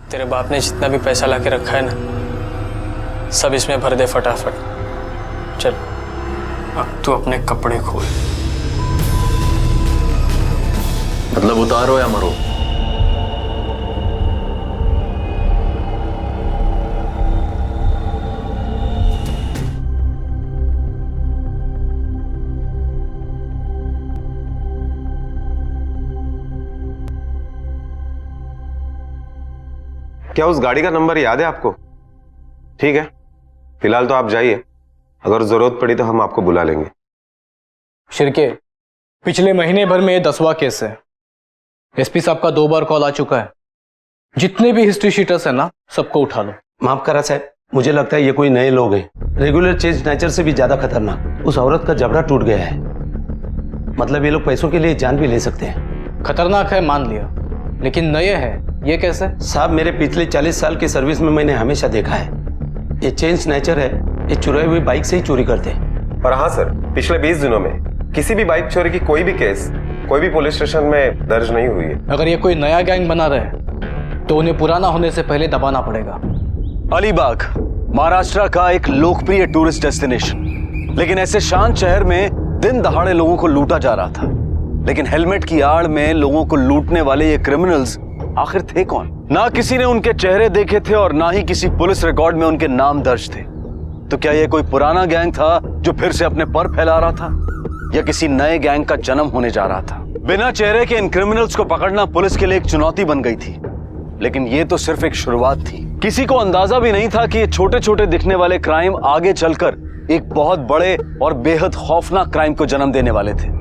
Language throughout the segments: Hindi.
तेरे बाप ने जितना भी पैसा लाके रखा है ना, सब इसमें भर दे फटाफट। चल अब तू अपने कपड़े खोल। मतलब उतारो या मरो। क्या उस गाड़ी का नंबर याद है आपको? ठीक है, फिलहाल तो आप जाइए, अगर जरूरत पड़ी तो हम आपको बुला लेंगे। शिरके, पिछले महीने भर में ये 10वां केस है। एसपी साहब का 2 बार कॉल आ चुका है। जितने भी हिस्ट्री शीटर्स है ना, सबको उठा लो। माफ करा साहब, मुझे लगता है ये कोई नए लोग हैं। रेगुलर चेंज नेचर से भी ज्यादा खतरनाक। उस औरत का जबड़ा टूट गया है, मतलब ये लोग पैसों के लिए जान भी ले सकते हैं। खतरनाक है मान लिया, लेकिन नए है ये कैसे? साहब मेरे पिछले 40 साल की सर्विस में मैंने हमेशा देखा है, ये चेंज नेचर है, ये चुराई हुई बाइक से ही चोरी करते हैं। और हाँ सर, पिछले 20 दिनों में किसी भी बाइक चोरी की कोई भी केस कोई भी पुलिस स्टेशन में दर्ज नहीं हुई है। अगर ये कोई नया गैंग बना रहे तो उन्हें पुराना होने से पहले दबाना पड़ेगा। अलीबाग महाराष्ट्र का एक लोकप्रिय टूरिस्ट डेस्टिनेशन, लेकिन ऐसे शांत शहर में दिन दहाड़े लोगों को लूटा जा रहा था। लेकिन हेलमेट की आड़ में लोगों को लूटने वाले ये क्रिमिनल्स आखिर थे कौन? ना किसी ने उनके चेहरे देखे थे और ना ही किसी पुलिस रिकॉर्ड में उनके नाम दर्ज थे। तो क्या ये कोई पुराना गैंग था जो फिर से अपने पर फैला रहा था, या किसी नए गैंग का जन्म होने जा रहा था? बिना चेहरे के इन क्रिमिनल्स को पकड़ना पुलिस के लिए एक चुनौती बन गई थी, लेकिन ये तो सिर्फ एक शुरुआत थी। किसी को अंदाजा भी नहीं था कि ये छोटे छोटे दिखने वाले क्राइम आगे चलकर एक बहुत बड़े और बेहद खौफनाक क्राइम को जन्म देने वाले थे।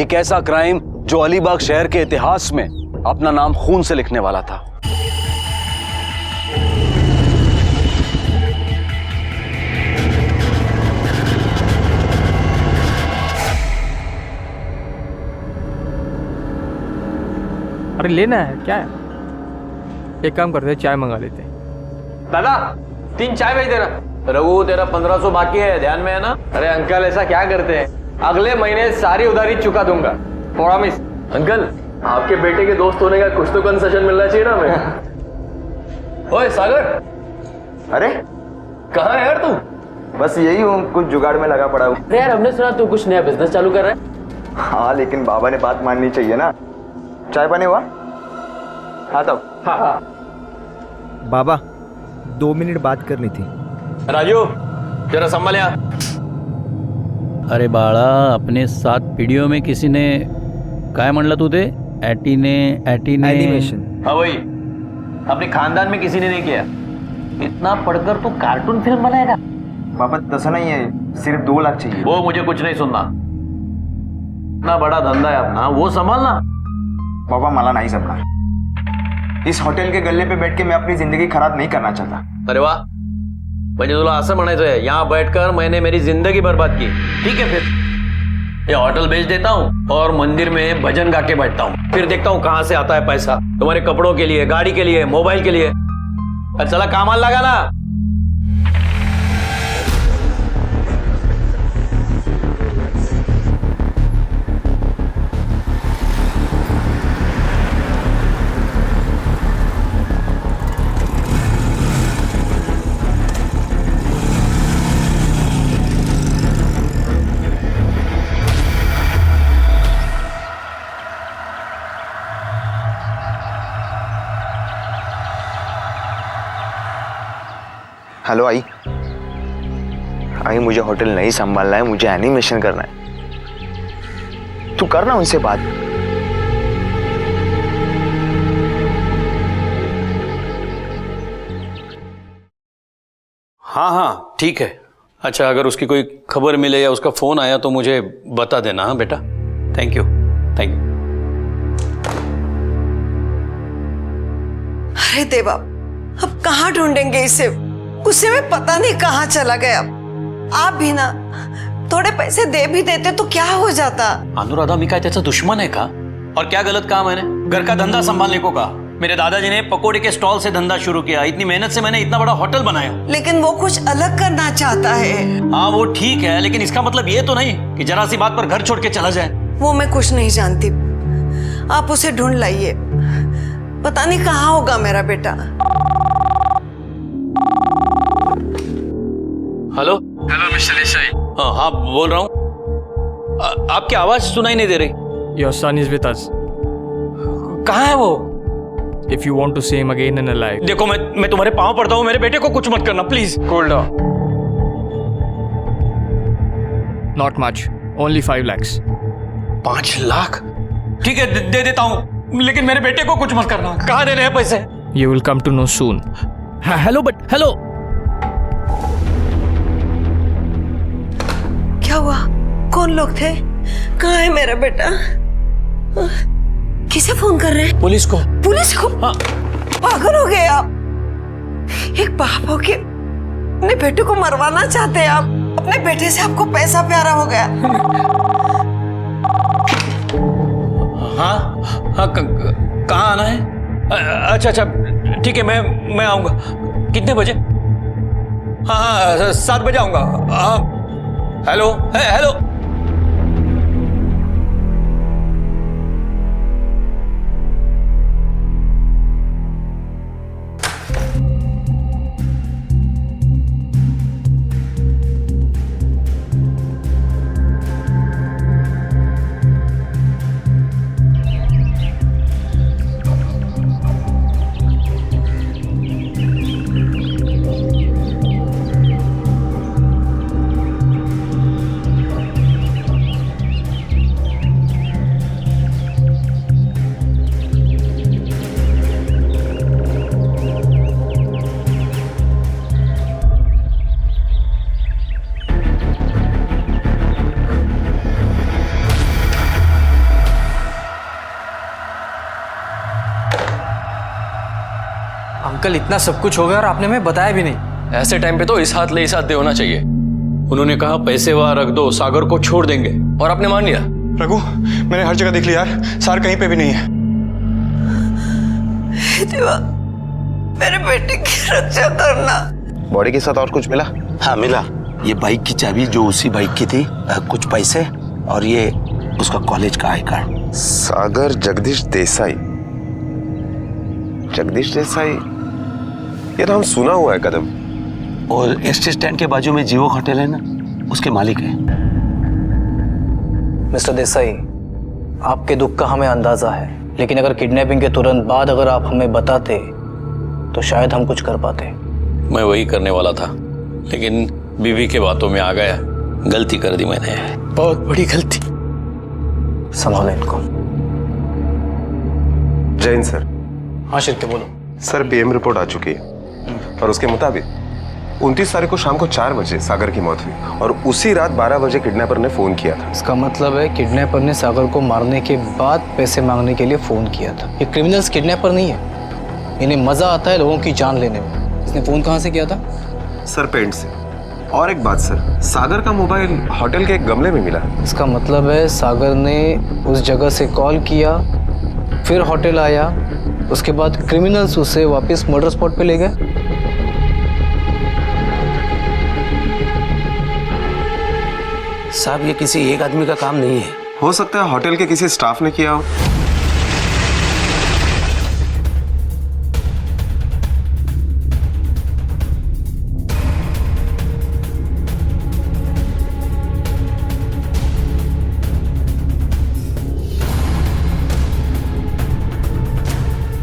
एक ऐसा क्राइम जो अलीबाग शहर के इतिहास में अपना नाम खून से लिखने वाला था। अरे लेना है क्या है? एक काम करते हैं, चाय मंगा लेते हैं। दादा 3 चाय भेज देना। रघु तेरा 1500 बाकी है, ध्यान में है ना? अरे अंकल ऐसा क्या करते हैं, अगले महीने सारी उधारी चुका दूंगा, प्रॉमिस। अंकल आपके बेटे के दोस्त होने का कुछ तो कंसेशन मिलना चाहिए ना हमें। ओए सागर, अरे कहाँ है यार तू? बस यही हूँ, कुछ जुगाड़ में लगा पड़ा हूँ। अरे यार हमने सुना तू कुछ नया बिजनेस चालू कर रहा है। हाँ लेकिन बाबा ने बात माननी चाहिए ना। चाय पानी हुआ? हाँ तब हाँ। बाबा 2 मिनट बात करनी थी। राजू जरा संभाल यार। अरे बाळा, अपने साथ वीडियो में किसी ने काय म्हणलं तू ते एनिमेशन। हाँ वही, अपने खानदान में किसी ने नहीं किया। इतना पढ़कर तू कार्टून फिल्म बनाएगा? बाबा तसं नहीं है, सिर्फ 2 लाख चाहिए। वो मुझे कुछ नहीं सुनना। इतना बड़ा धंधा है अपना, वो संभालना। बाबा मला नहीं जमणार। इस होटल के गल्ले पे बैठ के मैं अपनी जिंदगी खराब नहीं करना चाहता। अरे वाह, म्हणजे तुला असं म्हणायचं है यहाँ बैठकर मैंने मेरी जिंदगी बर्बाद की। ठीक है फिर ये होटल बेच देता हूँ और मंदिर में भजन गा के बैठता हूँ, फिर देखता हूँ कहाँ से आता है पैसा तुम्हारे कपड़ों के लिए, गाड़ी के लिए, मोबाइल के लिए। अरे चला कामाला लगा ना। हेलो आई, मुझे होटल नहीं संभालना है, मुझे एनिमेशन करना है। तू करना उनसे बात। हाँ हाँ ठीक है। अच्छा, अगर उसकी कोई खबर मिले या उसका फोन आया तो मुझे बता देना। हाँ बेटा, थैंक यू थैंक यू। अरे देवा, अब कहाँ ढूंढेंगे इसे? गुस्से में पता नहीं कहाँ चला गया। आप भी ना थोड़े पैसे दे भी देते तो क्या हो जाता। अनुराधा, मी काय त्याचा दुश्मन है का? और क्या गलत काम है? घर का धंधा संभालने को कहा। मेरे दादाजी ने पकोड़े के स्टॉल से धंधा शुरू किया, इतनी मेहनत से मैंने इतना बड़ा होटल बनाया। लेकिन वो कुछ अलग करना चाहता है। हाँ वो ठीक है, लेकिन इसका मतलब ये तो नहीं कि जरा सी बात पर घर छोड़ के चला जाए। वो मैं कुछ नहीं जानती, आप उसे ढूंढ लाइए। पता नहीं कहाँ होगा मेरा बेटा। हेलो हेलो मिस्टर देसाई, हाँ हाँ बोल रहा हूँ। आपकी आवाज सुनाई नहीं दे रही। Your son is with us. कहाँ है वो? If you want to see him again in a life. देखो मैं तुम्हारे पाँव पड़ता हूँ, मेरे बेटे को कुछ मत करना please. Cool down. Not much, only 5 lakhs। 5 lakh? ठीक है दे देता हूँ, लेकिन मेरे बेटे को कुछ मत करना। कहाँ देने हैं पैसे? You will come to know soon. Hello but hello. क्या हुआ? कौन लोग थे? कहाँ है मेरा बेटा? किसे फोन कर रहे हैं? पुलिस को। पुलिस को? हाँ। पागल हो गए आप। एक बाप हो के अपने बेटे को मरवाना चाहते हैं आप। अपने बेटे से आपको पैसा प्यारा हो गया। हाँ हाँ कहाँ आना है? अच्छा अच्छा ठीक है, मैं आऊंगा। कितने बजे? हाँ हाँ 7 बजे आऊंगा। हाँ हेलो हेलो। अंकल इतना सब कुछ हो गया और आपने हमें बताया भी नहीं। ऐसे टाइम पे तो इस हाथ ले इस हाथ दे होना चाहिए। उन्होंने कहा पैसे वहां रख दो, सागर को छोड़ देंगे, और आपने मान लिया। रघु, मैंने हर जगह देख लिया यार, सार कहीं पे भी नहीं है। देवा, मेरे बेटे की रक्षा करना। बॉडी के साथ और कुछ मिला? हाँ मिला, ये बाइक की चाबी जो उसी बाइक की थी, कुछ पैसे और ये उसका कॉलेज का आई कार्ड। सागर जगदीश देसाई। जगदीश देसाई, ये नाम सुना हुआ है कदम। और एसटी स्टैंड के बाजू में जीवो होटल है ना, उसके मालिक है। मिस्टर देसाई, आपके दुख का हमें अंदाजा है, लेकिन अगर किडनैपिंग के तुरंत बाद अगर आप हमें बताते तो शायद हम कुछ कर पाते। मैं वही करने वाला था, लेकिन बीवी के बातों में आ गया। गलती कर दी मैंने, बहुत बड़ी गलती। संभालो इनको। जैन सर। हाँ शिरके बोलो। सर पीएम रिपोर्ट आ चुकी है और उसके मुताबिक 29 तारीख को शाम को 4 बजे सागर की मौत हुई और उसी रात 12 बजे किडनैपर ने फोन किया था। इसका मतलब है किडनैपर ने सागर को मारने के बाद पैसे मांगने के लिए फोन किया था। ये क्रिमिनल्स किडनैपर नहीं है, इन्हें मजा आता है लोगों की जान लेने में। इसने फोन कहाँ से किया था? सर पेंट से। और एक बात सर, सागर का मोबाइल होटल के एक गमले में मिला। इसका मतलब है सागर ने उस जगह से कॉल किया, फिर होटल आया, उसके बाद क्रिमिनल्स उसे वापस मर्डर स्पॉट पे ले गए। साहब ये किसी एक आदमी का काम नहीं है। हो सकता है होटल के किसी स्टाफ ने किया हो।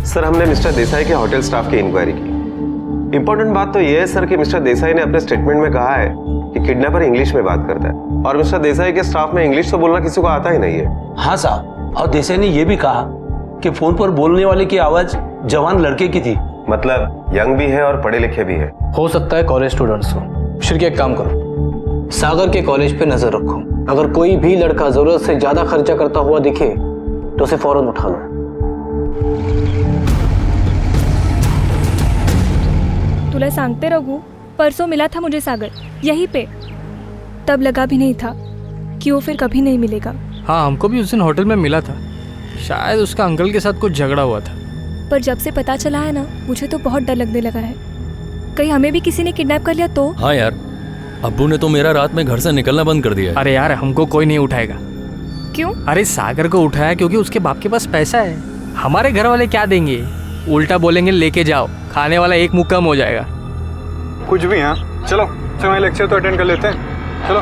सर हमने मिस्टर देसाई के होटल स्टाफ की इंक्वायरी की। इंपॉर्टेंट बात तो यह है सर कि मिस्टर देसाई ने अपने स्टेटमेंट में कहा है कि किडनैपर इंग्लिश में बात करता है और मिस्टर देसाई के स्टाफ में इंग्लिश तो बोलना किसी को आता ही नहीं है। हाँ साहब, और देसाई ने यह भी कहा कि फोन पर बोलने वाले की आवाज जवान लड़के की थी। मतलब यंग भी है और पढ़े लिखे भी है। हो सकता है कॉलेज स्टूडेंट्स हो। शिरके एक काम करो, सागर के कॉलेज पे नजर रखो। अगर कोई भी लड़का जरूरत से ज्यादा खर्चा करता हुआ दिखे तो उसे फौरन उठा लो। तुला सांगते रघु, परसों मिला था मुझे सागर, यहीं पे। तब लगा भी नहीं था कि वो फिर कभी नहीं मिलेगा। हाँ हमको भी उस दिन होटल में मिला था, शायद उसका अंकल के साथ कुछ झगड़ा हुआ था। पर जब से पता चला है ना, मुझे तो बहुत डर लगने लगा है। कहीं हमें भी किसी ने किडनैप कर लिया तो? हाँ यार, अब्बू ने तो मेरा रात में घर से निकलना बंद कर दिया है। अरे यार हमको कोई नहीं उठाएगा। क्यों? अरे सागर को उठाया क्योंकि उसके बाप के पास पैसा है। हमारे घर वाले क्या देंगे? उल्टा बोलेंगे लेके जाओ, खाने वाला एक मुँह कम हो जाएगा। कुछ भी। हाँ चलो। समय लेक्चर तो अटेंड कर लेते हैं, चलो।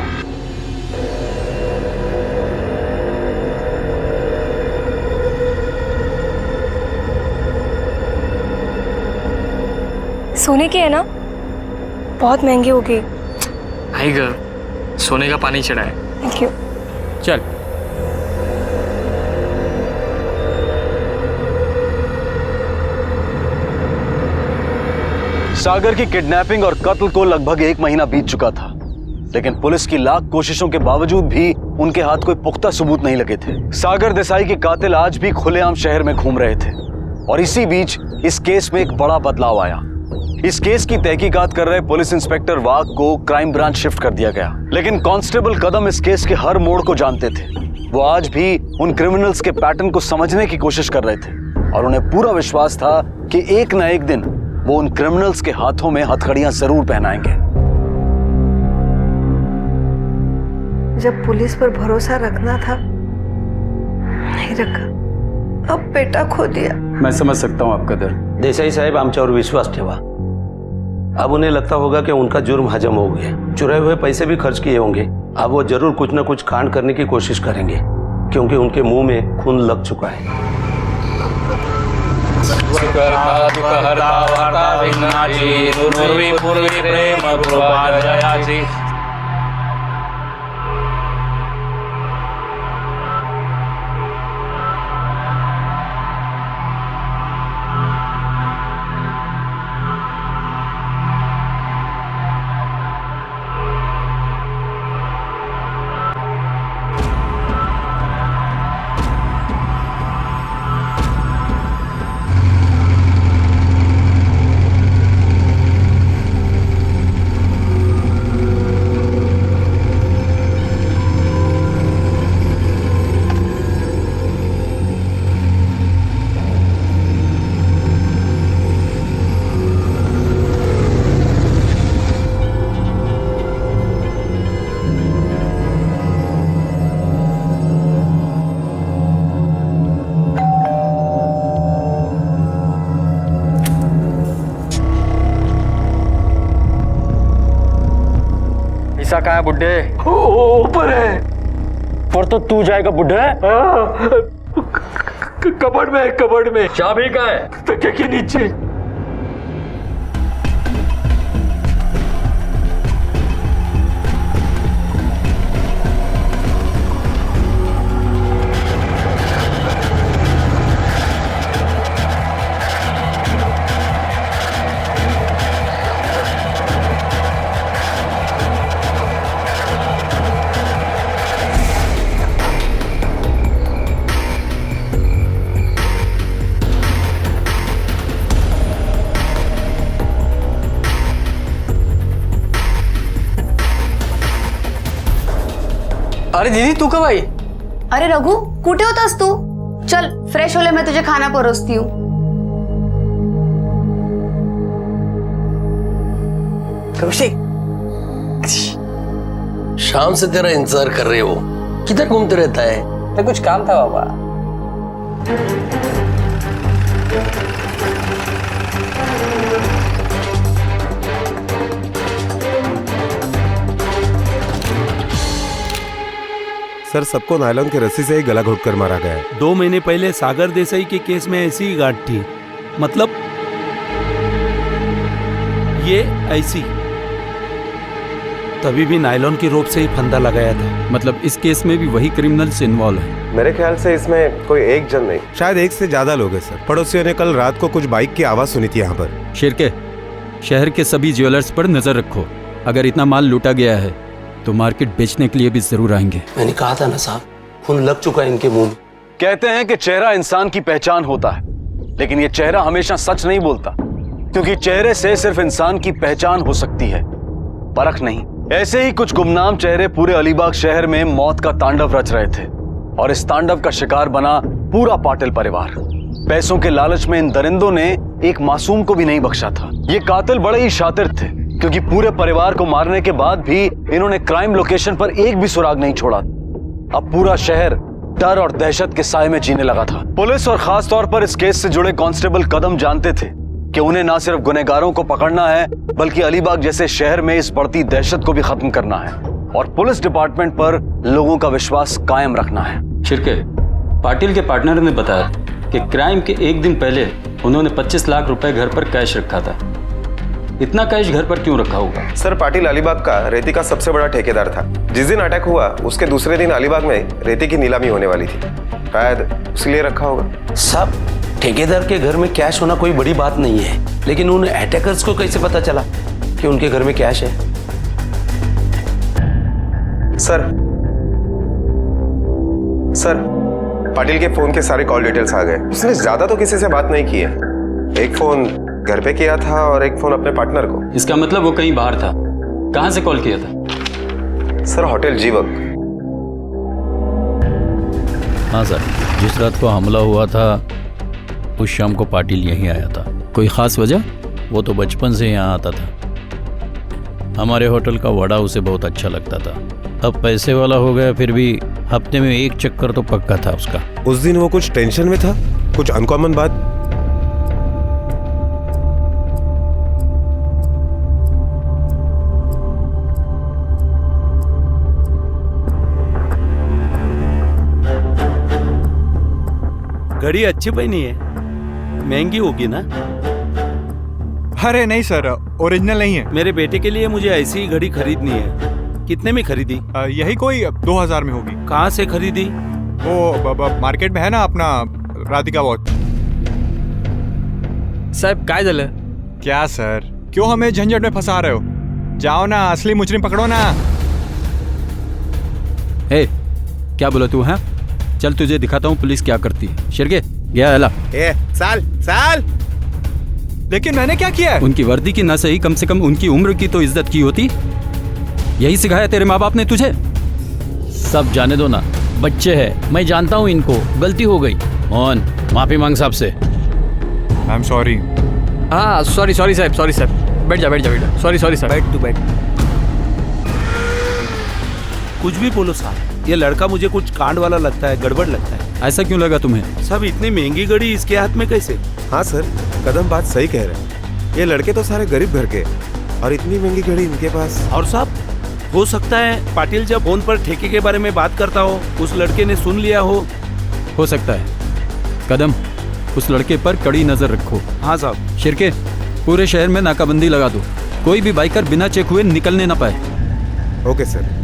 सोने की है ना, बहुत महंगी होगी। आई ग, सोने का पानी चढ़ा है। Thank you. चल। सागर की किडनैपिंग और कत्ल को लगभग 1 महीना बीत चुका था, लेकिन पुलिस की लाख कोशिशों के बावजूद भी उनके हाथ कोई पुख्ता सबूत नहीं लगे थे। सागर देसाई के कातिल आज भी खुलेआम शहर में घूम रहे थे और इसी बीच इस केस में एक बड़ा बदलाव आया। इस केस की तहकीकात कर रहे पुलिस इंस्पेक्टर वाघ को क्राइम ब्रांच शिफ्ट कर दिया गया, लेकिन कांस्टेबल कदम इस केस के हर मोड़ को जानते थे। वो आज भी उन क्रिमिनल्स के पैटर्न को समझने की कोशिश कर रहे थे और उन्हें पूरा विश्वास था कि एक न एक दिन वो उन क्रिमिनल्स के हाथों में हथकड़ियां जरूर पहनाएंगे। जब पुलिस पर भरोसा रखना था, नहीं रखा। अब बेटा खो दिया। मैं समझ सकता हूं आपका दर्द। देसाई साहेब आमच्यावर विश्वास ठेवा। अब उन्हें लगता होगा कि उनका जुर्म हजम हो गया। चुराए हुए पैसे भी खर्च किए होंगे। अब वो जरूर कुछ न कुछ कांड करने की कोशिश करेंगे, क्योंकि उनके मुंह में खून लग चुका है। ईसा कहाँ है बुड्ढे? ऊपर है। पर तो तू जाएगा बुड्ढे? कबर्ड में है, कबर्ड में। चाबी कहाँ है? तकिए के नीचे। अरे दीदी तू कब आई? अरे रघु, कुठे होतास तू? चल फ्रेश होले, मैं तुझे खाना परोसती हूँ। कौशिक, शाम से तेरा इंतजार कर रहे हो, किधर घूमते रहता है? तो कुछ काम था बाबा। सर, सबको नायलॉन की रस्सी से ही गला घोटकर मारा गया है। 2 महीने पहले सागर देसाई के केस में ऐसी ही गांठ थी। मतलब ये ऐसी, तभी भी नायलॉन की रोप से ही फंदा लगाया था। मतलब इस केस में भी वही क्रिमिनल्स इन्वॉल्व हैं। मेरे ख्याल से इसमें कोई एक जन नहीं, शायद एक से ज्यादा लोग हैं सर। पड़ोसियों ने कल रात को कुछ बाइक की आवाज सुनी थी यहाँ पर। शिरके, शहर के सभी ज्वेलर्स पर नजर रखो। अगर इतना माल लूटा गया है तो मार्केट बेचने के लिए भी जरूर आएंगे। मैंने कहा था ना साहब, खून लग चुका है इनके मुंह में। कहते हैं कि चेहरा इंसान की पहचान होता है, लेकिन ये चेहरा हमेशा सच नहीं बोलता, क्योंकि चेहरे से सिर्फ इंसान की पहचान हो सकती है, परख नहीं। ऐसे ही कुछ गुमनाम चेहरे पूरे अलीबाग शहर में मौत का तांडव रच रहे थे और इस तांडव का शिकार बना पूरा पाटिल परिवार। पैसों के लालच में इन दरिंदों ने एक मासूम को भी नहीं बख्शा था। ये कातिल बड़े ही शातिर थे, क्योंकि पूरे परिवार को मारने के बाद भी इन्होंने क्राइम लोकेशन पर एक भी सुराग नहीं छोड़ा। अब पूरा शहर डर और दहशत के साए में जीने लगा था। पुलिस और खास तौर पर इस केस से जुड़े कांस्टेबल कदम जानते थे कि उन्हें ना सिर्फ गुनहगारों को पकड़ना है बल्कि अलीबाग जैसे शहर में इस बढ़ती दहशत को भी खत्म करना है और पुलिस डिपार्टमेंट पर लोगों का विश्वास कायम रखना है। शिरके, पाटिल के पार्टनर ने बताया कि क्राइम के एक दिन पहले उन्होंने 25 लाख रुपए घर पर कैश रखा था। इतना कैश घर पर क्यों रखा होगा? सर, पाटिल अलीबाग का रेती का सबसे बड़ा ठेकेदार था। जिस दिन अटैक हुआ उसके दूसरे दिन अलीबाग में रेती की नीलामी होने वाली थी, शायद इसलिए रखा होगा। साहब, ठेकेदार के घर में कैश होना कोई बड़ी बात नहीं है, लेकिन उन अटैकर्स को कैसे पता चला कि उनके घर में कैश है? सर, पाटिल के फोन के सारे कॉल डिटेल्स आ गए। उसने ज्यादा तो किसी से बात नहीं की है। एक फोन घर पे किया था और एक फोन अपने पार्टनर को। इसका मतलब वो कहीं बाहर था। कहां से कॉल किया था? सर, होटल जीवक। हाँ सर, जिस रात को हमला हुआ था उस शाम को पाटिल यहीं आया था। कोई खास वजह? वो तो बचपन से यहाँ आता था। हमारे होटल का वड़ा उसे बहुत अच्छा लगता था। अब पैसे वाला हो गया, फिर भी हफ्ते में एक चक्कर तो पक्का था उसका। उस दिन वो कुछ टेंशन में था? कुछ अनकॉमन बात? घड़ी अच्छी पहनी है, महंगी होगी ना? अरे नहीं सर, ओरिजिनल नहीं है। मेरे बेटे के लिए मुझे ऐसी घड़ी खरीदनी है। कितने में खरीदी? यही कोई 2000 में होगी। कहाँ से खरीदी? वो मार्केट में है ना अपना राधिका वॉच। साहेब काय झालं? क्या सर, क्यों हमें झंझट में फंसा रहे हो? जाओ ना, असली मुजरिम पकड़ो ना। ए, क्या बोला तू? हाँ, चल तुझे दिखाता हूँ पुलिस क्या करती है। शिरके, गया हला। साल लेकिन मैंने क्या किया है? उनकी वर्दी की ना सही, कम से कम उनकी उम्र की तो इज्जत की होती। यही सिखाया तेरे माँ बाप ने तुझे? सब जाने दो ना, बच्चे हैं, मैं जानता हूँ इनको, गलती हो गई। मोहन, माफी मांग साहब से। आई एम सॉरी। हाँ, सॉरी साहब, सॉरी साहब। बैठ जा। सॉरी साहब। बैठ तू, बैठ। कुछ भी बोलो साहब, ये लड़का मुझे कुछ कांड वाला लगता है, गड़बड़ लगता है। ऐसा क्यों लगा तुम्हें? साहब, इतनी महंगी घड़ी इसके हाथ में कैसे? हाँ सर, कदम बात सही कह रहे हैं। ये लड़के तो सारे गरीब घर के और इतनी महंगी घड़ी इनके पास। और साहब, हो सकता है पाटिल जब फोन पर ठेके के बारे में बात करता हो उस लड़के ने सुन लिया हो सकता है। कदम, उस लड़के पर कड़ी नजर रखो। हाँ साहब। शिरके, पूरे शहर में नाकाबंदी लगा दो, कोई भी बाइकर बिना चेक हुए निकलने ना पाए। Okay sir.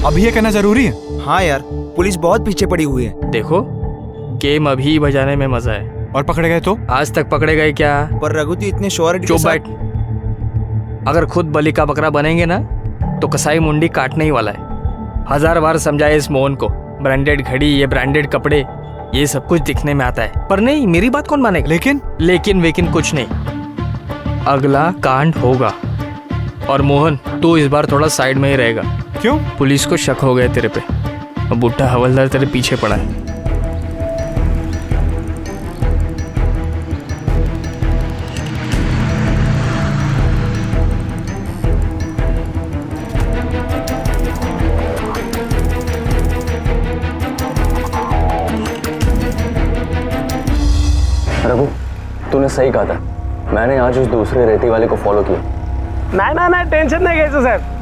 अब ये कहना जरूरी है? हाँ यार, पुलिस बहुत पीछे पड़ी हुई है। देखो, गेम अभी बजाने में मजा है। और पकड़े गए तो? आज तक पकड़े गए क्या? पर रघुती इतने श्योरिटी। चुप बैठ। अगर खुद बलि का बकरा बनेंगे ना तो कसाई मुंडी काटने ही वाला है। 1000 बार समझाए इस मोहन को, ब्रांडेड घड़ी, ये ब्रांडेड कपड़े, ये सब कुछ दिखने में आता है, पर नहीं, मेरी बात कौन मानेगा? लेकिन कुछ नहीं, अगला कांड होगा। और मोहन, तू इस बार थोड़ा साइड में ही रहेगा। क्यों? पुलिस को शक हो गया तेरे पे और बुट्टा हवलदार तेरे पीछे पड़ा है। रघु, तूने सही कहा था। मैंने आज उस दूसरे रेती वाले को फॉलो किया। नहीं, टेंशन नहीं कैसे सर।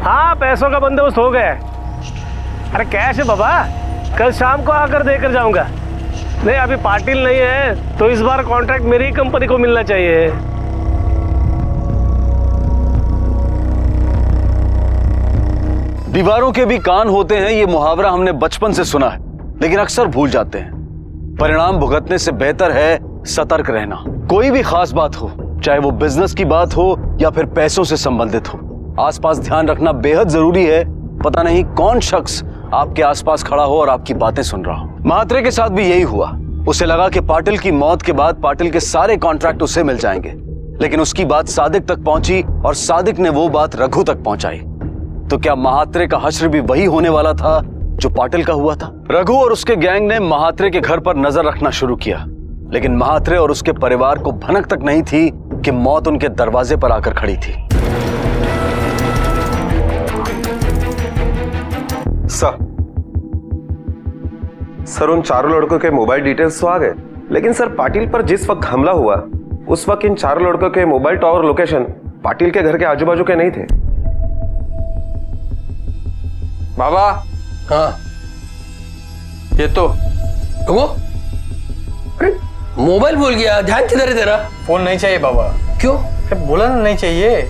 हाँ, पैसों का बंदोबस्त हो गया। अरे कैश है बाबा, कल शाम को आकर देकर जाऊंगा। नहीं, अभी पाटिल नहीं है तो इस बार कॉन्ट्रैक्ट मेरी कंपनी को मिलना चाहिए। दीवारों के भी कान होते हैं, ये मुहावरा हमने बचपन से सुना है, लेकिन अक्सर भूल जाते हैं। परिणाम भुगतने से बेहतर है सतर्क रहना। कोई भी खास बात हो, चाहे वो बिजनेस की बात हो या फिर पैसों से संबंधित हो, आसपास ध्यान रखना बेहद जरूरी है। पता नहीं कौन शख्स आपके आसपास खड़ा हो और आपकी बातें सुन रहा हो। महात्रे के साथ भी यही हुआ। उसे लगा कि पाटिल की मौत के बाद पाटिल के सारे कॉन्ट्रैक्ट उसे मिल जाएंगे, लेकिन उसकी बात सादिक तक पहुंची और सादिक ने वो बात रघु तक पहुंचाई। तो क्या महात्रे का हश्र भी वही होने वाला था जो पाटिल का हुआ था? रघु और उसके गैंग ने महात्रे के घर पर नजर रखना शुरू किया, लेकिन महात्रे और उसके परिवार को भनक तक नहीं थी कि मौत उनके दरवाजे पर आकर खड़ी थी। सर उन चारों लड़कों के मोबाइल डिटेल्स तो आ गए, लेकिन सर पाटिल पर जिस वक्त हमला हुआ उस वक्त इन चारों लड़कों के मोबाइल टावर लोकेशन पाटिल के घर के आजू बाजू के नहीं थे। बाबा। हाँ ये तो वो मोबाइल भूल गया, ध्यान किधर है तेरा? फोन नहीं चाहिए बाबा। क्यों? बोला ना नहीं चाहिए।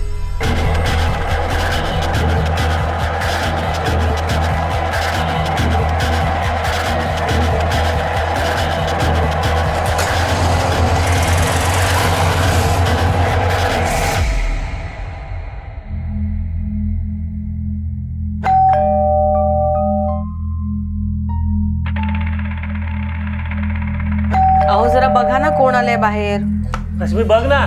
अहो जरा बघा ना कोण आले बाहेर. रश्मी बघ ना.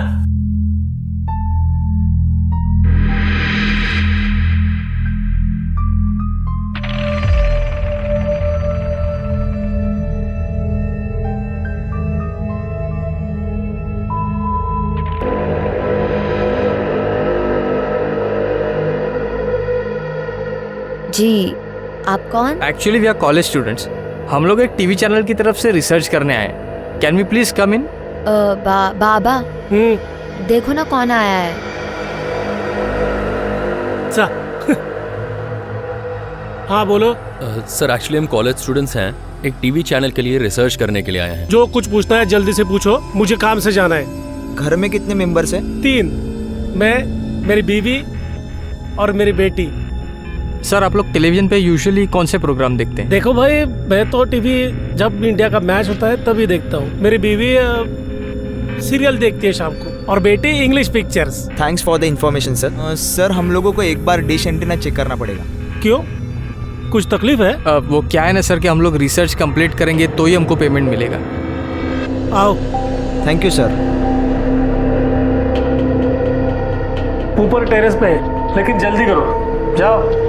जी आप कौन? Actually we are college students. हम लोग एक टीवी चैनल की तरफ से रिसर्च करने आए हैं. कैन वी प्लीज कम इन? बाबा देखो ना कौन आया है. हाँ बोलो. सर एक्चुअली हम कॉलेज स्टूडेंट्स हैं, एक टीवी चैनल के लिए रिसर्च करने के लिए आए हैं. जो कुछ पूछना है जल्दी से पूछो, मुझे काम से जाना है. घर में कितने मेंबर्स हैं? 3. मैं, मेरी बीवी और मेरी बेटी. सर आप लोग टेलीविजन पे यूजुअली कौन से प्रोग्राम देखते हैं? देखो भाई, मैं तो टीवी जब इंडिया का मैच होता है तभी देखता हूँ. मेरी बीवी सीरियल देखती है शाम को और बेटी English pictures. Thanks for the information sir. Sir हम लोगों को एक बार डिश एंटीना चेक करना पड़ेगा. क्यों, कुछ तकलीफ है? वो क्या है ना सर कि हम लोग रिसर्च कंप्लीट करेंगे तो ही हमको पेमेंट मिलेगा. आओ. Thank you sir. ऊपर टेरेस पे है, लेकिन जल्दी करो. जाओ.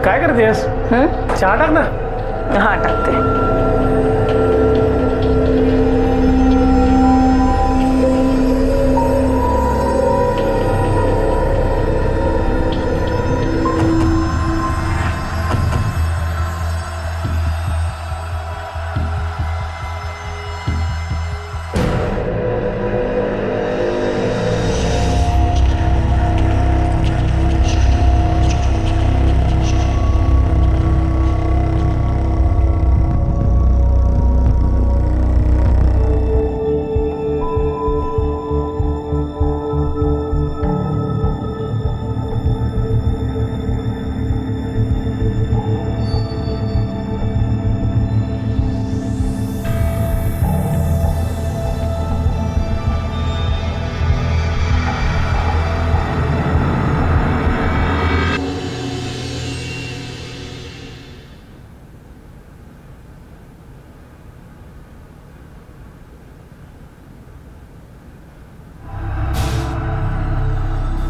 काय करतेस? चहा टाक ना. हाँ टाकते.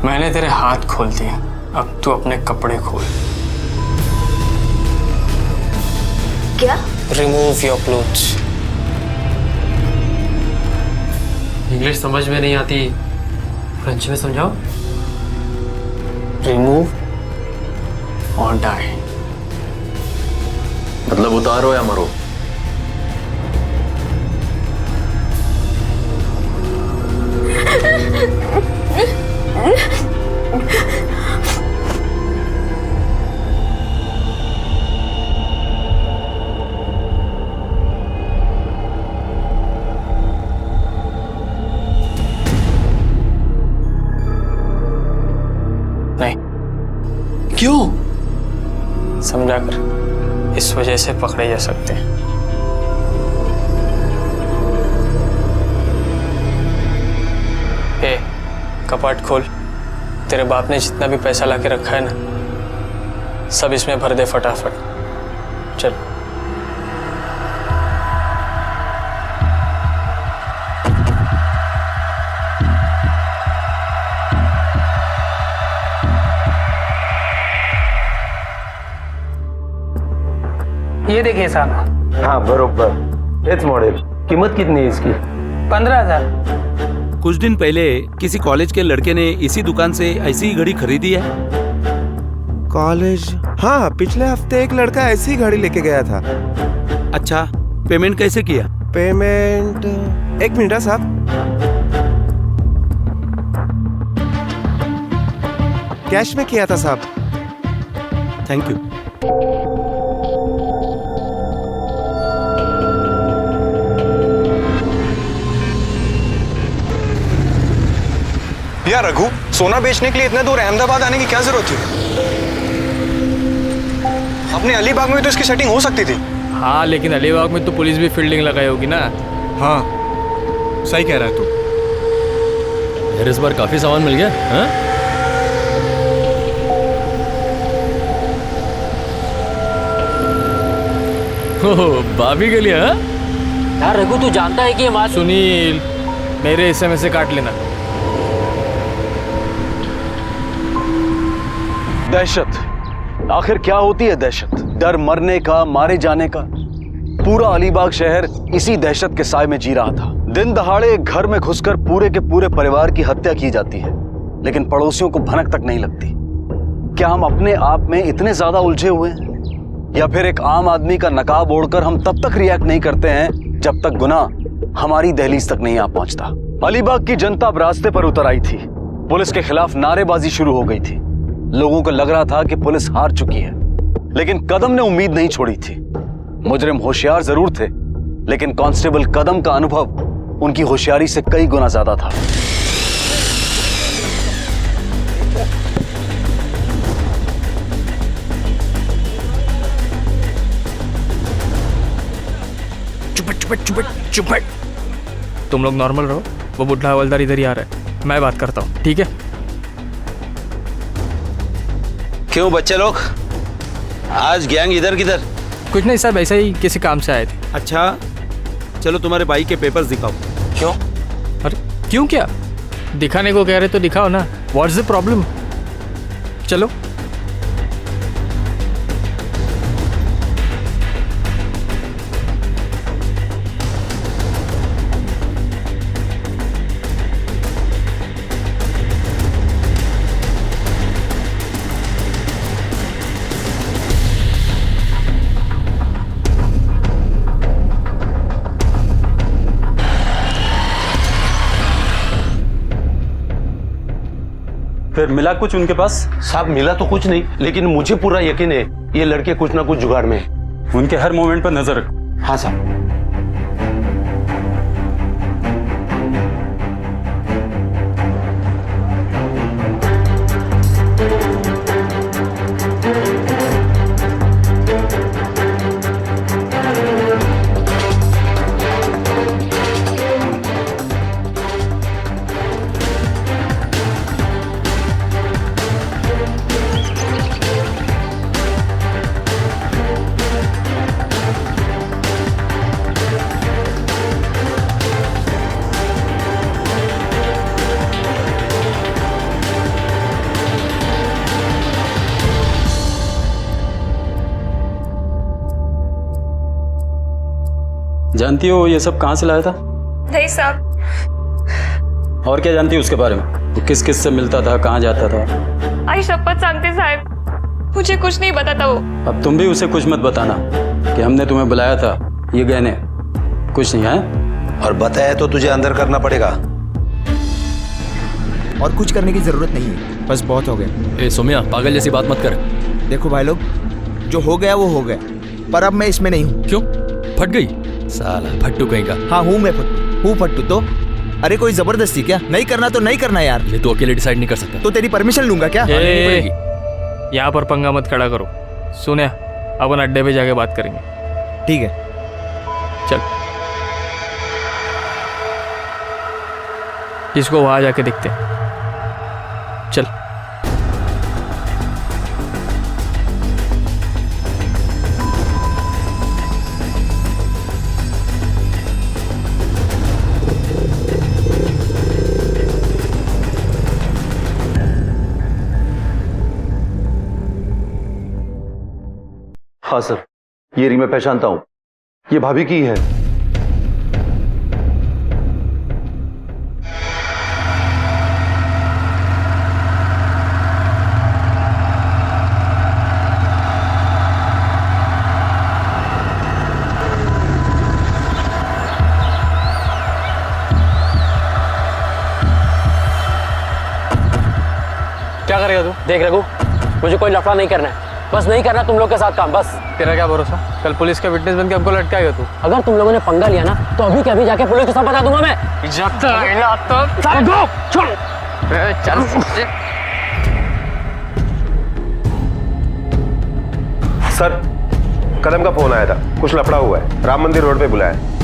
मैंने तेरे हाथ खोल दिए, अब तू अपने कपड़े खोल. क्या? Remove your clothes. इंग्लिश समझ में नहीं आती, फ्रेंच में समझाओ. रिमूव और डाई. मतलब उतारो या मरो. नहीं. क्यों? समझा कर, इस वजह से पकड़े जा सकते हैं. ए, कपाट खोल. तेरे बाप ने जितना भी पैसा लाके रखा है ना, सब इसमें भर दे फटाफट. चल. ये देखिए साहब. हाँ बरोबर. हेच मॉडेल. किंमत कितनी है इसकी? 15,000. कुछ दिन पहले किसी कॉलेज के लड़के ने इसी दुकान से ऐसी ही घड़ी खरीदी है। कॉलेज? हाँ, पिछले हफ्ते एक लड़का ऐसी घड़ी लेके गया था। अच्छा, पेमेंट कैसे किया? पेमेंट 1 मिनट साहब। कैश में किया था साहब। Thank you. यार रघु, सोना बेचने के लिए इतने दूर अहमदाबाद आने की क्या जरूरत थी? अपने अलीबाग में तो इसकी सेटिंग हो सकती थी। हाँ, लेकिन अलीबाग में तो पुलिस भी फील्डिंग लगाई होगी ना। हाँ, सही कह रहा है तू। यार इस बार काफी सामान मिल गया। हाँ? भाभी के लिए? हाँ यार रघु, तू जानता है कि हमारे सुनील, मेरे हिस्से में से काट लेना। दहशत, आखिर क्या होती है दहशत? डर मरने का, मारे जाने का। पूरा अलीबाग शहर इसी दहशत के साए में जी रहा था। दिन दहाड़े घर में घुसकर पूरे के पूरे परिवार की हत्या की जाती है, लेकिन पड़ोसियों को भनक तक नहीं लगती। क्या हम अपने आप में इतने ज्यादा उलझे हुए हैं, या फिर एक आम आदमी का नकाब ओढ़कर हम तब तक रिएक्ट नहीं करते हैं जब तक गुनाह हमारी दहलीज तक नहीं आ पहुंचता? अलीबाग की जनता अब रास्ते पर उतर आई थी। पुलिस के खिलाफ नारेबाजी शुरू हो गई थी। लोगों को लग रहा था कि पुलिस हार चुकी है, लेकिन कदम ने उम्मीद नहीं छोड़ी थी। मुजरिम होशियार जरूर थे, लेकिन कांस्टेबल कदम का अनुभव उनकी होशियारी से कई गुना ज्यादा था। चुपट। तुम लोग नॉर्मल रहो, वो बुढ़ा हवलदार इधर ही आ रहा है, मैं बात करता हूँ, ठीक है? क्यों बच्चे लोग, आज गैंग इधर किधर? कुछ नहीं साहब, ऐसा ही किसी काम से आए थे। अच्छा, चलो तुम्हारे भाई के पेपर्स दिखाओ। क्यों? अरे क्यों, क्या दिखाने को कह रहे तो दिखाओ ना। What's the problem? चलो। फिर मिला कुछ उनके पास? साहब मिला तो कुछ नहीं, लेकिन मुझे पूरा यकीन है ये लड़के कुछ ना कुछ जुगाड़ में हैं। उनके हर मोमेंट पर नजर रखो। हाँ साहब। जानती हो ये सब कहाँ से लाया था? नहीं साहब। और क्या जानती हो उसके बारे में? वो किस किस से मिलता था, कहाँ जाता था? आई शपथ सांगते साहब, मुझे कुछ नहीं बताता वो। अब तुम भी उसे कुछ मत बताना कि हमने तुम्हें बुलाया था, ये गहने कुछ नहीं है। और बताया तो तुझे अंदर करना पड़ेगा। और कुछ करने की जरूरत नहीं है, बस बहुत हो गया। ए सोम्या, पागल जैसी बात मत कर। देखो भाई लोग, जो हो गया वो हो गया, पर अब मैं इसमें नहीं हूँ। क्यों? फट गई साला फट्टू कहीं का। हाँ हूँ मैं फट्टू, हूँ फट्टू तो। अरे कोई जबरदस्ती क्या? नहीं करना तो नहीं करना यार। ये तो अकेले डिसाइड नहीं कर सकता। तो तेरी परमिशन लूंगा क्या? यहाँ पर पंगा मत खड़ा करो। सुने, अपन अड्डे पे जाके बात करेंगे। ठीक है चल, इसको वहां जाके देखते हैं। चल। हाँ सर, ये रिंग मैं पहचानता हूं, ये भाभी की है। करेगा तू? देख रघु, मुझे कोई लफड़ा नहीं करना है, बस नहीं करना तुम लोग के साथ काम, बस। तेरा क्या भरोसा, कल पुलिस का विटनेस बन के हमको लटकाएगा तू? अगर तुम लोगों ने पंगा लिया ना तो अभी के अभी जाके पुलिस को सब बता दूंगा मैं। चल सर, कदम का फोन आया था, कुछ लफड़ा हुआ है, राम मंदिर रोड पे बुलाया है।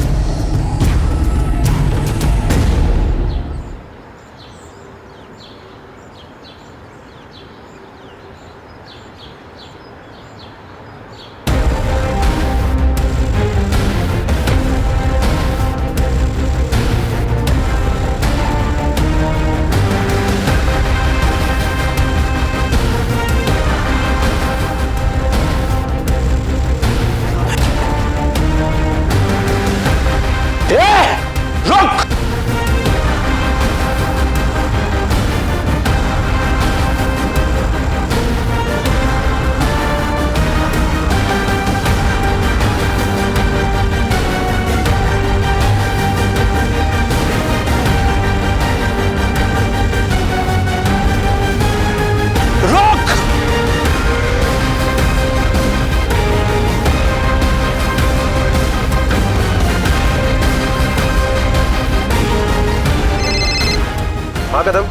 हाँ कदम,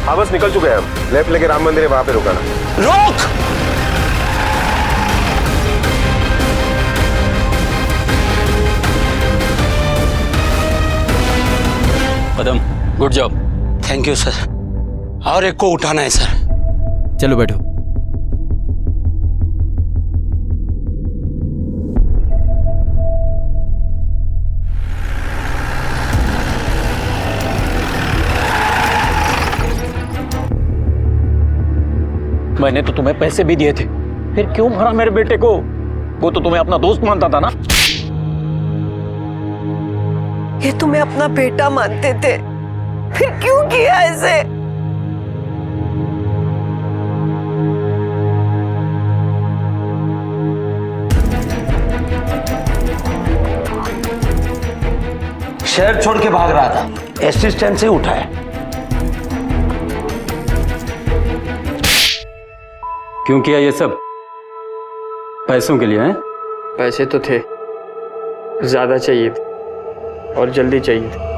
हाँ बस निकल चुके हैं हम, लेफ्ट लेके राम मंदिर है, वहां पे रुकाना। रोक! कदम, good job. Thank you sir. और एक को उठाना है सर। चलो बैठो। मैंने तो तुम्हें पैसे भी दिए थे, फिर क्यों भरा मेरे बेटे को? वो तो तुम्हें अपना दोस्त मानता था ना। ये तुम्हें अपना बेटा मानते थे, फिर क्यों किया ऐसे? शहर छोड़ के भाग रहा था, एसटी स्टैंड से उठा है। क्यों किया ये सब? पैसों के लिए हैं? पैसे तो थे, ज़्यादा चाहिए थे और जल्दी चाहिए थे।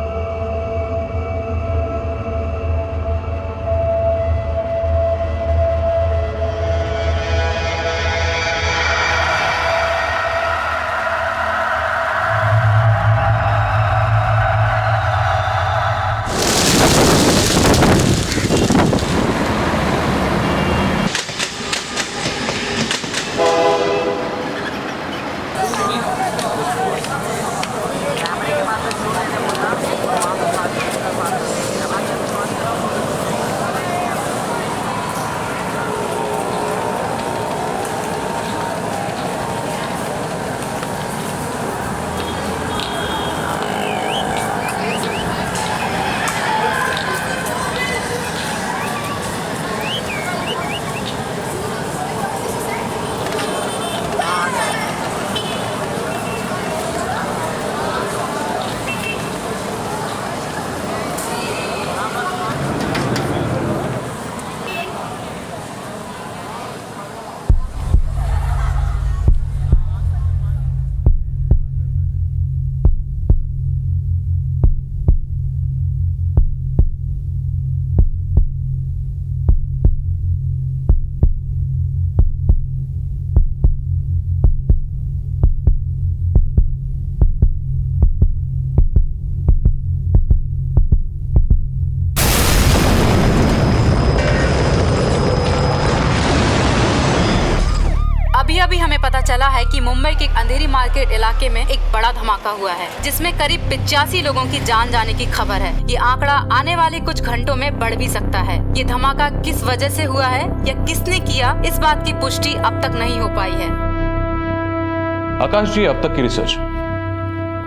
अभी हमें पता चला है कि मुंबई के एक अंधेरी मार्केट इलाके में एक बड़ा धमाका हुआ है, जिसमें करीब 85 लोगों की जान जाने की खबर है। ये आंकड़ा आने वाले कुछ घंटों में बढ़ भी सकता है। ये धमाका किस वजह से हुआ है या किसने किया, इस बात की पुष्टि अब तक नहीं हो पाई है। आकाश जी, अब तक की रिसर्च,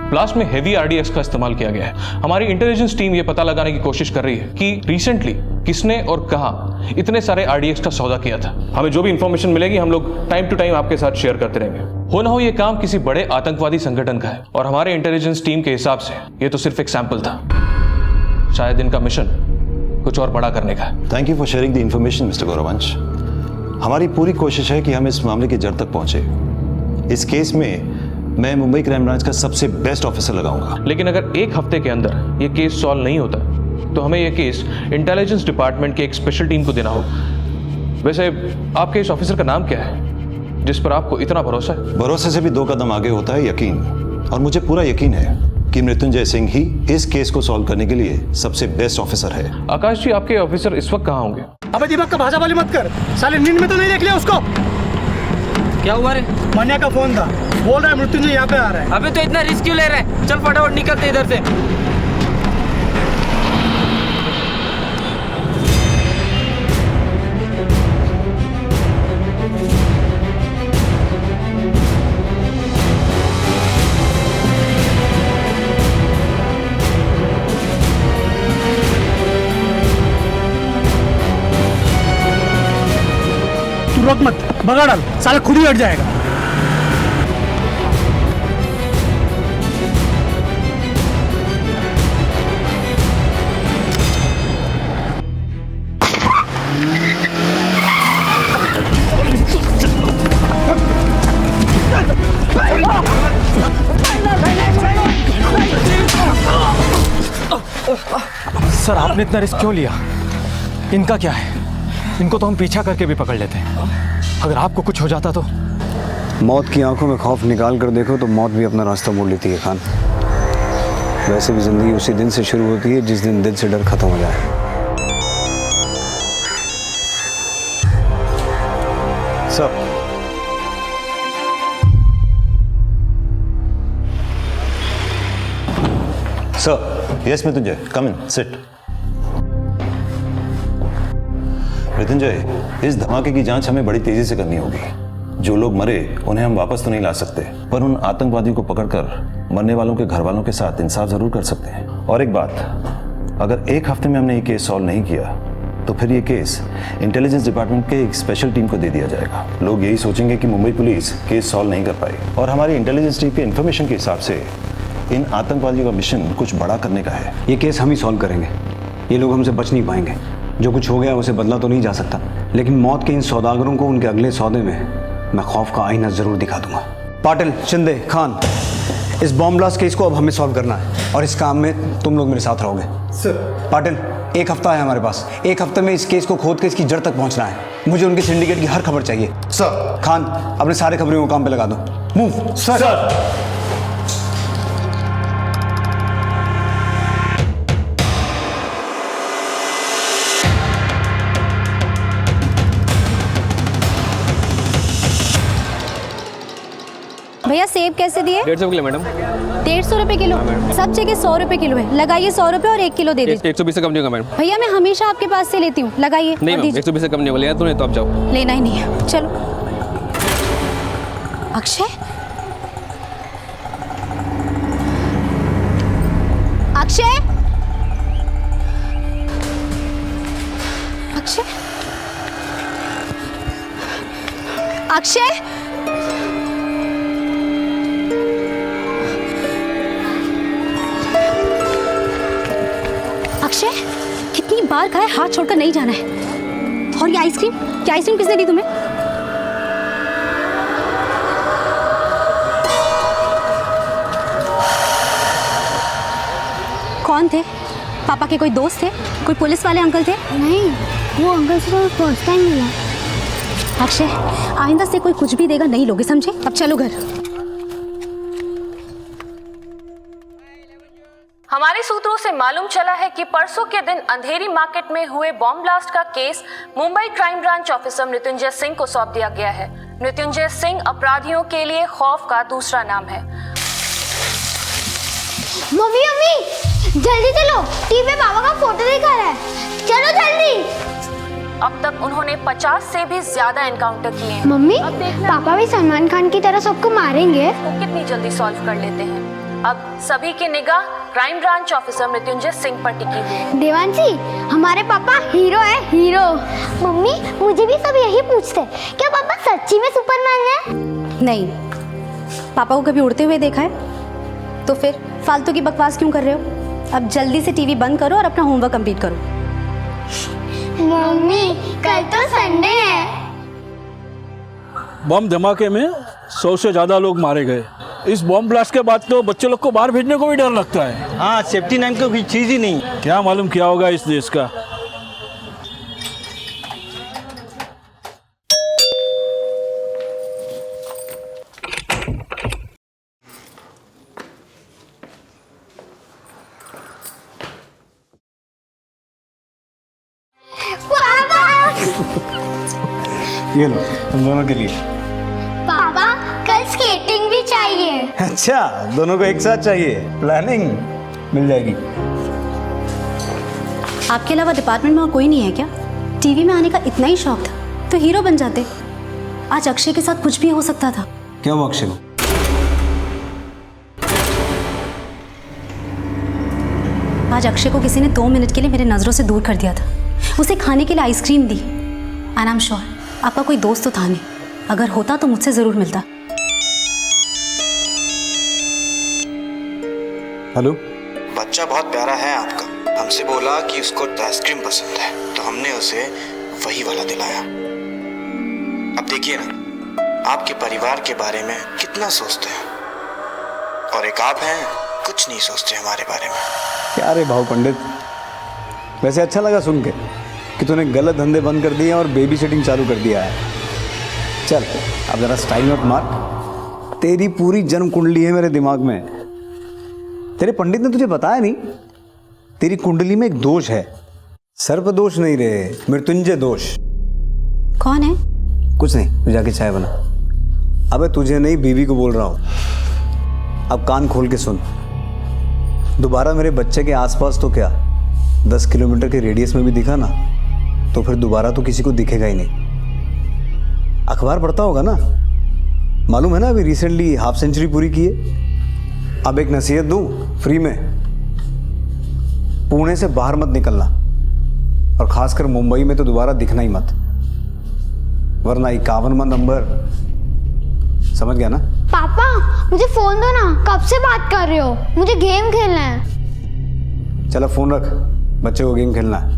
ब्लास्ट में हेवी आरडीएक्स का इस्तेमाल किया गया है। हमारी इंटेलिजेंस टीम ये पता लगाने की कोशिश कर रही है कि रिसेंटली किसने और कहां इतने सारे आरडीएक्स का सौदा किया था। हमें जो भी इंफॉर्मेशन मिलेगी हम लोग टाइम टू टाइम आपके साथ शेयर करते रहेंगे। हो ना हो ये काम किसी बड़े आतंकवादी संगठन का है, और हमारे इंटेलिजेंस टीम के हिसाब से ये तो सिर्फ एक सैंपल था। शायद इनका मिशन कुछ और बड़ा करने का। Thank you for sharing the information mister Gauravansh. हमारी पूरी कोशिश है कि हम इस मामले की जड़ तक पहुंचे। इस केस में मैं मुंबई क्राइम ब्रांच का सबसे बेस्ट ऑफिसर लगाऊंगा। लेकिन अगर एक हफ्ते के अंदर ये केस सॉल्व नहीं होता तो हमें ये केस इंटेलिजेंस डिपार्टमेंट के एक स्पेशल टीम को देना होगा। वैसे आपके इस ऑफिसर का नाम क्या है जिस पर आपको इतना भरोसा है? भरोसे से भी 2 कदम आगे होता है यकीन, और मुझे पूरा यकीन है कि मृत्युंजय सिंह ही इस केस को सॉल्व करने के लिए सबसे बेस्ट ऑफिसर है। आकाश जी, आपके ऑफिसर इस वक्त कहाँ होंगे? अबे दिमाग का भाषा वाली मत कर, साले नींद में तो नहीं देख लिया उसको? क्या हुआ रे? मन्या का फोन था, बोल रहा है मृत्युंजय यहाँ पे आ रहा है। अबे तो इतना रिस्क क्यों ले रहा है? चल फटाफट निकलते इधर से। तू रोक मत, भगा डाल, साला खुद ही हट जाएगा। सर, आपने इतना रिस्क क्यों लिया? इनका क्या है? इनको तो हम पीछा करके भी पकड़ लेते हैं। अगर आपको कुछ हो जाता तो? मौत की आंखों में खौफ निकाल कर देखो तो मौत भी अपना रास्ता मोड़ लेती है खान। वैसे भी जिंदगी उसी दिन से शुरू होती है जिस दिन दिल से डर खत्म हो जाए। सर, सर, यस मृत्युंजय, कम इन, सिट। मृत्युंजय, इस धमाके की जांच हमें बड़ी तेजी से करनी होगी। जो लोग मरे उन्हें हम वापस तो नहीं ला सकते, पर उन आतंकवादियों को पकड़कर मरने वालों के घर वालों के साथ इंसाफ जरूर कर सकते हैं। और एक बात, अगर 1 हफ्ते में हमने ये केस सॉल्व नहीं किया तो फिर ये केस इंटेलिजेंस डिपार्टमेंट के एक स्पेशल टीम को दे दिया जाएगा। लोग यही सोचेंगे कि मुंबई पुलिस केस सॉल्व नहीं कर पाई, और हमारी इंटेलिजेंस टीम के इन्फॉर्मेशन के हिसाब से इन आतंकवादियों का मिशन कुछ बड़ा करने का है। ये केस हम ही सॉल्व करेंगे, ये लोग हमसे बच नहीं पाएंगे। जो कुछ हो गया उसे बदला तो नहीं जा सकता, लेकिन मौत के इन सौदागरों को उनके अगले सौदे में मैं खौफ का आईना जरूर दिखा दूंगा। पाटिल, शिंदे, खान, इस बॉम्ब ब्लास्ट केस को अब हमें सॉल्व करना है, और इस काम में तुम लोग मेरे साथ रहोगे। सर। पाटिल, 1 हफ्ता है हमारे पास। 1 हफ्ते में इस केस को खोद के इसकी जड़ तक पहुंचना है। मुझे उनके सिंडिकेट की हर खबर चाहिए। सर। खान, अपने सारे खबरों को काम पे लगा दो। मूव। सर। भैया सेब कैसे दिए? 150 किलो मैडम। 150 रुपए किलो? सब जगह 100 रुपए किलो है, लगाइए 100 रुपए और 1 किलो दे दीजिए। 120 से कम नहीं होगा मैडम। भैया मैं हमेशा आपके पास से लेती हूँ, लगाइए। नहीं मैम, 120 से कम नहीं होगा, लेना तो नहीं तो आप जाओ। लेना ही नहीं है, चलो। अक्षय, अक्षय, अक्षय, अक्षय, अक्षय, कितनी बार कहा है हाथ छोड़कर नहीं जाना है। और ये आइसक्रीम, क्या आइसक्रीम किसने दी तुम्हें? कौन थे? पापा के कोई दोस्त थे? कोई पुलिस वाले अंकल थे? नहीं, वो अंकल से तो फर्स्ट टाइम मिला। अक्षय, आइंदा से कोई कुछ भी देगा नहीं लोगे, समझे? अब चलो घर। हमारे सूत्रों से मालूम चला है कि परसों के दिन अंधेरी मार्केट में हुए बॉम्ब ब्लास्ट का case Mumbai crime branch officer Mrityunjay Singh को सौंप दिया गया है। मृत्युंजय सिंह अपराधियों के लिए खौफ का दूसरा नाम है। मम्मी, जल्दी चलो, टीवी में बाबा का फोटो दिखा रहा है, चलो जल्दी। अब तक उन्होंने 50 से भी ज्यादा एनकाउंटर किए हैं। मम्मी, पापा भी सलमान खान की तरह सबको मारेंगे? तो कितनी जल्दी सॉल्व कर लेते हैं। अब सभी की निगाह crime branch officer Mrityunjay Singh पर टिकी हुई है। देवांशी, हमारे पापा हीरो है, हीरो। मम्मी, मुझे भी सब यही पूछते हैं, क्या पापा सच्ची में सुपरमैन है? नहीं, पापा को कभी उड़ते हुए देखा है? तो फिर फालतू की बकवास क्यों कर रहे हो? अब जल्दी से टीवी बंद करो और अपना होमवर्क कंप्लीट करो। कल तो संडे है। बम धमाके में 100 से ज्यादा लोग मारे गए। इस बॉम्ब ब्लास्ट के बाद तो बच्चे लोग को बाहर भेजने को भी डर लगता है। हाँ, सेफ्टी नाम की कोई चीज ही नहीं। क्या मालूम क्या होगा इस देश का। ये लो तुम दोनों के लिए। पापा कल स्केटिंग भी चाहिए। अच्छा, दोनों को एक साथ चाहिए। प्लानिंग मिल जाएगी। आपके अलावा डिपार्टमेंट में और कोई नहीं है क्या? टीवी में आने का इतना ही शौक था तो हीरो बन जाते। आज अक्षय के साथ कुछ भी हो सकता था। क्या हुआ अक्षय को? आज अक्षय को किसी ने 2 मिनट के लिए मेरे नजरों से दूर कर दिया था। उसे खाने के लिए ice cream the. And I am sure आपका कोई दोस्त तो था नहीं। अगर होता तो मुझसे जरूर मिलता। हेलो। बच्चा बहुत प्यारा है आपका, हमसे बोला कि उसको आइसक्रीम पसंद है तो हमने उसे वही वाला दिलाया। अब देखिए ना, आपके परिवार के बारे में कितना सोचते हैं और एक आप हैं कुछ नहीं सोचते हमारे बारे में। क्या रे भाव पंडित, वैसे अच्छा लगा सुन के कि तूने गलत धंधे बंद कर दिए और बेबी सिटिंग चालू कर दिया है। चल अब जरा स्टाइल मत मार। तेरी पूरी जन्म कुंडली है मेरे दिमाग में। तेरे पंडित ने तुझे बताया नहीं, तेरी कुंडली में एक दोष है। सर्प दोष नहीं रे, मृत्युंजय दोष। कौन है? कुछ नहीं, तू जाके चाय बना। अबे तुझे नहीं, बीवी को बोल रहा हूँ। अब कान खोल के सुन। दोबारा मेरे बच्चे के आसपास तो क्या 10 किलोमीटर के रेडियस में भी दिखा ना तो फिर दोबारा तो किसी को दिखेगा ही नहीं। अखबार पढ़ता होगा ना, मालूम है ना अभी रिसेंटली हाफ सेंचुरी पूरी की है। अब एक नसीहत दूं फ्री में, पुणे से बाहर मत निकलना और खासकर मुंबई में तो दोबारा दिखना ही मत, वरना 51वां नंबर। समझ गया ना? पापा मुझे फोन दो ना, कब से बात कर रहे हो? मुझे गेम खेलना है। चलो फोन रख, बच्चे को गेम खेलना है।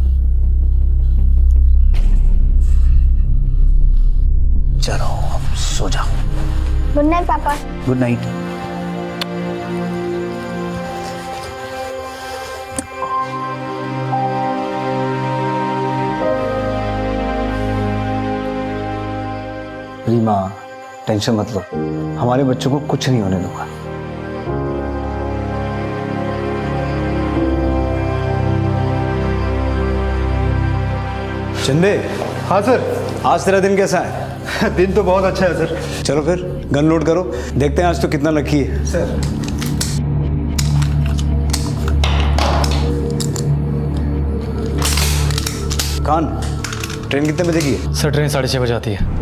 चलो अब सो जाओ। गुड नाइट पापा। Good night. रीमा टेंशन मत लो, हमारे बच्चों को कुछ नहीं होने दूंगा। चंदे। हाँ सर। आज तेरा दिन कैसा है? दिन तो बहुत अच्छा है सर। चलो फिर गन लोड करो, देखते हैं आज तो कितना लकी है। सर खान, ट्रेन कितने बजे की है? सर ट्रेन 6:30 बजे आती है।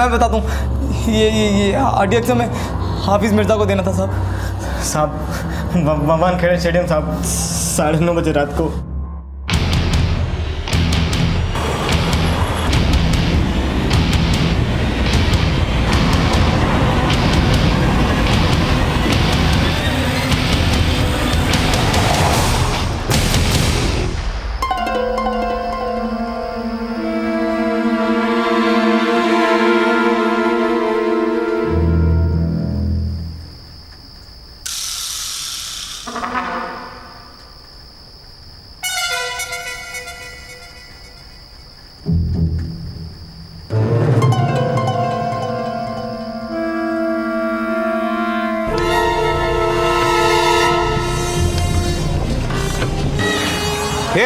मैं बता दूं, ये RDX में हाफिज मिर्जा को देना था साहब। वानखेड़े स्टेडियम साहब, 9:30 बजे रात को।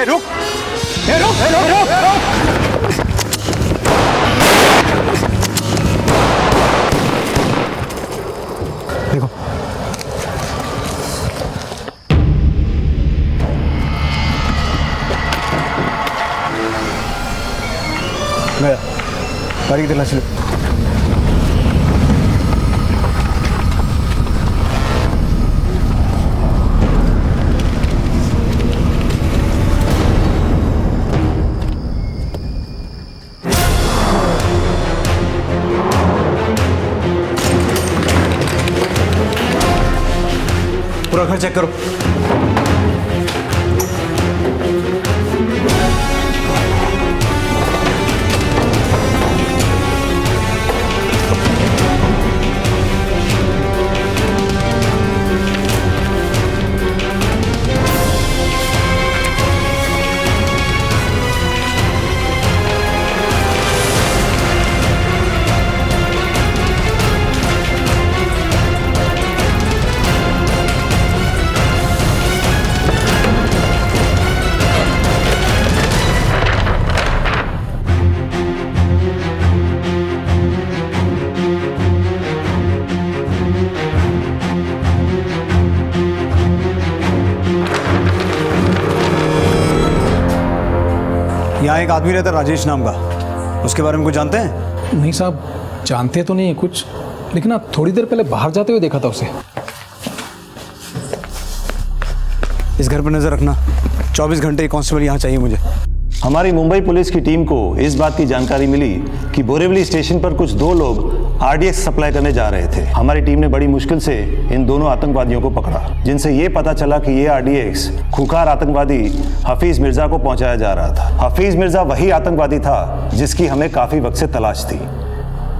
रुक। देखो गया गाड़ी की तलाशी लो। पूरा घर चेक करो। यहाँ एक आदमी रहता है राजेश नाम का, उसके बारे में कुछ जानते हैं? नहीं साहब, जानते तो नहीं कुछ, लेकिन आप थोड़ी देर पहले बाहर जाते हुए देखा था उसे। इस घर पर नजर रखना, 24 घंटे कांस्टेबल यहाँ चाहिए मुझे। हमारी मुंबई पुलिस की टीम को इस बात की जानकारी मिली कि बोरेवली स्टेशन पर कुछ 2 लोग RDX सप्लाई करने जा रहे थे। हमारी टीम ने बड़ी मुश्किल से इन दोनों आतंकवादियों को पकड़ा, जिनसे ये पता चला कि ये RDX खूंखार आतंकवादी हफीज मिर्जा को पहुंचाया जा रहा था। हफीज मिर्जा वही आतंकवादी था जिसकी हमें काफी वक्त से तलाश थी।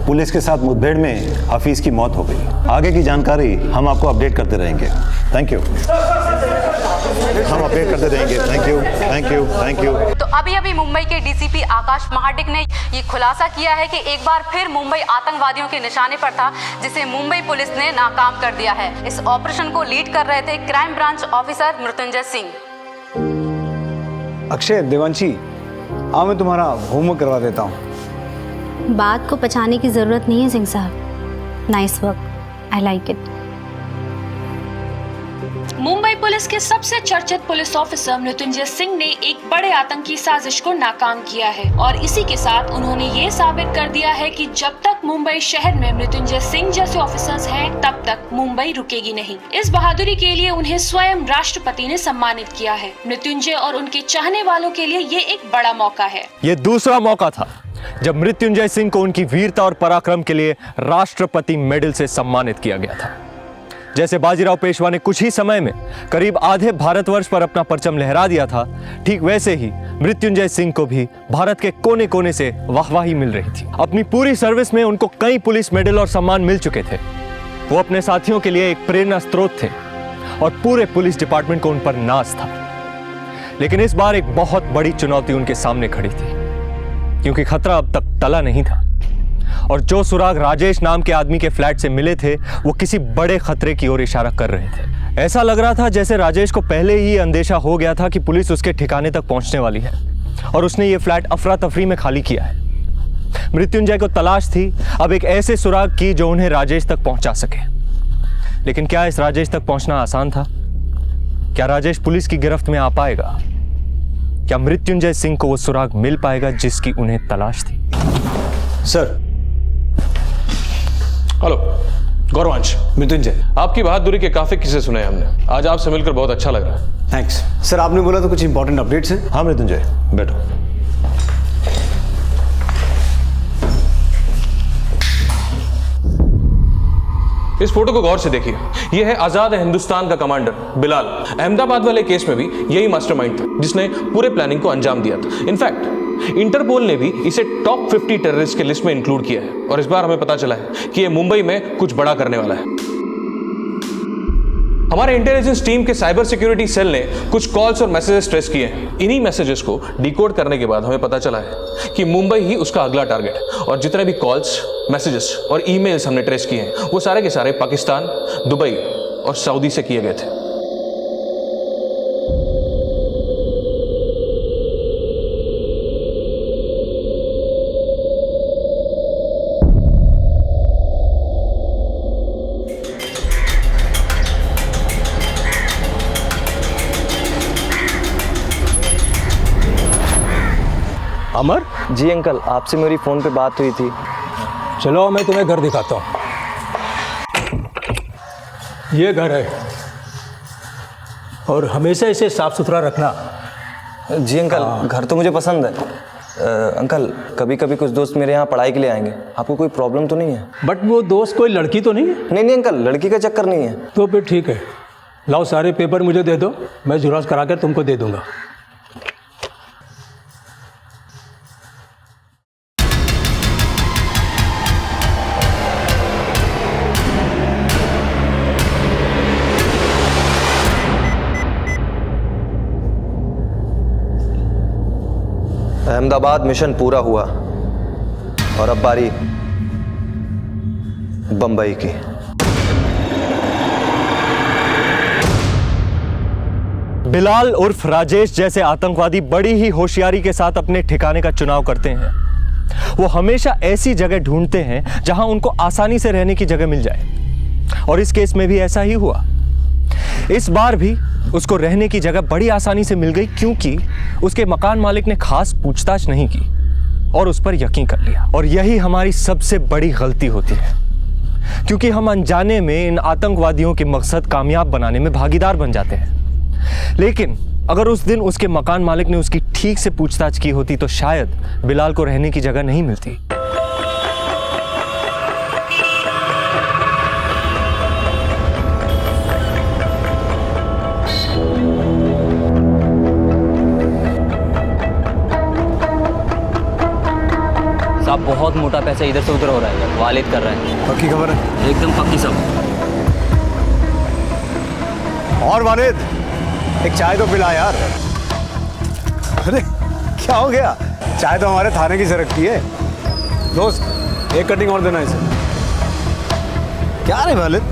पुलिस के साथ मुठभेड़ में हफीज की मौत हो गई। आगे की जानकारी हम आपको अपडेट करते रहेंगे। Thank you. हम अपडेट करते रहेंगे। Thank you, thank you, thank you. तो अभी मुंबई के DCP आकाश महाडिक ने ये खुलासा किया है कि एक बार फिर मुंबई आतंकवादियों के निशाने पर था, जिसे मुंबई पुलिस ने नाकाम कर दिया है। इस ऑपरेशन को लीड कर रहे थे crime branch officer Mrityunjay Singh. Akshay, Devanshi, आओ मैं तुम्हारा होमवर्क करवा देता हूँ। बात को पछाने की जरूरत नहीं है सिंह साहब। Nice work, I like it. Mumbai police के सबसे चर्चित पुलिस ऑफिसर मृत्युंजय सिंह ने एक बड़े आतंकी साजिश को नाकाम किया है और इसी के साथ उन्होंने ये साबित कर दिया है कि जब तक मुंबई शहर में मृत्युंजय सिंह जैसे ऑफिसर्स हैं, तब तक मुंबई रुकेगी नहीं। इस बहादुरी के लिए उन्हें स्वयं राष्ट्रपति ने सम्मानित किया है। मृत्युंजय और उनके चाहने वालों के लिए ये एक बड़ा मौका है। ये दूसरा मौका था जब मृत्युंजय सिंह को उनकी वीरता और पराक्रम के लिए राष्ट्रपति मेडल से सम्मानित किया गया था। जैसे बाजीराव पेशवा ने कुछ ही समय में करीब आधे भारतवर्ष पर अपना परचम लहरा दिया था, ठीक वैसे ही मृत्युंजय सिंह को भी भारत के कोने कोने से वाहवाही मिल रही थी। अपनी पूरी सर्विस में उनको कई पुलिस मेडल और सम्मान मिल चुके थे। वो अपने साथियों के लिए एक प्रेरणा स्रोत थे और पूरे पुलिस डिपार्टमेंट को उन पर नाज था। लेकिन इस बार एक बहुत बड़ी चुनौती उनके सामने खड़ी थी, क्योंकि खतरा अब तक टला नहीं था और जो सुराग राजेश नाम के आदमी के फ्लैट से मिले थे वो किसी बड़े खतरे की ओर इशारा कर रहे थे। ऐसा लग रहा था जैसे राजेश को पहले ही अंदेशा हो गया था कि पुलिस उसके ठिकाने तक पहुंचने वाली है और उसने ये फ्लैट अफरा तफरी में खाली किया है। मृत्युंजय को तलाश थी अब एक ऐसे सुराग की जो उन्हें राजेश तक पहुंचा सके। लेकिन क्या इस राजेश तक पहुंचना आसान था? क्या राजेश पुलिस की गिरफ्त में आ पाएगा? क्या मृत्युंजय सिंह को वो सुराग मिल पाएगा जिसकी उन्हें तलाश थी? सर, हेलो गौरवांश, मृत्युंजय, आपकी बहादुरी के काफी किस्से सुने हैं हमने। आज आपसे मिलकर बहुत अच्छा लग रहा है। Thanks sir. आपने बोला तो कुछ इंपॉर्टेंट अपडेट्स हैं? हाँ मृत्युंजय, बैठो। इस फोटो को गौर से देखिए। यह है आजाद हिंदुस्तान का कमांडर बिलाल। अहमदाबाद वाले केस में भी यही मास्टरमाइंड था जिसने पूरे प्लानिंग को अंजाम दिया था। इनफैक्ट इंटरपोल ने भी इसे टॉप 50 टेररिस्ट के लिस्ट में इंक्लूड किया है और इस बार हमें पता चला है कि यह मुंबई में कुछ बड़ा करने वाला है। हमारे इंटेलिजेंस टीम के साइबर सिक्योरिटी सेल ने कुछ कॉल्स और मैसेजेस ट्रेस किए हैं। इन्हीं मैसेजेस को डिकोड करने के बाद हमें पता चला है कि मुंबई ही उसका अगला टारगेट है और जितने भी कॉल्स, मैसेजेस और ईमेल्स हमने ट्रेस किए हैं वो सारे के सारे पाकिस्तान, दुबई और सऊदी से किए गए थे। अमर? जी अंकल, आपसे मेरी फ़ोन पे बात हुई थी। चलो मैं तुम्हें घर दिखाता हूँ। ये घर है और हमेशा इसे साफ सुथरा रखना। जी अंकल, घर तो मुझे पसंद है। अंकल, कभी कभी कुछ दोस्त मेरे यहाँ पढ़ाई के लिए आएंगे, आपको कोई प्रॉब्लम तो नहीं है? बट वो दोस्त कोई लड़की तो नहीं है? नहीं अंकल, लड़की का चक्कर नहीं है। तो फिर ठीक है, लाओ सारे पेपर मुझे दे दो, मैं जुरास करा कर तुमको दे दूंगा। अहमदाबाद मिशन पूरा हुआ और अब बारी बंबई की। बिलाल उर्फ राजेश जैसे आतंकवादी बड़ी ही होशियारी के साथ अपने ठिकाने का चुनाव करते हैं। वो हमेशा ऐसी जगह ढूंढते हैं जहां उनको आसानी से रहने की जगह मिल जाए और इस केस में भी ऐसा ही हुआ। इस बार भी उसको रहने की जगह बड़ी आसानी से मिल गई क्योंकि उसके मकान मालिक ने खास पूछताछ नहीं की और उस पर यकीन कर लिया। और यही हमारी सबसे बड़ी गलती होती है क्योंकि हम अनजाने में इन आतंकवादियों के मकसद कामयाब बनाने में भागीदार बन जाते हैं। लेकिन अगर उस दिन उसके मकान मालिक ने उसकी ठीक से पूछताछ की होती तो शायद बिलाल को रहने की जगह नहीं मिलती। साहब, बहुत मोटा पैसा इधर से उधर हो रहा है, वालिद कर रहा है। पक्की खबर है? एकदम पक्की सब। और वालिद, एक चाय तो पिला यार। अरे क्या हो गया? चाय तो हमारे थाने की सरकती है। दोस्त, एक कटिंग और देना इसे। क्या रे वालिद,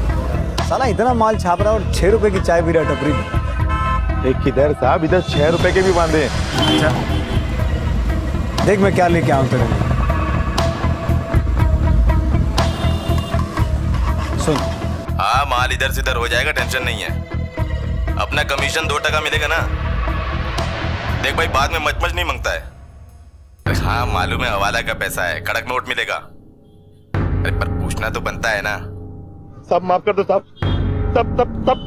साला इतना माल छाप रहा है और 6 रुपए की चाय पी रहा है टपरी में। एक किधर साहब, इधर 6 रुपए के भी बांधे। अच्छा, देख मैं क्या लेके आऊँ तेरे लिए। सुन, हाँ, माल इधर से इधर हो जाएगा, टेंशन नहीं है। अपना कमीशन 2% मिलेगा ना। देख भाई, बाद में मच नहीं मांगता है। हाँ मालूम है, हवाला का पैसा है, कड़क नोट मिलेगा। अरे पर पूछना तो बनता है ना। सब माफ कर दो साहब,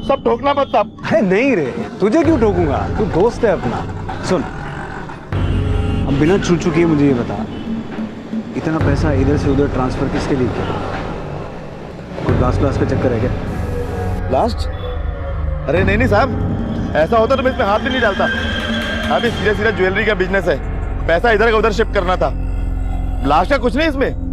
सब ठोकना मत साहब। अरे नहीं रे, तुझे क्यों ठोकूंगा, तू दोस्त है अपना। सुन, अब बिना छू किए मुझे ये बता, इतना पैसा इधर से उधर ट्रांसफर किसके लिए किया? कोई लास्ट का चक्कर है क्या? लास्ट? अरे नहीं साहब, ऐसा होता तो मैं इसमें हाथ भी नहीं डालता। अभी सीधा ज्वेलरी का बिजनेस है, पैसा इधर का उधर शिफ्ट करना था। लास्ट का कुछ नहीं इसमें।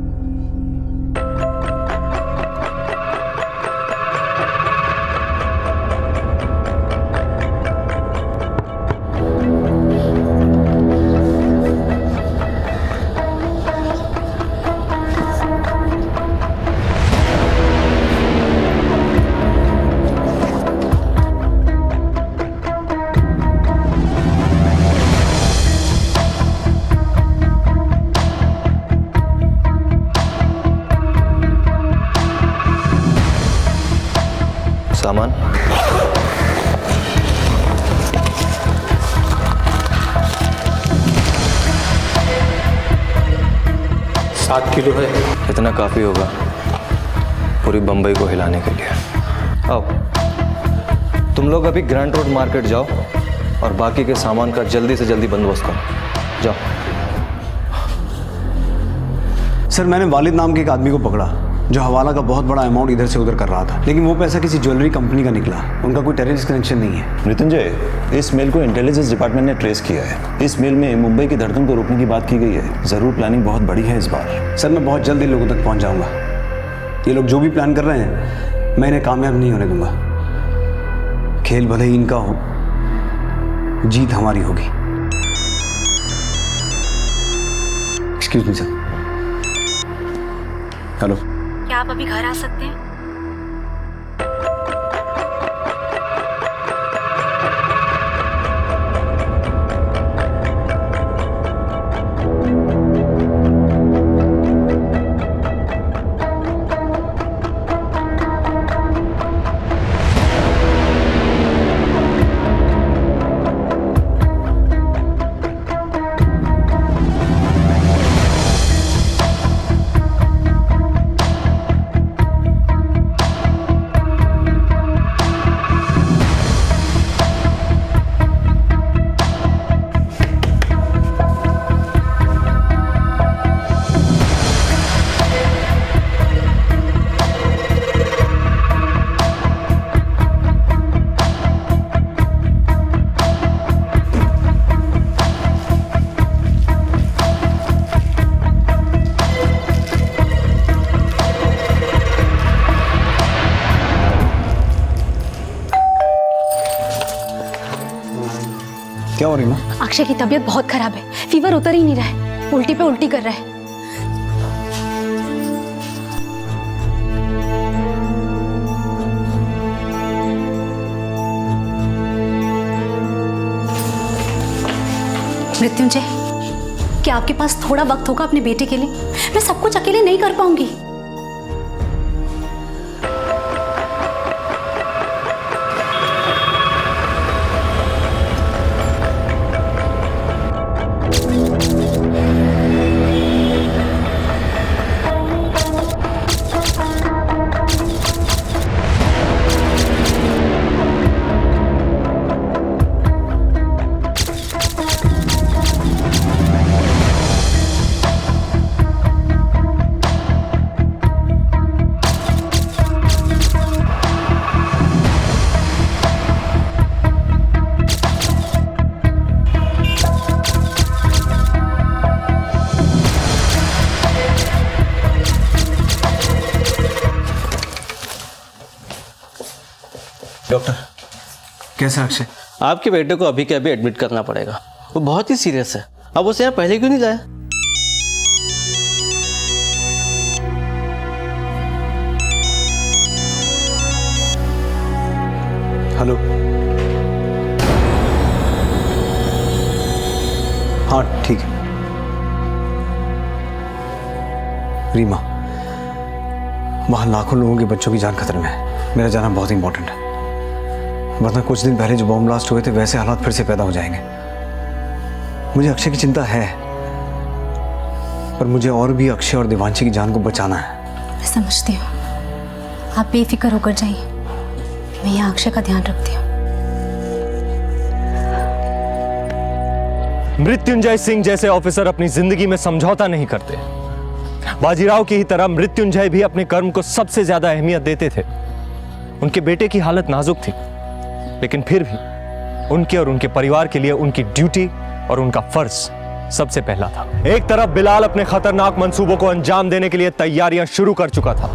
सामान 7 किलो है। इतना काफी होगा। पूरी बम्बई को हिलाने के लिए। आओ, तुम लोग अभी ग्रैंड रोड मार्केट जाओ और बाकी के सामान का जल्दी से जल्दी बंदोबस्त करो। जाओ। सर, मैंने वालिद नाम के एक आदमी को पकड़ा जो हवाला का बहुत बड़ा अमाउंट इधर से उधर कर रहा था, लेकिन वो पैसा किसी ज्वेलरी कंपनी का निकला। उनका कोई टेररिस्ट कनेक्शन नहीं है। मृत्युंजय, इस मेल को इंटेलिजेंस डिपार्टमेंट ने ट्रेस किया है। इस मेल में मुंबई की धड़कन को रोकने की बात की गई है। जरूर प्लानिंग बहुत बड़ी है इस बार। सर, मैं बहुत जल्द इन लोगों तक पहुंच जाऊंगा। ये लोग जो भी प्लान कर रहे हैं, मैं इन्हें कामयाब नहीं होने दूंगा। खेल भले ही इनका हो, जीत हमारी होगी। Excuse me sir. हेलो, क्या आप अभी घर आ सकते हैं? क्या हो रही माँ? अक्षय की तबीयत बहुत खराब है, फीवर उतर ही नहीं रहा है, उल्टी पे उल्टी कर रहा है। मृत्युंजय, क्या आपके पास थोड़ा वक्त होगा अपने बेटे के लिए? मैं सब कुछ अकेले नहीं कर पाऊंगी। डॉक्टर, कैसा अक्षय? आपके बेटे को अभी के अभी एडमिट करना पड़ेगा, वो बहुत ही सीरियस है। अब उसे यहाँ पहले क्यों नहीं लाया? हेलो, हाँ ठीक है। रीमा, वहां लाखों लोगों के बच्चों की जान खतरे में है। मेरा जाना बहुत इंपॉर्टेंट है, वरना कुछ दिन पहले जो बॉम्ब ब्लास्ट हुए थे वैसे हालात फिर से पैदा हो जाएंगे। मुझे अक्षय की चिंता है, पर मुझे और भी अक्षय और देवांशी की जान को बचाना है। मैं समझती हूँ, आप बेफिक्र होकर जाइए, मैं यहाँ अक्षय का ध्यान रखती हूँ। मृत्युंजय सिंह जैसे ऑफिसर अपनी जिंदगी में समझौता नहीं करते। बाजीराव की ही तरह मृत्युंजय भी अपने कर्म को सबसे ज्यादा अहमियत देते थे। उनके बेटे की हालत नाजुक थी, लेकिन फिर भी उनके और उनके परिवार के लिए उनकी ड्यूटी और उनका फर्ज सबसे पहला था। एक तरफ बिलाल अपने खतरनाक मंसूबों को अंजाम देने के लिए तैयारियां शुरू कर चुका था।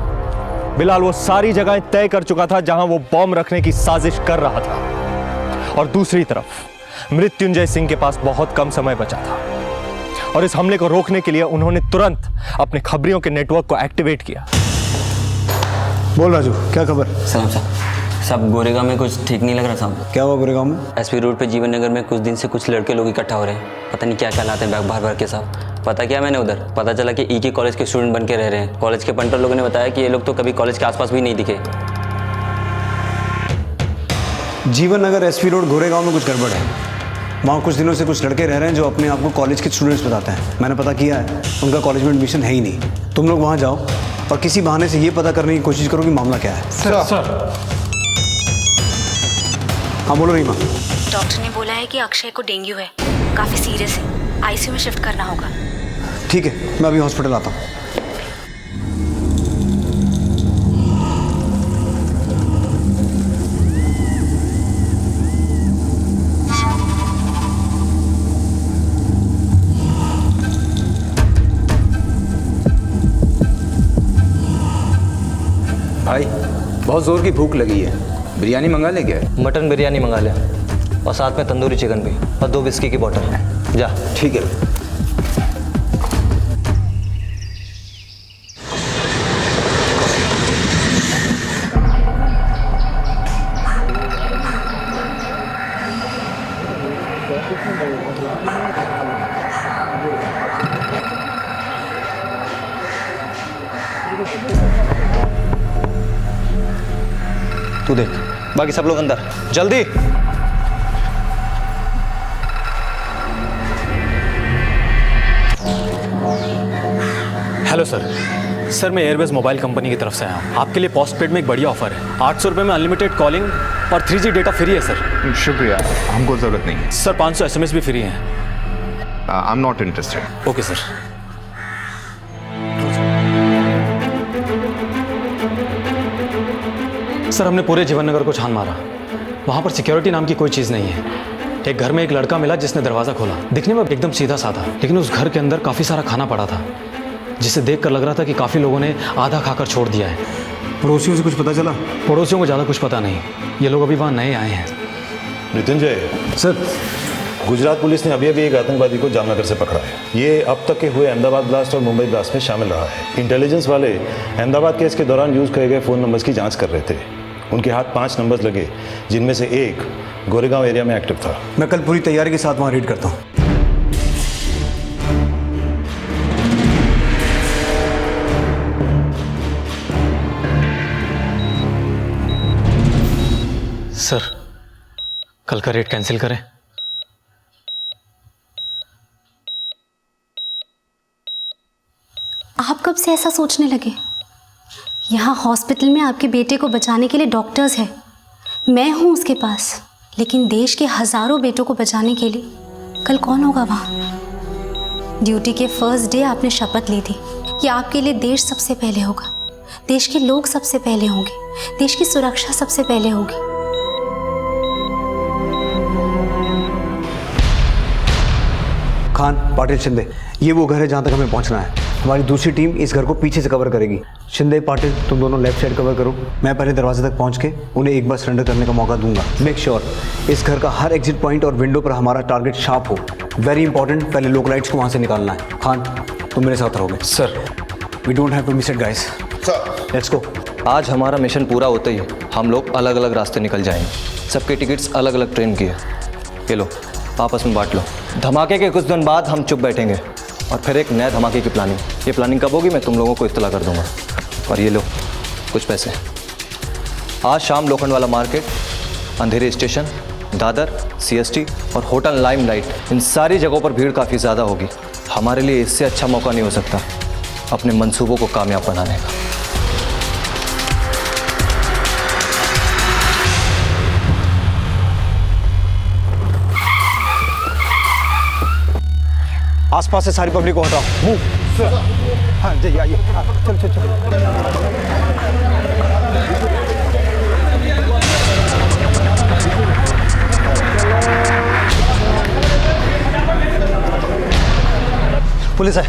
बिलाल वो सारी जगहें तय कर चुका था जहां वो बॉम्ब रखने की साजिश कर रहा था, और दूसरी तरफ मृत्युंजय सिंह के पास बहुत कम समय बचा था, और इस हमले को रोकने के लिए उन्होंने तुरंत अपने खबरियों के नेटवर्क को एक्टिवेट किया। बोल राजू, क्या खबर? सलाम साहब, गोरेगांव में कुछ ठीक नहीं लग रहा साहब। क्या हुआ गोरेगांव में? एसपी रोड पे जीवन नगर में कुछ दिन से कुछ लड़के लोग इकट्ठा हो रहे हैं, पता नहीं क्या क्या लाते हैं बैग भर भर के साहब। पता किया मैंने उधर, पता चला कि ई के कॉलेज के स्टूडेंट बन के रह रहे हैं। कॉलेज के पंटर लोगों ने बताया कि ये लोग तो कभी कॉलेज के आसपास भी नहीं दिखे। जीवन नगर एसपी रोड गोरेगांव में कुछ गड़बड़ है। वहाँ कुछ दिनों से कुछ लड़के रह रहे हैं जो अपने आप को कॉलेज के स्टूडेंट्स बताते हैं। मैंने पता किया है, उनका कॉलेज में एडमिशन है ही नहीं। तुम लोग वहाँ जाओ और किसी बहाने से ये पता करने की कोशिश करो कि मामला क्या है। सर हाँ बोलो रीमा। डॉक्टर ने बोला है कि अक्षय को डेंगू है, काफ़ी सीरियस है, आईसीयू में शिफ्ट करना होगा। ठीक है, मैं अभी हॉस्पिटल आता हूँ। भाई बहुत जोर की भूख लगी है, बिरयानी मंगा ले क्या? मटन बिरयानी मंगा ले और साथ में तंदूरी चिकन भी और 2 विस्की की बोतल। जा। ठीक है। तू देख, बाकी सब लोग अंदर, जल्दी। हेलो सर, मैं एयरवेज मोबाइल कंपनी की तरफ से आया हूँ। आपके लिए पोस्टपेड में एक बढ़िया ऑफर है। 800 रुपये में अनलिमिटेड कॉलिंग और 3G डेटा फ्री है सर। शुक्रिया, हमको जरूरत नहीं है सर। 500 SMS भी फ्री हैं। I am not interested. Okay sir. Sir, हमने पूरे जीवन नगर को छान मारा, वहाँ पर सिक्योरिटी नाम की कोई चीज़ नहीं है। एक घर में एक लड़का मिला जिसने दरवाज़ा खोला, दिखने में एकदम सीधा साधा, लेकिन उस घर के अंदर काफ़ी सारा खाना पड़ा था जिसे देखकर लग रहा था कि काफ़ी लोगों ने आधा खाकर छोड़ दिया है। पड़ोसियों से कुछ पता चला? पड़ोसियों को ज़्यादा कुछ पता नहीं, ये लोग अभी वहाँ नए आए हैं। मृत्युंजय सर, गुजरात पुलिस ने अभी एक आतंकवादी को जामनगर से पकड़ा है। ये अब तक के हुए अहमदाबाद ब्लास्ट और मुंबई ब्लास्ट में शामिल रहा है। इंटेलिजेंस वाले अहमदाबाद केस के दौरान यूज किए गए फ़ोन नंबर्स की जांच कर रहे थे। उनके हाथ 5 नंबर्स लगे, जिनमें से एक गोरेगांव एरिया में एक्टिव था। मैं कल पूरी तैयारी के साथ वहाँ रेड करता हूँ। सर, कल का रेट कैंसिल करें? आप कब से ऐसा सोचने लगे? यहाँ हॉस्पिटल में आपके बेटे को बचाने के लिए डॉक्टर्स हैं, मैं हूँ उसके पास, लेकिन देश के हजारों बेटों को बचाने के लिए कल कौन होगा वहाँ? ड्यूटी के फर्स्ट डे आपने शपथ ली थी कि आपके लिए देश सबसे पहले होगा, देश के लोग सबसे पहले होंगे, देश की सुरक्षा सबसे पहले होगी। खान, पाटिल, शिंदे, ये वो घर है जहाँ तक हमें पहुँचना है। हमारी दूसरी टीम इस घर को पीछे से कवर करेगी। शिंदे, पाटिल, तुम दोनों लेफ्ट साइड कवर करो। मैं पहले दरवाजे तक पहुँच के उन्हें एक बार सरेंडर करने का मौका दूंगा। मेक श्योर इस घर का हर एग्जिट पॉइंट और विंडो पर हमारा टारगेट शार्प हो। वेरी इंपॉर्टेंट, पहले लोकलाइट्स को वहाँ से निकालना है। खान, तुम मेरे साथ रहोगे। Sir, we don't have to miss it guys. Let's go. आज हमारा मिशन पूरा होते ही हम लोग अलग अलग रास्ते निकल जाएंगे। सबके टिकट्स अलग अलग ट्रेन की है, ये लो आपस में बांट लो। धमाके के कुछ दिन बाद हम चुप बैठेंगे और फिर एक नए धमाके की प्लानिंग। ये प्लानिंग कब होगी मैं तुम लोगों को इत्तला कर दूंगा। और ये लो कुछ पैसे। आज शाम लोखंडवाला मार्केट, अंधेरी स्टेशन, दादर, CST और होटल लाइमलाइट, इन सारी जगहों पर भीड़ काफ़ी ज़्यादा होगी। हमारे लिए इससे अच्छा मौका नहीं हो सकता अपने मंसूबों को कामयाब बनाने का। आसपास से सारी पब्लिक को हटाओ। मूव। हाँ जी, आइए। चल चल चल। पुलिस है।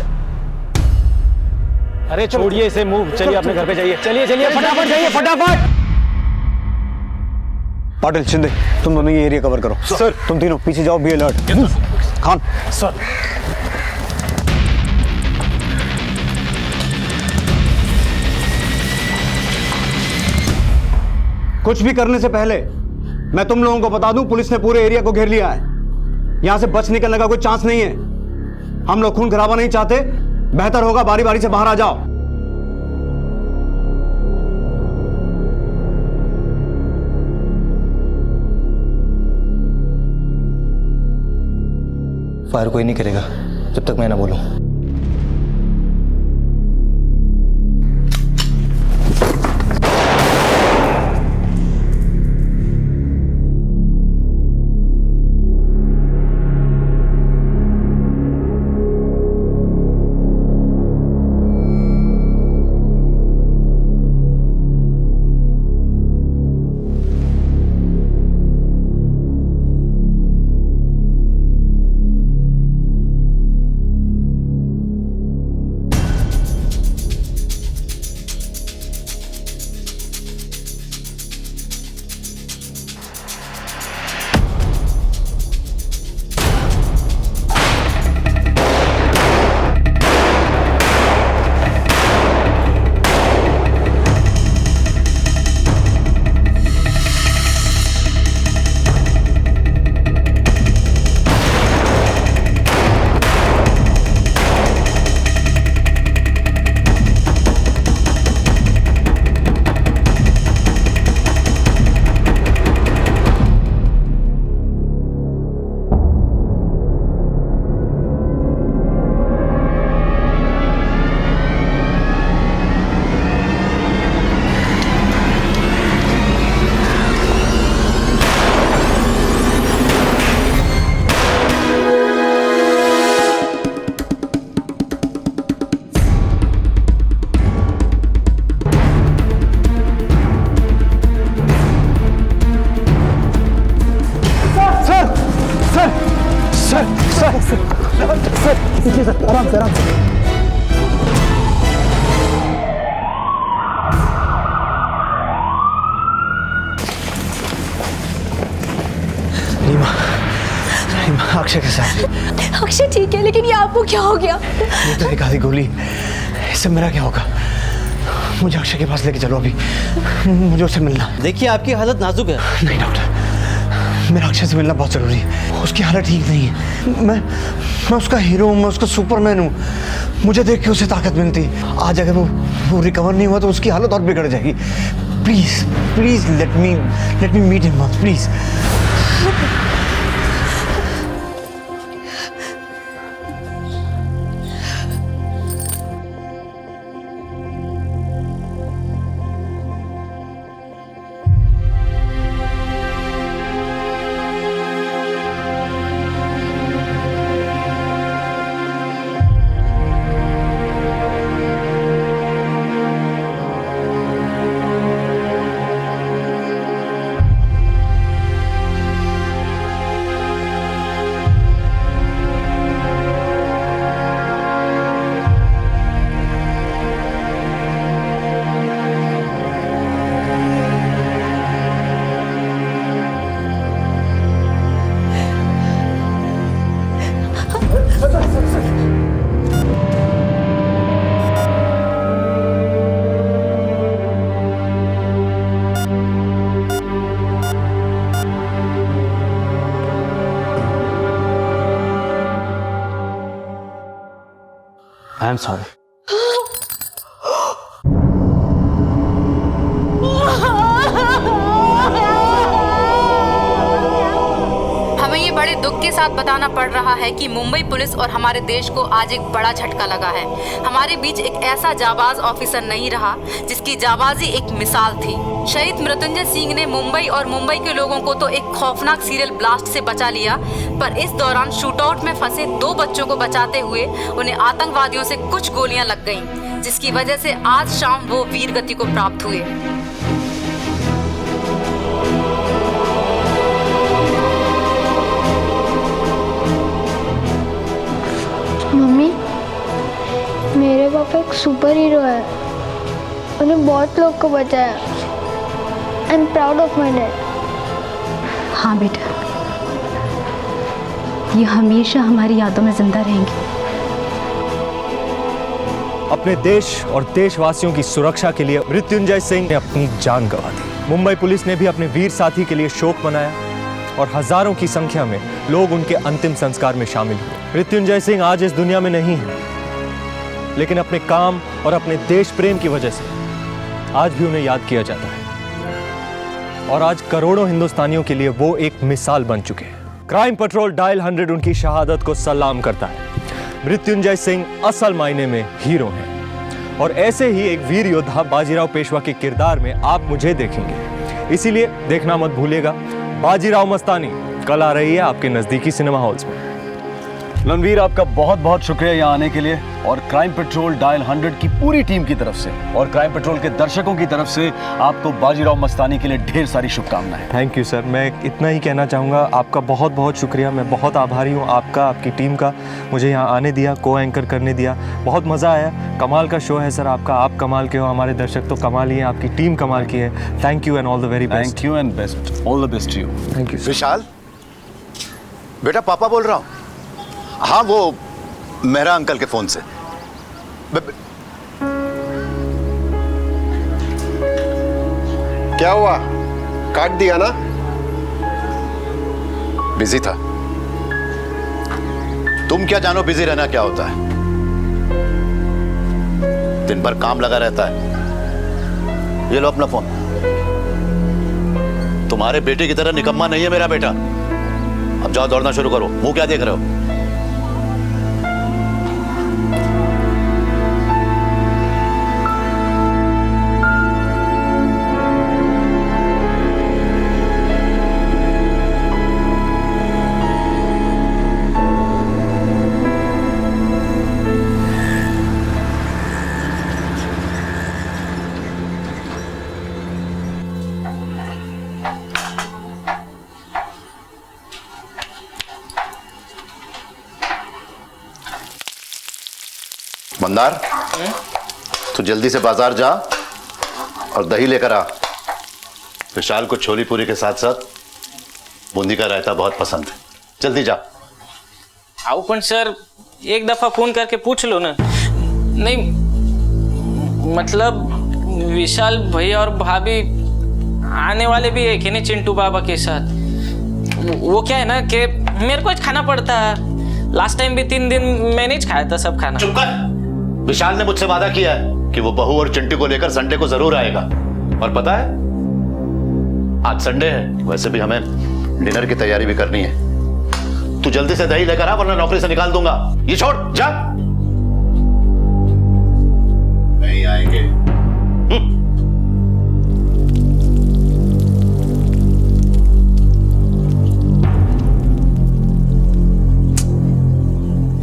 अरे छोड़िए इसे, मूव। चलिए अपने घर पे जाइए। चलिए चलिए फटाफट जाइए, फटाफट। पाटिल, शिंदे, तुम दोनों ये एरिया कवर करो। सर, तुम तीनों पीछे जाओ, बी अलर्ट। खान। सर। कुछ भी करने से पहले मैं तुम लोगों को बता दूं, पुलिस ने पूरे एरिया को घेर लिया है। यहां से बच निकलने का कोई चांस नहीं है। हम लोग खून खराबा नहीं चाहते, बेहतर होगा बारी बारी से बाहर आ जाओ। फायर कोई नहीं करेगा जब तक मैं ना बोलूं। सर आराम से आराम से। अक्षय के साथ। अक्षय ठीक है, लेकिन ये आपको क्या हो गया? ये तो एक आधी गोली, इससे मेरा क्या होगा? मुझे अक्षय के पास लेके चलो अभी, मुझे उससे मिलना। देखिए आपकी हालत नाजुक है। नहीं डॉक्टर, मेरा अक्षय से मिलना बहुत जरूरी है। उसकी हालत ठीक नहीं है। मैं उसका हीरो हूँ, मैं उसका सुपरमैन हूँ। मुझे देख के उसे ताकत मिलती। आज अगर वो रिकवर नहीं हुआ तो उसकी हालत और बिगड़ जाएगी। Please please let me meet him once, please. I am sorry. हमें ये बड़े दुख के साथ बताना पड़ रहा है कि मुंबई पुलिस और हमारे देश को आज एक बड़ा झटका लगा है। हमारे बीच एक ऐसा जाबाज ऑफिसर नहीं रहा जिसकी जाबाजी एक मिसाल थी। शहीद मृत्युंजय सिंह ने मुंबई और मुंबई के लोगों को तो एक खौफनाक सीरियल ब्लास्ट से बचा लिया, पर इस दौरान शूटआउट में फंसे 2 बच्चों को बचाते हुए उन्हें आतंकवादियों से कुछ गोलियां लग गईं, जिसकी वजह से आज शाम वो वीर गति को प्राप्त हुए। मम्मी, मेरे पापा एक सुपर हीरो है। उन्हें बहुत लोग को बचाया। I am proud of my dad. हाँ बेटा, ये हमेशा हमारी यादों में जिंदा रहेंगी। अपने देश और देशवासियों की सुरक्षा के लिए मृत्युंजय सिंह ने अपनी जान गंवा दी। मुंबई पुलिस ने भी अपने वीर साथी के लिए शोक मनाया और हजारों की संख्या में लोग उनके अंतिम संस्कार में शामिल हुए। मृत्युंजय सिंह आज इस दुनिया में नहीं है, लेकिन अपने काम और अपने देश प्रेम की वजह से आज भी उन्हें याद किया जाता है। और आज करोड़ों हिंदुस्तानियों के लिए वो एक मिसाल बन चुके हैं। क्राइम पेट्रोल डायल 100 उनकी शहादत को सलाम करता है। मृत्युंजय सिंह असल मायने में हीरो हैं और ऐसे ही एक वीर योद्धा बाजीराव पेशवा के किरदार में आप मुझे देखेंगे। इसीलिए देखना मत भूलिएगा बाजीराव मस्तानी कल आ रही है आपके नजदीकी सिनेमा हॉल्स में। रणवीर, आपका बहुत बहुत शुक्रिया यहाँ आने के लिए और क्राइम पेट्रोल डायल 100 की पूरी टीम की तरफ से और क्राइम पेट्रोल के दर्शकों की तरफ से आपको बाजीराव मस्तानी के लिए ढेर सारी शुभकामनाएं। Thank you sir. मैं इतना ही कहना चाहूँगा, आपका बहुत बहुत शुक्रिया। मैं बहुत आभारी हूँ आपका, आपकी टीम का, मुझे यहाँ आने दिया, को एंकर करने दिया। बहुत मज़ा आया। कमाल का शो है सर आपका। आप कमाल के हो, हमारे दर्शक तो कमाल ही हैं, आपकी टीम कमाल की है। Thank you and all the very best. Thank you and best, all the best to you. Thank you. Vishal बेटा, पापा बोल रहा हूँ। हाँ, वो मेहरा अंकल के फोन से। क्या हुआ, काट दिया ना? बिजी था। तुम क्या जानो बिजी रहना क्या होता है? दिन भर काम लगा रहता है। ये लो अपना फोन। तुम्हारे बेटे की तरह निकम्मा नहीं है मेरा बेटा। अब जाओ दौड़ना शुरू करो। मुंह क्या देख रहे हो? मंदार, तू जल्दी से बाजार जा और दही लेकर आ। विशाल को छोली पूरी के साथ साथ बूंदी का रायता बहुत पसंद है। जल्दी जा। आओ पण सर, एक दफा फोन करके पूछ लो ना। नहीं मतलब विशाल भैया और भाभी आने वाले भी है कि नहीं चिंटू बाबा के साथ। वो क्या है ना कि मेरे को खाना पड़ता है। लास्ट टाइम भी 3 दिन मैंने ही खाया था सब खाना। चुप कर। विशाल ने मुझसे वादा किया है कि वो बहू और चिंटू को लेकर संडे को जरूर आएगा। और पता है आज संडे है, वैसे भी हमें डिनर की तैयारी भी करनी है। तू जल्दी से दही लेकर आ वरना नौकरी से निकाल दूंगा। ये छोड़ जा। नहीं आएंगे।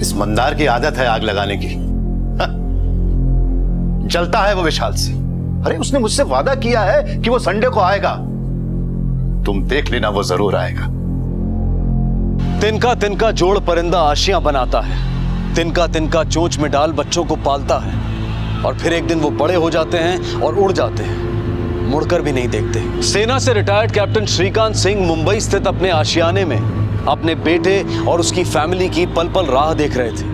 इस मंदार की आदत है आग लगाने की। जलता है वो विशाल से। अरे उसने मुझसे वादा किया है कि वो संडे को आएगा। तुम देख लेना, वो जरूर आएगा। तिनका तिनका जोड़ परिंदा आशियां बनाता है, तिनका तिनका चोंच में डाल बच्चों को पालता है और फिर एक दिन वो बड़े हो जाते हैं और उड़ जाते हैं, मुड़कर भी नहीं देखते। सेना से रिटायर्ड कैप्टन श्रीकांत सिंह मुंबई स्थित अपने आशियाने में अपने बेटे और उसकी फैमिली की पल पल राह देख रहे थे।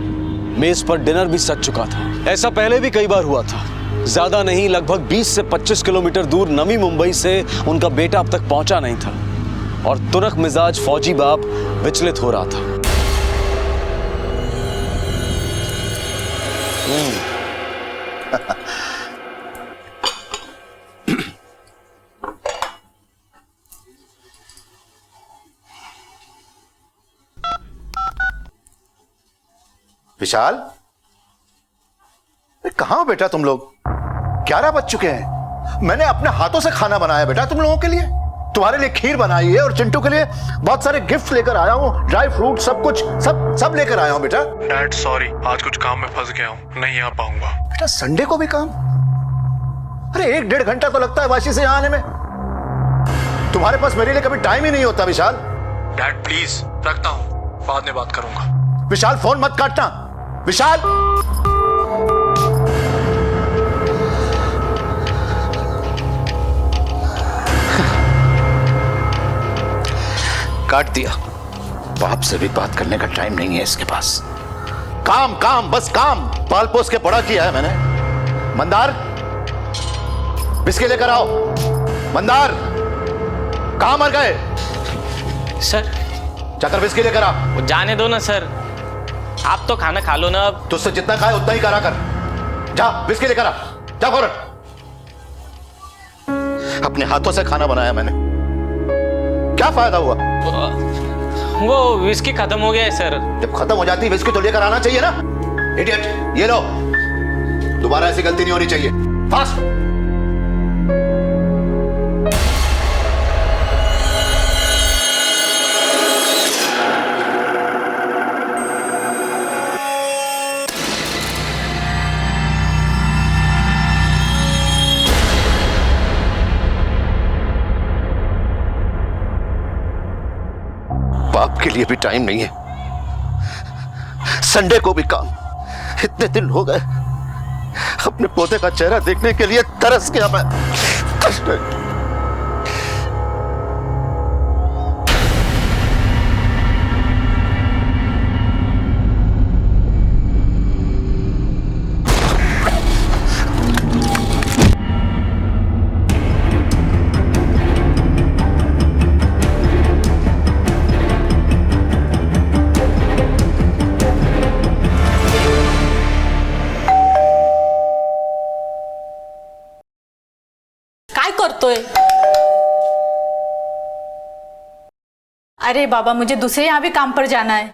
मेज पर डिनर भी सज चुका था। ऐसा पहले भी कई बार हुआ था। ज्यादा नहीं, लगभग 20 से 25 किलोमीटर दूर नवी मुंबई से उनका बेटा अब तक पहुंचा नहीं था और तुरक मिजाज फौजी बाप विचलित हो रहा था। विशाल, कहां हो बेटा तुम लोग? 11 बज चुके हैं। मैंने अपने हाथों से खाना बनाया बेटा तुम लोगों के लिए। तुम्हारे लिए खीर बनाई है और चिंटू के लिए बहुत सारे गिफ्ट लेकर आया हूँ, ड्राई फ्रूट सब कुछ सब लेकर आया हूँ बेटा। डैड सॉरी, आज कुछ काम में फंस गया हूँ, नहीं आ पाऊंगा। बेटा संडे को भी काम? अरे 1-1.5 घंटा तो लगता है वाशी से यहाँ आने में। तुम्हारे पास मेरे लिए कभी टाइम ही नहीं होता विशाल। डैड प्लीज, रखता हूँ, बाद में बात करूंगा। विशाल फोन मत काटना। विशाल, काट दिया। बाप से भी बात करने का टाइम नहीं है इसके पास। काम काम बस काम। पाल पोस के बड़ा किया है मैंने। मंदार, बिस्किट लेकर आओ। मंदार, कहां मर गए? सर जाकर बिस्किट लेकर आ। जाने दो ना सर, आप तो खाना खा लो ना। अब तुझसे जितना खाए उतना ही करा कर। जा बिस्किट लेकर आ, जा फौरन। अपने हाथों से खाना बनाया मैंने, क्या फायदा हुआ? वो विस्की खत्म हो गया है सर। जब खत्म हो जाती विस्की तो लेकर आना चाहिए ना। इडियट, ये लो। दोबारा ऐसी गलती नहीं होनी चाहिए। फास्ट। बाप के लिए भी टाइम नहीं है, संडे को भी काम। इतने दिन हो गए अपने पोते का चेहरा देखने के लिए तरस गया मैं। अरे बाबा, मुझे दूसरे यहाँ भी काम पर जाना है।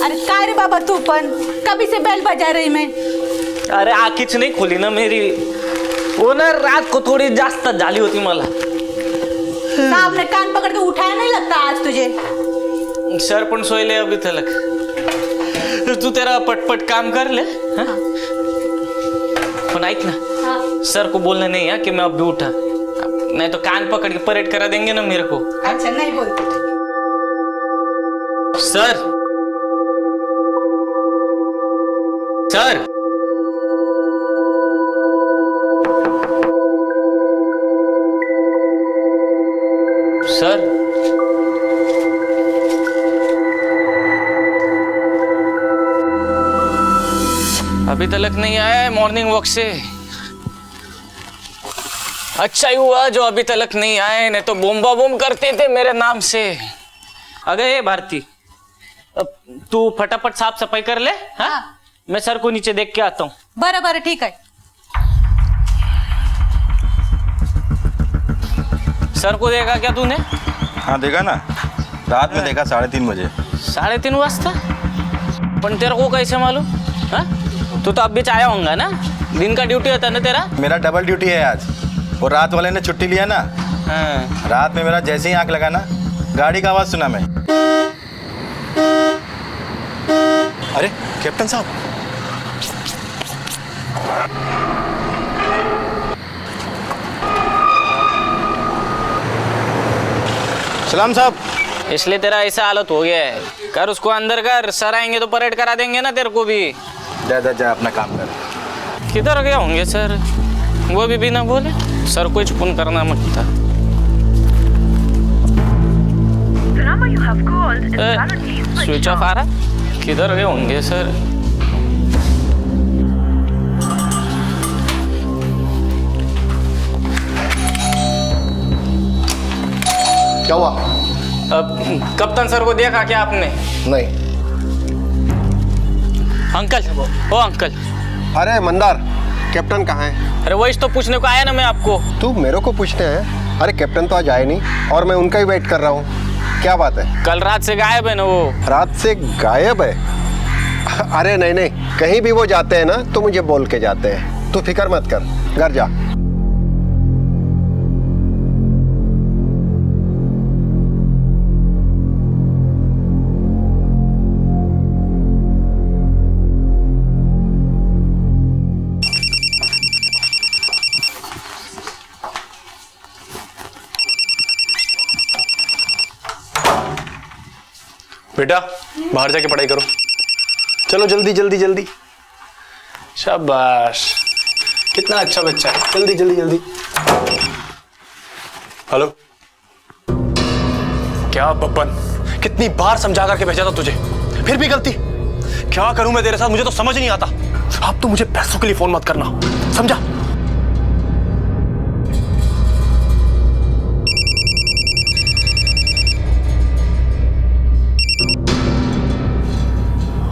अरे काय रे बाबा, तू पण कभी से बेल बजा रही मैं। अरे आखीच नहीं खोली ना मेरी, वो ना रात को थोड़ी जास्त झाली होती मला। साहब ने कान पकड़ के उठाया नहीं लगता आज तुझे? सर पण सोयले अभी तलक। तू तेरा पटपट काम कर ले। हाँ? पण ऐक ना, सर को बोलना नहीं है कि मैं अब भी उठा। नहीं तो कान पकड़ के परेड करा देंगे ना मेरे को। अच्छा नहीं बोलते। सर सर सर अभी तक नहीं आया है मॉर्निंग वॉक से। अच्छा ही हुआ जो अभी तक नहीं आए, नहीं तो बोम्बा बोम करते थे मेरे नाम से। अगे भारती, तू फटाफट साफ सफाई कर ले। हाँ मैं सर को नीचे देख के आता हूँ। बराबर ठीक है। सर को देखा क्या तूने? हाँ देखा ना, रात में देखा 3:30 बजे। 3:30 वाजता? पण तेरे को कैसे मालूम? हाँ तू तो अब भी आया होगा ना, दिन का ड्यूटी होता है ना तेरा। मेरा डबल ड्यूटी है आज, और रात वाले ने छुट्टी लिया ना। हाँ। रात में मेरा जैसे ही आंख लगा ना, गाड़ी का आवाज सुना मैं। अरे कैप्टन साहब, सलाम साहब। इसलिए तेरा ऐसा हालत हो गया है। कर उसको अंदर कर, सर आएंगे तो परेड करा देंगे ना तेरे को भी। जा अपना काम कर। किधर गए होंगे सर? वो भी बिना बोले सर को फोन करना मत था। स्विच ऑफ आ रहा, किधर गए होंगे सर? क्या हुआ? कप्तान सर को देखा क्या आपने? नहीं। अंकल, ओ अंकल। अरे मंदार, कैप्टन कहाँ है? अरे वही तो पूछने को आया ना मैं आपको। तू मेरे को पूछते हैं? अरे कैप्टन तो आज आए नहीं और मैं उनका ही वेट कर रहा हूँ। क्या बात है? कल रात से गायब है ना वो। रात से गायब है? अरे नहीं नहीं, कहीं भी वो जाते हैं ना तो मुझे बोल के जाते हैं। तू फिक्र मत कर, घर जा। बेटा बाहर जाके पढ़ाई करो, चलो जल्दी जल्दी जल्दी। शाबाश, कितना अच्छा बच्चा है। जल्दी जल्दी जल्दी। हेलो, क्या बब्बन, कितनी बार समझा करके भेजा था तुझे, फिर भी गलती। क्या करूं मैं तेरे साथ, मुझे तो समझ नहीं आता। अब तो मुझे पैसों के लिए फोन मत करना, समझा?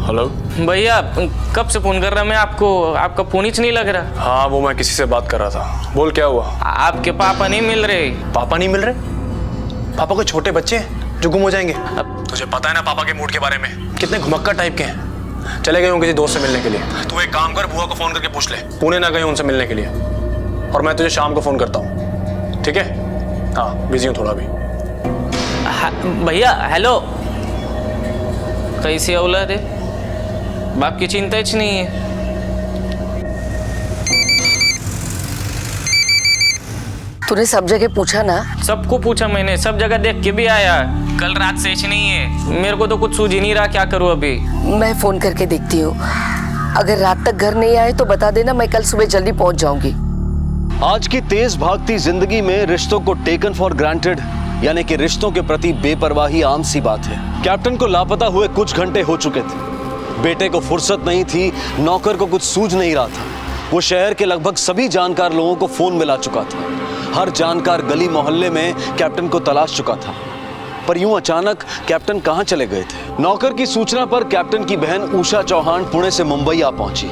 हेलो भैया, कब से फोन कर रहा मैं आपको, आपका फोन ही नहीं लग रहा। हाँ वो मैं किसी से बात कर रहा था। बोल क्या हुआ? आपके पापा नहीं मिल रहे। पापा नहीं मिल रहे? पापा कोई छोटे बच्चे हैं जो गुम हो जाएंगे? अब तुझे पता है ना पापा के मूड के बारे में, कितने घुमक्कर टाइप के हैं। चले गए होंगे किसी दोस्त से मिलने के लिए। तू एक काम कर, बुआ को फोन करके पूछ ले, पुणे ना गए उनसे मिलने के लिए। और मैं तुझे शाम को फोन करता हूँ, ठीक है? हाँ बिजी हूँ थोड़ा भी। भैया हेलो, कैसी औलाद है, बाप की चिंता ही नहीं है। तूने सब जगह पूछा ना? सबको पूछा मैंने, सब जगह देख के भी आया। कल रात से ही नहीं है, मेरे को तो कुछ सूझ ही नहीं रहा क्या करूं अभी। मैं फोन करके देखती हूँ, अगर रात तक घर नहीं आए तो बता देना, मैं कल सुबह जल्दी पहुंच जाऊंगी। आज की तेज भागती जिंदगी में रिश्तों को टेकन फॉर ग्रांटेड, यानी कि रिश्तों के प्रति बेपरवाही आम सी बात है। कैप्टन को लापता हुए कुछ घंटे हो चुके थे। बेटे को फुर्सत नहीं थी, नौकर को कुछ सूझ नहीं रहा था। वो शहर के लगभग सभी जानकार लोगों को फोन मिला चुका था। हर जानकार गली मोहल्ले में कैप्टन को तलाश चुका था। पर यूं अचानक कैप्टन कहां चले गए थे? नौकर की सूचना पर कैप्टन की बहन उषा चौहान पुणे से मुंबई आ पहुंची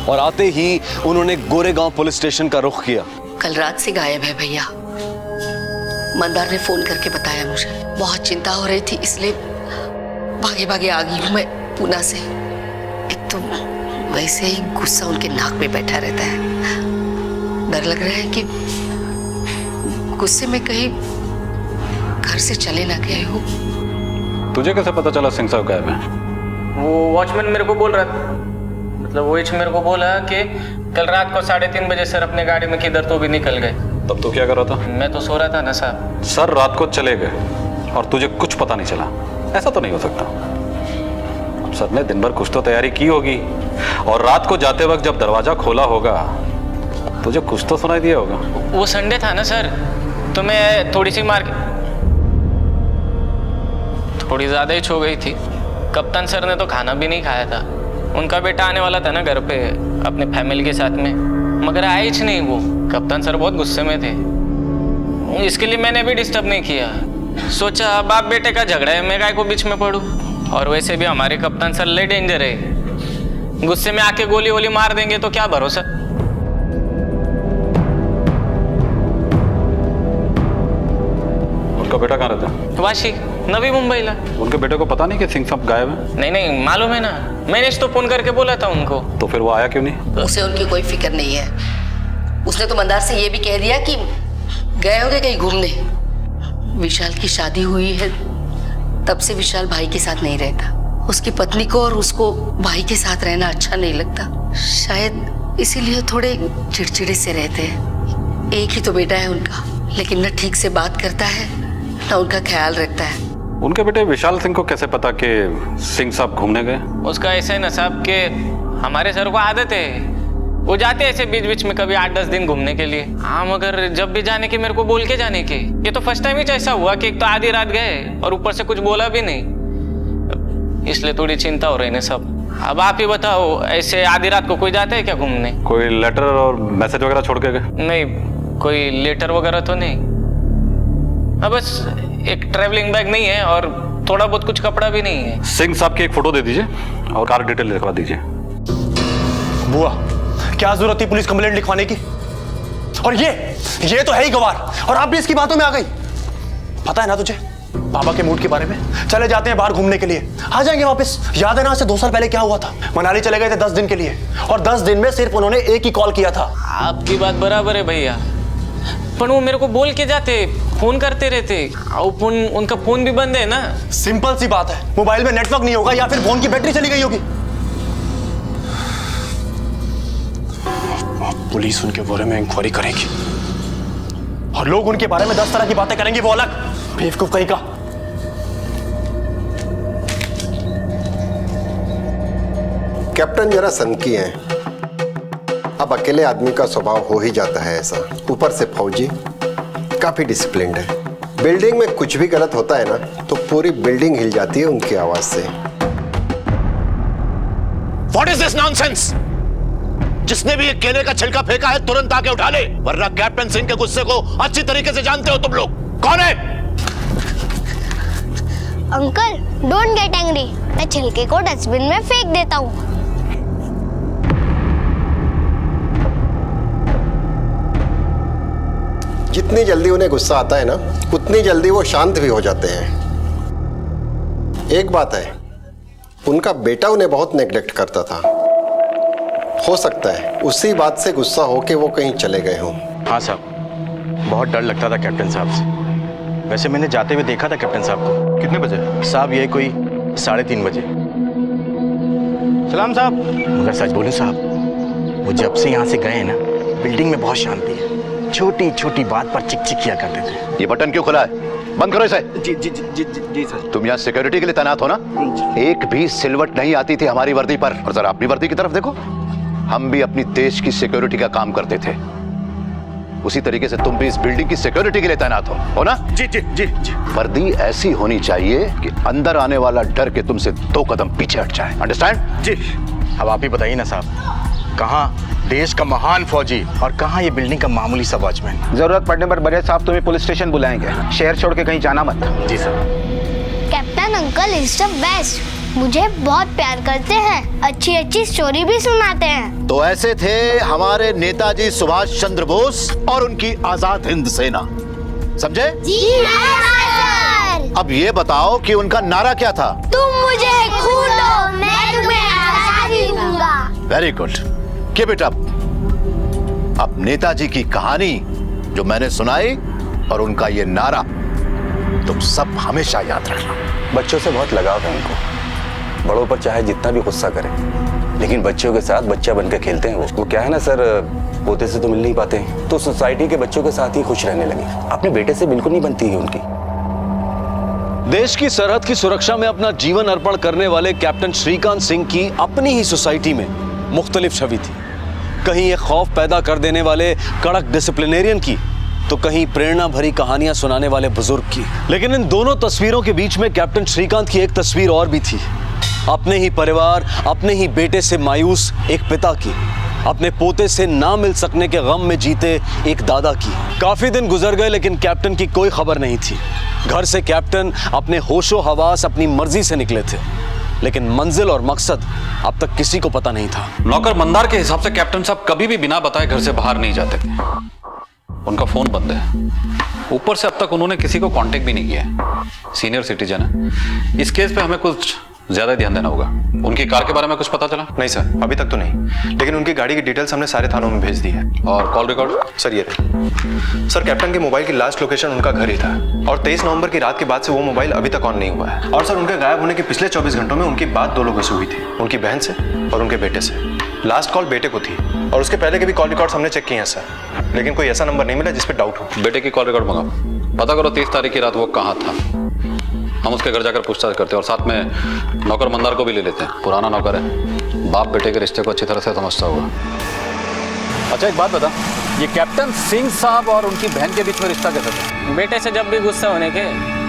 और आते ही उन्होंने गोरेगांव पुलिस स्टेशन का रुख किया। कल रात से गायब है भैया। मंदार ने फोन करके बताया मुझे। बहुत चिंता हो रही थी, इसलिए भागे भागे आ गई हूँ मैं पूना से। एक तो वैसे ही गुस्सा उनके नाक में बैठा रहता है। डर लग रहा है कि गुस्से में कहीं घर से चले ना गए हो। तुझे कैसे पता चला सिंह साहब गायब हैं? वो वॉचमैन मेरे को बोल रहा था, मतलब वो मेरे को बोला कि कल रात को 3:30 बजे सर अपने गाड़ी में किधर तो भी निकल गए। तब तो क्या कर रहा था? मैं तो सो रहा था ना साहब। सर रात को चले गए और तुझे कुछ पता नहीं चला, ऐसा तो नहीं हो सकता। अब सर ने दिन भर कुछ तो तैयारी की होगी और रात को जाते वक्त जब दरवाजा खोला होगा तुझे कुछ तो सुनाई दिया होगा। वो संडे था ना सर, तो मैं थोड़ी सी थोड़ी ज्यादा ही छो गई थी। कप्तान सर ने तो खाना भी नहीं खाया था। उनका बेटा आने वाला था ना घर पे अपने फैमिली के साथ में, मगर आए ही नहीं वो। कप्तान सर बहुत गुस्से में थे, इसके लिए मैंने भी डिस्टर्ब नहीं किया। सोचा बाप बेटे का झगड़ा है, मैं काय को बीच में पड़ूं। और वैसे भी हमारे कप्तान सर ले डेंजर है, गुस्से में आके गोली वोली मार देंगे तो क्या भरोसा। उनका बेटा कहाँ रहता है? वाशी, नवी मुंबईला। उनके बेटे को पता नहीं कि सिंह साहब गायब है? नहीं मालूम है ना, मैंने तो फोन करके बोला था उनको। तो फिर वो आया क्यों नहीं? उसे उनकी कोई फिक्र नहीं है। उसने तो मंदार से ये भी कह दिया कि गए होंगे कहीं घूमने। विशाल की शादी हुई है तब से विशाल भाई के साथ नहीं रहता। उसकी पत्नी को और उसको भाई के साथ रहना अच्छा नहीं लगता, शायद इसीलिए थोड़े चिड़चिड़े से रहते हैं। एक ही तो बेटा है उनका, लेकिन न ठीक से बात करता है न उनका ख्याल रखता है। उनके बेटे विशाल सिंह को कैसे पता कि सिंह साहब घूमने गए? उसका ऐसा है ना साहब कि हमारे सर को आदत है, वो जाते ऐसे बीच बीच में कभी 8-10 दिन घूमने के लिए। हाँ, मगर जब भी जाने के मेरे को बोल के जाने के। ये तो फर्स्ट टाइम ही ऐसा हुआ कि एक तो आधी रात गए और ऊपर से कुछ बोला भी नहीं, इसलिए थोड़ी चिंता हो रही है सब। अब आप ही बताओ, ऐसे आधी रात को कोई जाता है क्या घूमने? कोई लेटर और मैसेज वगैरह छोड़ के गए? नहीं, कोई लेटर वगैरह तो नहीं। अब बस एक ट्रैवलिंग बैग नहीं है और थोड़ा बहुत कुछ कपड़ा भी नहीं है। सिंह साहब की एक फोटो दे दीजिए और कार डिटेल लिखवा दीजिए। बुआ, क्या जरूरत थी पुलिस कंप्लेंट लिखवाने की? और ये तो है ही गवार, और आप भी इसकी बातों में आ गई। पता है ना तुझे पापा के मूड के बारे में? चले जाते हैं बाहर घूमने के लिए, आ जाएंगे वापस। याद है ना, आज से 2 साल पहले क्या हुआ था? मनाली चले गए थे 10 दिन के लिए, और 10 दिन में सिर्फ उन्होंने एक ही कॉल किया था। आपकी बात बराबर है भैया, पर वो मेरे को बोल के जाते, फोन करते रहते, और उनका फोन भी बंद है ना। सिंपल सी बात है, मोबाइल में नेटवर्क नहीं होगा या फिर फोन की बैटरी चली गई होगी। पुलिस उनके बारे में इंक्वायरी करेगी और लोग उनके बारे में 10 तरह की बातें करेंगे, वो अलग। बेवकूफ कहीं का। कैप्टन जरा सनकी हैं। अब अकेले आदमी का स्वभाव हो ही जाता है ऐसा, ऊपर से फौजी, काफी डिसिप्लिन्ड है। बिल्डिंग में कुछ भी गलत होता है ना तो पूरी बिल्डिंग हिल जाती है उनकी आवाज से। What is this nonsense? जिसने भी ये केले का छिलका फेंका है तुरंत आके उठा ले, वरना कैप्टन सिंह के गुस्से को अच्छी तरीके से जानते हो तुम लोग। कौन है? अंकल, डोंट गेट एंग्री, मैं छिलके को डस्टबिन में फेंक देता हूँ। जितनी जल्दी उन्हें गुस्सा आता है ना उतनी जल्दी वो शांत भी हो जाते हैं। एक बात है, उनका बेटा उन्हें बहुत नेग्लेक्ट करता था। हो सकता है उसी बात से गुस्सा होके वो कहीं चले गए हों। हाँ साहब, बहुत डर लगता था कैप्टन साहब से। वैसे मैंने जाते हुए देखा था कैप्टन साहब को। कितने बजे? साहब यही कोई 3:30 बजे। सलाम साहब। मगर सच बोलूं साहब, वो जब से यहाँ से गए ना, बिल्डिंग में बहुत शांति है। छोटी छोटी बात पर चिक किया करते थे। ये बटन क्यों खुला है? बंद करो इसे। जी सर। तुम यहाँ सिक्योरिटी के लिए तैनात हो ना? एक भी सिलवट नहीं आती थी हमारी वर्दी पर। और जरा अपनी वर्दी की तरफ देखो, हम भी अपनी देश की सिक्योरिटी का काम करते थे। उसी तरीके से तुम भी इस बिल्डिंग की सिक्योरिटी के लिए तैनात हो ना? जी। वर्दी ऐसी होनी चाहिए कि अंदर आने वाला डर के तुमसे 2 कदम पीछे हट जाए। अंडरस्टैंड? जी। अब आप ही बताइए ना साहब, कहाँ देश का महान फौजी और कहाँ ये बिल्डिंग का मामूली सा वॉचमैन? जरूरत पड़ने पर बड़े साहब तुम्हें पुलिस स्टेशन बुलाएंगे, शहर छोड़ के कहीं जाना मत। जी sir. Captain uncle is the best, मुझे बहुत प्यार करते हैं, अच्छी स्टोरी भी सुनाते हैं। तो ऐसे थे हमारे नेताजी सुभाष चंद्र बोस और उनकी आजाद हिंद सेना, समझे? जी सर। अब ये बताओ कि उनका नारा क्या था? तुम मुझे खून दो, मैं तुम्हें आजादी दूंगा। Very good, keep it up. अब नेताजी की कहानी जो मैंने सुनाई और उनका ये नारा तुम सब हमेशा याद रखना। बच्चों से बहुत लगाव है उनको, बड़ों पर चाहे जितना भी गुस्सा करें लेकिन बच्चों के साथ बच्चा बनकर खेलते हैं। वो क्या है ना सर, पोते से तो मिल नहीं पाते, तो सोसाइटी के बच्चों के साथ ही खुश रहने लगे। अपने बेटे से बिल्कुल नहीं बनती है उनकी। देश की सरहद की सुरक्षा में अपना जीवन अर्पण करने वाले कैप्टन श्रीकांत सिंह की अपनी ही सोसाइटी में मुख्तलिफ छवि थी। कहीं एक खौफ पैदा कर देने वाले कड़क डिसिप्लिनेरियन की, तो कहीं प्रेरणा भरी कहानियां सुनाने वाले बुजुर्ग की। लेकिन इन दोनों तस्वीरों के बीच में कैप्टन श्रीकांत की एक तस्वीर और भी थी, अपने ही परिवार, अपने ही बेटे से मायूस एक पिता की, अपने पोते से ना मिल सकने के गम में जीते एक दादा की। काफी दिन गुजर गए लेकिन कैप्टन की कोई खबर नहीं थी। घर से कैप्टन अपने होशो हवास अपनी मर्जी से निकले थे, लेकिन मंजिल और मकसद अब तक किसी को पता नहीं था। नौकर मंदार के हिसाब से कैप्टन साहब कभी भी बिना बताए घर से बाहर नहीं जाते थे। उनका फोन बंद है, ऊपर से अब तक उन्होंने किसी को कांटेक्ट भी नहीं किया। सीनियर सिटीजन है, इस केस पे हमें कुछ ज्यादा ध्यान देना होगा। उनकी कार के बारे में कुछ पता चला? नहीं सर, अभी तक तो नहीं, लेकिन उनकी गाड़ी की डिटेल्स हमने सारे थानों में भेज दी है। और कॉल रिकॉर्ड? सर ये रहे। सर कैप्टन के मोबाइल की लास्ट लोकेशन उनका घर ही था, और 23 नवंबर की रात के बाद से वो मोबाइल अभी तक ऑन नहीं हुआ है। और सर उनके गायब होने के पिछले 24 घंटों में उनकी बात 2 लोगों से हुई थी, उनकी बहन से और उनके बेटे से। लास्ट कॉल बेटे को थी, और उसके पहले के भी कॉल रिकॉर्ड्स हमने चेक किए हैं सर, लेकिन कोई ऐसा नंबर नहीं मिला जिस पर डाउट हो। बेटे की कॉल रिकॉर्ड मंगाओ, पता करो 30 तारीख की रात वो कहाँ था। हम उसके घर जाकर पूछताछ करते हैं और साथ में नौकर मंदार को भी ले लेते हैं। पुराना नौकर है, बाप बेटे के रिश्ते को अच्छी तरह से समझता होगा। अच्छा एक बात बता, ये कैप्टन सिंह साहब और उनकी बहन के बीच में रिश्ता कैसा था? बेटे से जब भी गुस्सा होने के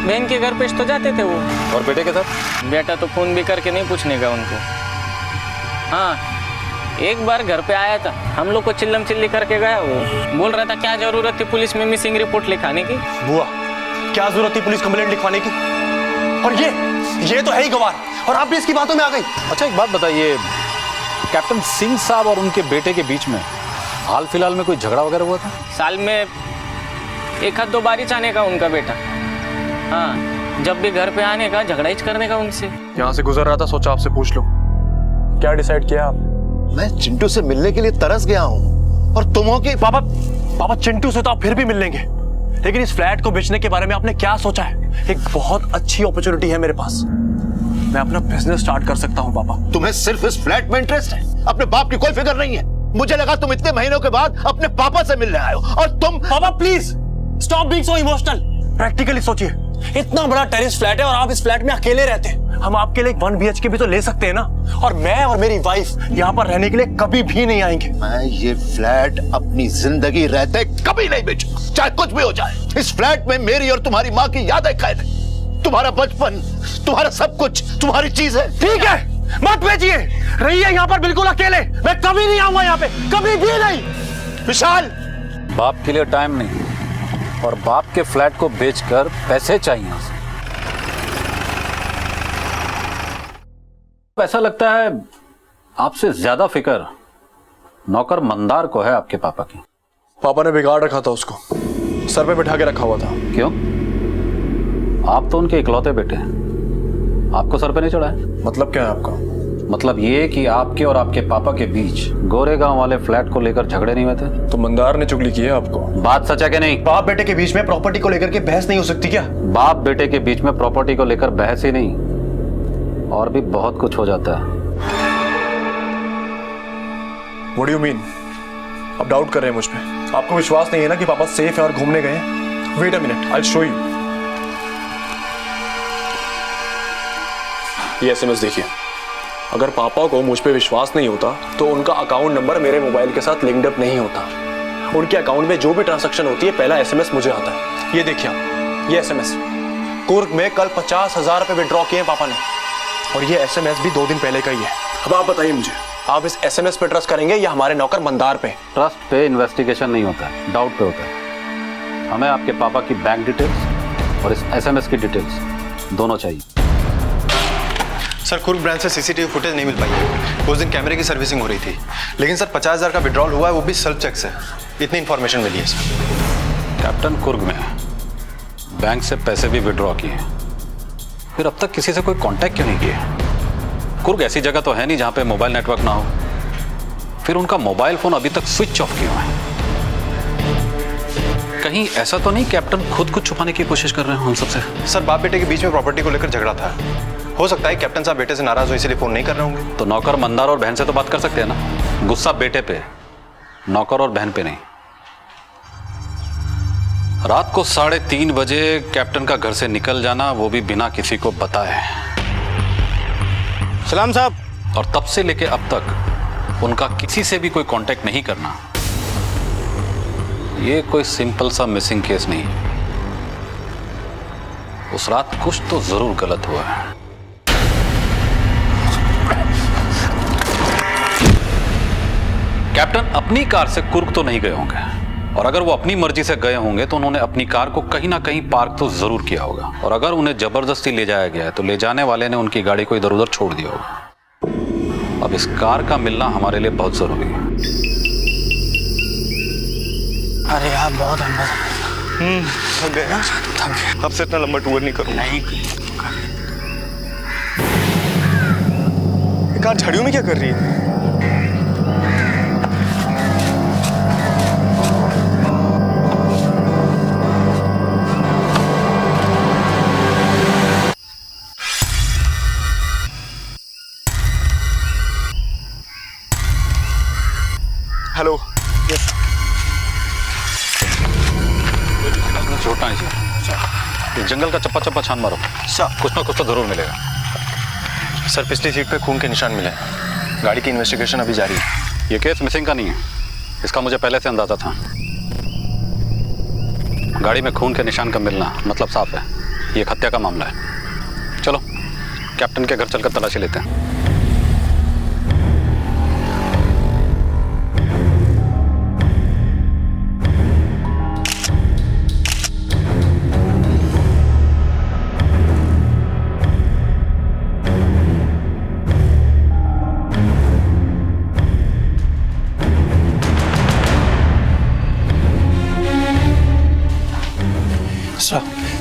बहन के घर पेश तो जाते थे वो। और बेटे के साथ? बेटा तो फोन भी करके नहीं पूछने का उनको। हाँ, एक बार घर पे आया था, हम लोग को चिल्लम चिल्ली करके गया। वो बोल रहा था क्या जरूरत थी पुलिस में मिसिंग रिपोर्ट लिखाने की। बुआ, क्या जरूरत थी पुलिस कंप्लेंट लिखवाने की? और ये तो है ही गवार, और आप भी इसकी बातों में आ गई। अच्छा एक बात बताइए, कैप्टन सिंह साहब और उनके बेटे के बीच में हाल फिलहाल में कोई झगड़ा वगैरह हुआ था? साल में 1-2 बार आने का उनका बेटा। हाँ, जब भी घर पे आने का झगड़ा ही करने का उनसे। यहाँ से गुजर रहा था, सोचा आपसे पूछ लो, क्या डिसाइड किया आप? मैं चिंटू से मिलने के लिए तरस गया हूँ, और तुम हो कि पापा चिंटू से तो आप फिर भी मिल लेंगे, लेकिन इस फ्लैट को बेचने के बारे में आपने क्या सोचा है? एक बहुत अच्छी अपॉर्चुनिटी है मेरे पास, मैं अपना बिजनेस स्टार्ट कर सकता हूँ पापा। तुम्हें सिर्फ इस फ्लैट में इंटरेस्ट है, अपने बाप की कोई फिक्र नहीं है। मुझे लगा तुम इतने महीनों के बाद अपने पापा से मिलने आए हो, और तुम। पापा please stop being so emotional. Practically सोचिए, इतना बड़ा टेरेस फ्लैट है और आप इस फ्लैट में अकेले रहते हैं। हम आपके लिए 1 BHK भी तो ले सकते हैं ना, और मैं और मेरी वाइफ यहाँ पर रहने के लिए कभी भी नहीं आएंगे। मैं ये फ्लैट अपनी जिंदगी रहते कभी नहीं बेचूं, चाहे कुछ भी हो जाए। इस फ्लैट में मेरी और तुम्हारी माँ की यादें कैद है, तुम्हारा बचपन, तुम्हारा सब कुछ, तुम्हारी चीजें। ठीक है, मत बेचिए, रहिए यहाँ पर बिल्कुल अकेले। मैं कभी नहीं आऊंगा यहाँ पे, कभी भी नहीं। विशाल, बाप के लिए टाइम नहीं, और बाप के फ्लैट को बेचकर पैसे चाहिए। ऐसा लगता है आपसे ज्यादा फिक्र नौकर मंदार को है आपके पापा की। पापा ने बिगाड़ रखा था उसको, सर पे बिठा के रखा हुआ था। क्यों? आप तो उनके इकलौते बेटे हैं, आपको सर पे नहीं चढ़ा है। मतलब क्या है आपका? मतलब ये कि आपके और आपके पापा के बीच गोरेगांव वाले फ्लैट को लेकर झगड़े नहीं हुए थे? तो मंदार ने चुगली की है आपको। बात सच है कि नहीं? बाप बेटे के बीच में प्रॉपर्टी को लेकर के बहस नहीं हो सकती क्या? बाप बेटे के बीच में प्रॉपर्टी को लेकर बहस ही नहीं, और भी बहुत कुछ हो जाता है। What do you mean? आप डाउट कर रहे हैं मुझ पे? आपको विश्वास नहीं है ना कि पापा सेफ है और घूमने गए हैं? Wait a minute, I'll show you. ये SMS देखिए। अगर पापा को मुझ पे विश्वास नहीं होता तो उनका अकाउंट नंबर मेरे मोबाइल के साथ लिंक्ड अप नहीं होता। उनके अकाउंट में जो भी ट्रांजैक्शन होती है पहला SMS मुझे आता है। ये देखिए आप, ये SMS कुर्ग में कल 50,000 रुपए विड्रॉ किए हैं पापा ने, और ये SMS भी 2 दिन पहले का ही है। अब आप बताइए मुझे, आप इस SMS पे ट्रस्ट करेंगे या हमारे नौकर मंदार पे? ट्रस्ट पे इन्वेस्टिगेशन नहीं होता है, डाउट पे होता है। हमें आपके पापा की बैंक डिटेल्स और इस SMS की डिटेल्स दोनों चाहिए। सर कुर्ग ब्रांच से CCTV फुटेज नहीं मिल पाई है। उस दिन कैमरे की सर्विसिंग हो रही थी, लेकिन सर 50,000 का विड्रॉल हुआ है, वो भी सेल्फ चेक से। इतनी इन्फॉर्मेशन मिली है सर। कैप्टन कुर्ग में बैंक से पैसे भी विड्रॉ किए, फिर अब तक किसी से कोई कांटेक्ट क्यों नहीं किया? कुर्ग ऐसी जगह तो है नहीं जहां पे मोबाइल नेटवर्क ना हो, फिर उनका मोबाइल फोन अभी तक स्विच ऑफ क्यों है? कहीं ऐसा तो नहीं कैप्टन खुद कुछ छुपाने की कोशिश कर रहे हैं हम सबसे? सर बाप बेटे के बीच में प्रॉपर्टी को लेकर झगड़ा था, हो सकता है कैप्टन साहब बेटे से नाराज हो इसलिए फोन नहीं कर रहे होंगे। तो नौकर मंदार और बहन से तो बात कर सकते हैं ना, गुस्सा बेटे पे, नौकर और बहन पे नहीं। रात को 3:30 बजे कैप्टन का घर से निकल जाना, वो भी बिना किसी को बताए। सलाम साहब। और तब से लेके अब तक उनका किसी से भी कोई कांटेक्ट नहीं करना, ये कोई सिंपल सा मिसिंग केस नहीं। उस रात कुछ तो जरूर गलत हुआ है। कैप्टन अपनी कार से कुर्क तो नहीं गए होंगे, और अगर वो अपनी मर्जी से गए होंगे तो उन्होंने अपनी कार को कहीं ना कहीं पार्क तो जरूर किया होगा, और अगर उन्हें जबरदस्ती ले जाया गया है तो ले जाने वाले ने उनकी गाड़ी को इधर उधर छोड़ दिया होगा। अब इस कार का मिलना हमारे लिए बहुत जरूरी है। अरे यार बहुत अंदर थक गए ना, अब से इतना लंबा टूर नहीं करूँगा। नहीं ये कार झाड़ियों में क्या कर रही है? हेलो। छोटा नहीं सर, जंगल का चप्पा चप्पा छान मारो सर, कुछ ना कुछ तो जरूर मिलेगा। सर पिछली सीट पे खून के निशान मिले, गाड़ी की इन्वेस्टिगेशन अभी जारी है। ये केस मिसिंग का नहीं है, इसका मुझे पहले से अंदाजा था। गाड़ी में खून के निशान का मिलना मतलब साफ है, ये एक हत्या का मामला है। चलो कैप्टन के घर चलकर तलाशी लेते हैं। सर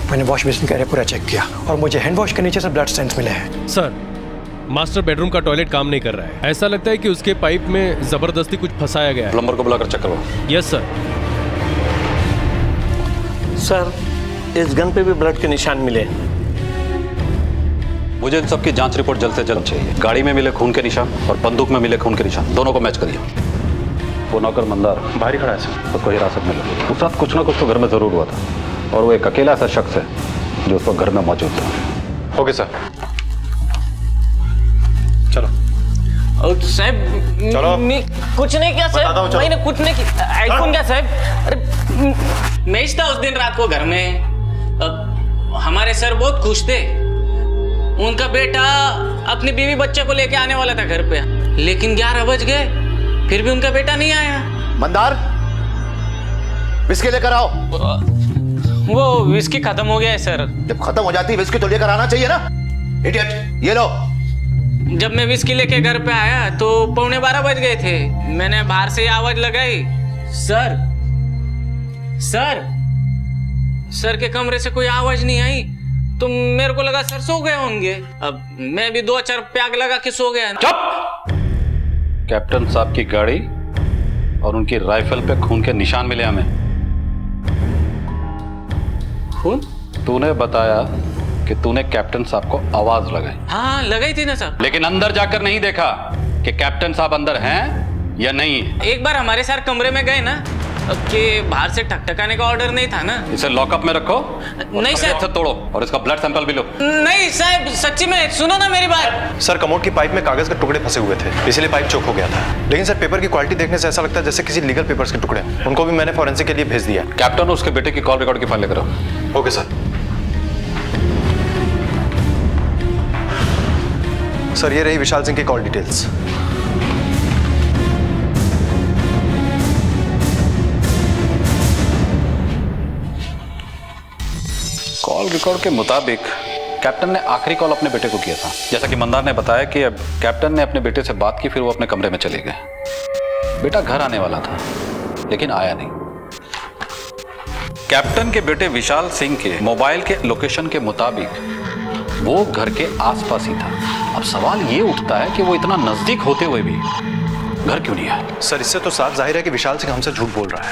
मैंने वॉश बेसिन का एरिया पूरा चेक किया और मुझे हैंड वॉश के नीचे से ब्लड स्टेन्स मिले हैं। सर मास्टर बेडरूम का टॉयलेट काम नहीं कर रहा है, ऐसा लगता है कि उसके पाइप में जबरदस्ती कुछ फंसाया गया है। प्लम्बर को बुलाकर चेक करो। Yes sir. सर इस गन पे भी ब्लड के निशान मिले। मुझे इन सब की जांच रिपोर्ट जल्द से जल्द चाहिए। गाड़ी में मिले खून के निशान और बंदूक में मिले खून के निशान, दोनों को मैच करिए। वो नौकर मंदार बाहर ही खड़ा है सर, उसको हिरासत में लो। उस रात कुछ ना कुछ तो घर में जरूर हुआ था, और वो एक अकेला ऐसा शख्स है जो उस वक्त घर में मौजूद था। ओके सर चलो। साहब चलो। कुछ नहीं किया साहब, मैंने कुछ नहीं किया। आईफोन क्या साहब? अरे मैं था उस दिन रात को घर में। हमारे सर बहुत खुश थे, उनका बेटा अपनी बीवी बच्चे को लेके आने वाला था घर पे, लेकिन 11 बज गए फिर भी उनका बेटा नहीं आया। मंदार विस्की लेकर आओ। वो विस्की खत्म हो गया है सर। जब खत्म हो जाती है विस्की तो लेकर आना चाहिए ना। इडियट, ये लो। जब मैं विस्की लेके घर पे आया तो 11:15 बज गए थे। मैंने बाहर से आवाज लगाई, सर सर सर के कमरे से कोई आवाज नहीं आई, तो मेरे को लगा सर सो गए होंगे। अब मैं भी 2-4 पैग लगा के सो गया। चुप! कैप्टन साहब की गाड़ी और उनकी राइफल पे खून के निशान मिले हमें। खून? तूने बताया कि तूने कैप्टन साहब को आवाज लगाई। हाँ लगाई थी ना साहब, लेकिन अंदर जाकर नहीं देखा कि कैप्टन साहब अंदर हैं या नहीं है। एक बार हमारे साथ कमरे में गए ना कि बाहर से ठकठकाने का ऑर्डर नहीं था ना। इसे लॉकअप में रखो, नहीं साहब। से तोड़ो और इसका ब्लड सैंपल भी लो। नहीं साहब सच्ची में, सुनो ना मेरी बात। सर कमोड की पाइप में कागज के टुकड़े फंसे हुए थे, इसलिए पाइप चोक हो गया था। लेकिन सर पेपर की क्वालिटी देखने से ऐसा लगता है जैसे किसी लीगल पेपर्स के टुकड़े। उनको भी मैंने फॉरेंसिक के लिए भेज दिया। कैप्टन उसके बेटे की कॉल रिकॉर्ड की फाइल लेकर आओ। Okay sir. सर ये रही विशाल सिंह की कॉल डिटेल्स। कॉल रिकॉर्ड के मुताबिक कैप्टन ने आखिरी कॉल अपने बेटे को किया था। जैसा कि मंदार ने बताया कि अब कैप्टन ने अपने बेटे से बात की, फिर वो अपने कमरे में चले गए। बेटा घर आने वाला था लेकिन आया नहीं। कैप्टन के बेटे विशाल सिंह के मोबाइल के लोकेशन के मुताबिक वो घर के आसपास ही था। अब सवाल ये उठता है कि वो इतना नजदीक होते हुए भी घर क्यों नहीं आया? सर इससे तो साफ जाहिर है कि विशाल सिंह हमसे झूठ बोल रहा है।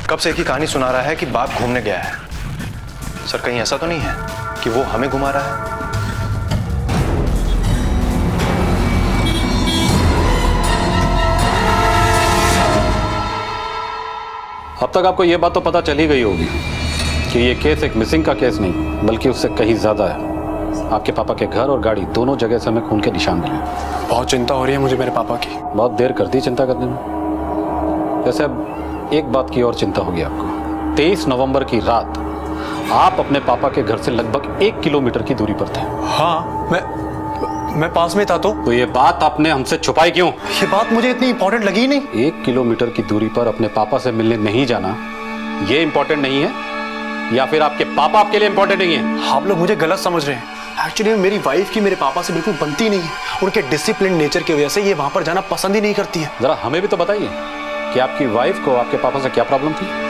कब से एक ही कहानी सुना रहा है कि बाप घूमने गया है। सर कहीं ऐसा तो नहीं है कि वो हमें घुमा रहा है? अब तक आपको ये बात तो पता चल ही गई होगी कि ये केस एक मिसिंग का केस नहीं बल्कि उससे कहीं ज्यादा है। आपके पापा के घर और गाड़ी दोनों जगह से हमें खून के निशान मिले। बहुत चिंता हो रही है मुझे मेरे पापा की। बहुत देर कर दी चिंता करने में। वैसे अब एक बात की और चिंता होगी आपको। 23 नवंबर की रात आप अपने पापा के घर से लगभग 1 किलोमीटर की दूरी पर थे। हाँ, मैं पास में था। तो ये बात आपने हमसे छुपाई क्यों? ये बात मुझे इतनी इंपॉर्टेंट लगी नहीं। 1 किलोमीटर की दूरी पर अपने पापा से मिलने नहीं जाना ये इंपॉर्टेंट नहीं है या फिर आपके पापा आपके लिए इंपॉर्टेंट नहीं है? आप लोग मुझे गलत समझ रहे हैं। एक्चुअली मेरी वाइफ की मेरे पापा से बिल्कुल बनती नहीं है। उनके डिसिप्लिन नेचर की वजह से ये वहां पर जाना पसंद ही नहीं करती है। जरा हमें भी तो बताइए कि आपकी वाइफ को आपके पापा से क्या प्रॉब्लम थी?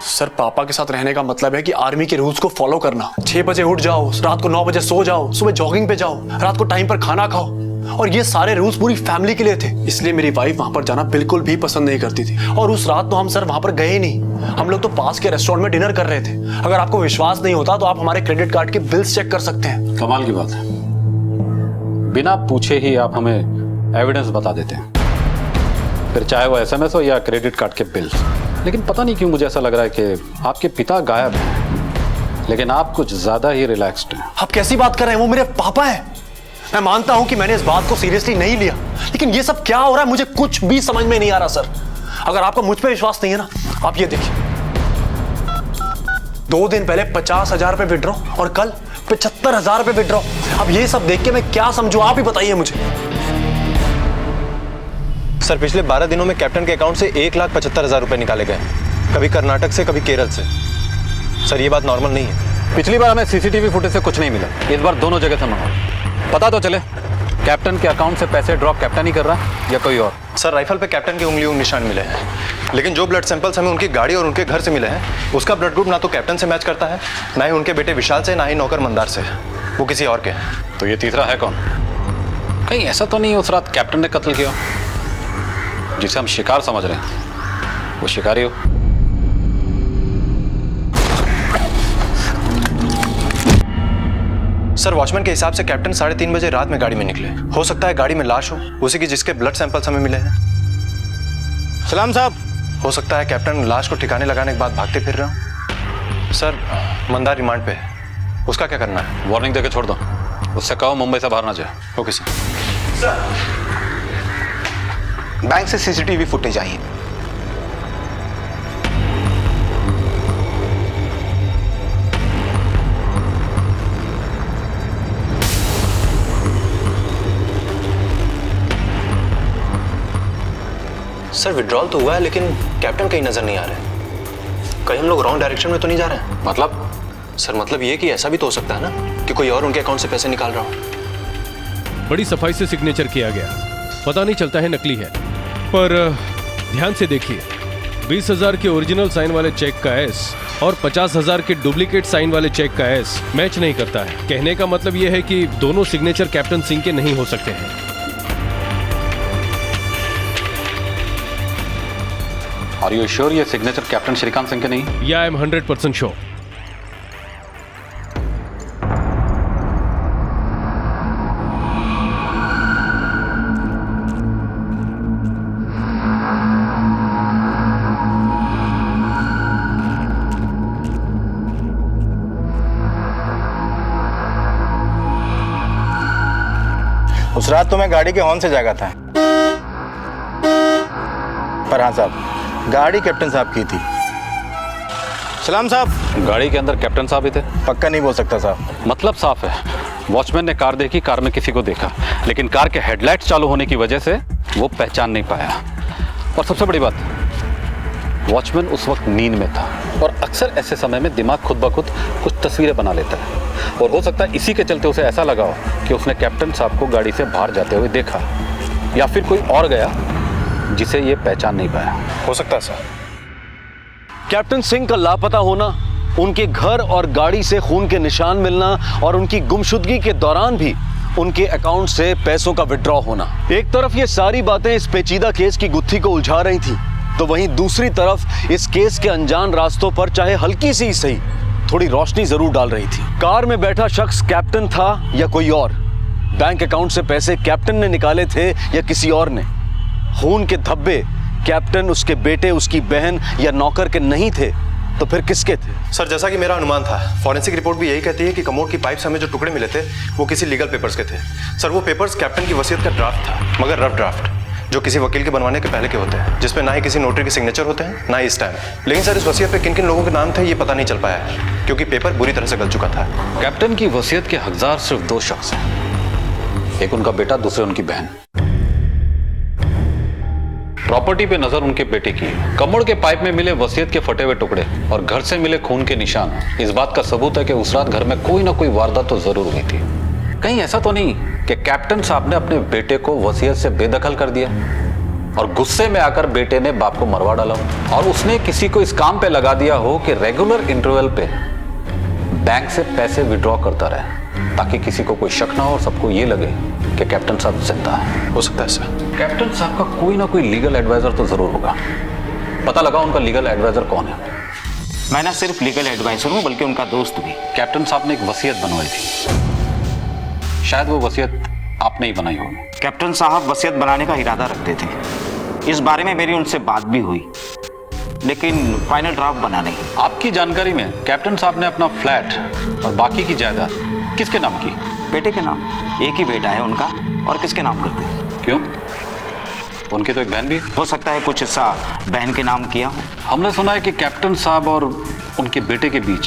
सर, पापा के साथ रहने का मतलब है कि आर्मी के रूल्स को फॉलो करना। 6 बजे उठ जाओ, रात को 9 बजे सो जाओ, सुबह जॉगिंग पे जाओ, रात को टाइम पर खाना खाओ, और ये सारे रूल्स पूरी फैमिली के लिए थे। इसलिए मेरी वाइफ वहां पर जाना बिल्कुल भी पसंद नहीं करती थी। और उस रात तो हम सर वहां पर गए ही नहीं। हम लोग तो पास के रेस्टोरेंट में डिनर कर रहे थे। अगर आपको विश्वास नहीं होता तो आप हमारे क्रेडिट कार्ड के बिल्स चेक कर सकते हैं। कमाल की बात है, बिना पूछे ही आप हमें एविडेंस बता देते हैं, फिर चाहे वो SMS हो या क्रेडिट कार्ड के बिल्स। लेकिन पता नहीं क्यों मुझे ऐसा लग रहा है कि आपके पिता गायब हैं, लेकिन आप कुछ ज्यादा ही रिलैक्स्ड हैं। आप कैसी बात कर रहे हैं? वो मेरे पापा हैं। मैं मानता हूं कि मैंने इस बात को सीरियसली नहीं लिया, लेकिन ये सब क्या हो रहा है मुझे कुछ भी समझ में नहीं आ रहा। सर, अगर आपको मुझ पे विश्वास नहीं है ना, आप ये देखिए, 2 दिन पहले 50,000 रुपए विड्रॉ और कल 75,000 रुपए विड्रॉ। अब ये सब देख के मैं क्या समझूं, आप ही बताइए मुझे। सर, पिछले 12 दिनों में कैप्टन के अकाउंट से 1,75,000 रुपए निकाले गए, कभी कर्नाटक से कभी केरल से। सर, ये बात नॉर्मल नहीं है। पिछली बार हमें CCTV फुटेज से कुछ नहीं मिला, इस बार दोनों जगह से मंगाओ। पता तो चले कैप्टन के अकाउंट से पैसे ड्रॉप कैप्टन ही कर रहा है या कोई और। सर, राइफल पे कैप्टन के उंगलियों निशान मिले हैं, लेकिन जो ब्लड सैंपल्स हमें उनकी गाड़ी और उनके घर से मिले हैं उसका ब्लड ग्रुप ना तो कैप्टन से मैच करता है, ना ही उनके बेटे विशाल से, ना ही नौकर मंदार से। वो किसी और के हैं। तो ये तीसरा है कौन? कहीं ऐसा तो नहीं उस रात कैप्टन ने कत्ल किया जिसे हम शिकार समझ रहे हैं, वो शिकारी हो? सर, वॉचमैन के हिसाब से कैप्टन 3:30 बजे रात में गाड़ी में निकले। हो सकता है गाड़ी में लाश हो, उसी की जिसके ब्लड सैंपल्स हमें मिले हैं। सलाम साहब। हो सकता है कैप्टन लाश को ठिकाने लगाने के बाद भागते फिर रहे हो। सर, मंदार रिमांड पे है, उसका क्या करना है? वार्निंग देके छोड़ दो, उससे कहो मुंबई से बाहर ना जाए। Okay sir. बैंक से CCTV फुटेज आई है। सर, विड्रॉल तो हुआ है लेकिन कैप्टन कहीं नजर नहीं आ रहे। कहीं हम लोग रॉन्ग डायरेक्शन में तो नहीं जा रहे हैं? मतलब? सर, मतलब ये कि ऐसा भी तो हो सकता है ना कि कोई और उनके अकाउंट से पैसे निकाल रहा हो। बड़ी सफाई से सिग्नेचर किया गया, पता नहीं चलता है नकली है। पर ध्यान से देखिए, 20,000 के ओरिजिनल साइन वाले चेक का S और 50,000 के डुप्लीकेट साइन वाले चेक का S मैच नहीं करता है। कहने का मतलब यह है कि दोनों सिग्नेचर कैप्टन सिंह के नहीं हो सकते हैं। Are you sure ये सिग्नेचर कैप्टन श्रीकांत सिंह के नहीं? या आई एम 100% श्योर। उस रात तो मैं गाड़ी के हॉर्न से जागा था, पर हाँ साहब, गाड़ी कैप्टन साहब की थी। सलाम साहब। गाड़ी के अंदर कैप्टन साहब ही थे? पक्का नहीं बोल सकता साहब। मतलब साफ है, वॉचमैन ने कार देखी, कार में किसी को देखा, लेकिन कार के हेडलाइट्स चालू होने की वजह से वो पहचान नहीं पाया। और सबसे बड़ी बात, वॉचमैन उस वक्त नींद में था और अक्सर ऐसे समय में दिमाग खुद ब खुद कुछ तस्वीरें बना लेता है, और हो सकता है इसी के चलते उसे ऐसा लगा हो कि उसने कैप्टन साहब को गाड़ी से बाहर जाते हुए देखा, या फिर कोई और गया जिसे ये पहचान नहीं पाया। हो सकता है सर। कैप्टन सिंह का लापता होना, उनके घर और गाड़ी से खून के निशान मिलना और उनकी गुमशुदगी के दौरान भी उनके अकाउंट से पैसों का विड्रॉ होना, एक तरफ ये सारी बातें इस पेचीदा केस की गुत्थी को उलझा रही थी, तो वहीं दूसरी तरफ इस केस के अनजान रास्तों पर चाहे हल्की सी सही थोड़ी रोशनी जरूर डाल रही थी। कार में बैठा शख्स कैप्टन था या कोई और? बैंक अकाउंट से पैसे कैप्टन ने निकाले थे या किसी और ने? खून के धब्बे कैप्टन उसके बेटे, उसकी बहन या नौकर के नहीं थे तो फिर किसके थे? सर जैसा कि मेरा अनुमान था, फॉरेंसिक रिपोर्ट भी यही कहती है कि कमोड की पाइप से हमें जो टुकड़े मिले थे वो किसी लीगल पेपर्स के थे। सर वो पेपर्स कैप्टन की वसीयत का ड्राफ्ट था, मगर रफ ड्राफ्ट, जो किसी वकील के बनवाने के पहले के होते हैं, जिसमें ना ही किसी नोटरी के सिग्नेचर होते हैं ना ही स्टैम्प। लेकिन सर इस वसीयत पे किन किन लोगों के नाम थे ये पता नहीं चल पाया है, क्योंकि पेपर बुरी तरह से गल चुका था। कैप्टन की वसीयत के हकदार सिर्फ 2 शख्स हैं, एक उनका बेटा, दूसरे उनकी बहन। प्रॉपर्टी पे नजर उनके बेटे की। कमोड के पाइप में मिले वसीयत के फटे हुए टुकड़े और घर से मिले खून के निशान इस बात का सबूत है कि उस रात घर में कोई ना कोई वारदात तो जरूर हुई थी। कहीं ऐसा तो नहीं कि कैप्टन साहब ने अपने बेटे को वसीयत से बेदखल कर दिया और गुस्से में आकर बेटे ने बाप को मरवा डाला और उसने किसी को इस काम पे लगा दिया हो कि रेगुलर इंटरवल पे बैंक से पैसे विड्रॉ करता रहे ताकि किसी को कोई शक ना हो और सबको ये लगे कि कैप्टन साहब जिंदा है। हो सकता है सर। कैप्टन साहब का कोई ना कोई लीगल एडवाइजर तो जरूर होगा। पता लगा उनका लीगल एडवाइजर कौन है? मैं ना सिर्फ लीगल एडवाइजर हूँ बल्कि उनका दोस्त भी। कैप्टन साहब ने एक वसीयत बनवाई थी, शायद वो वसीयत आपने ही बनाई होगी। कैप्टन साहब वसीयत बनाने का इरादा रखते थे, इस बारे में मेरी उनसे बात भी हुई, लेकिन फाइनल ड्राफ्ट बना नहीं। आपकी जानकारी में कैप्टन साहब ने अपना फ्लैट और बाकी की जायदाद किसके नाम की? बेटे के नाम। एक ही बेटा है उनका, और किसके नाम करते? क्यों? उनकी तो एक बहन भी हो सकता है कुछ हिस्सा बहन के नाम किया हो। हमने सुना है कि कैप्टन साहब और उनके बेटे के बीच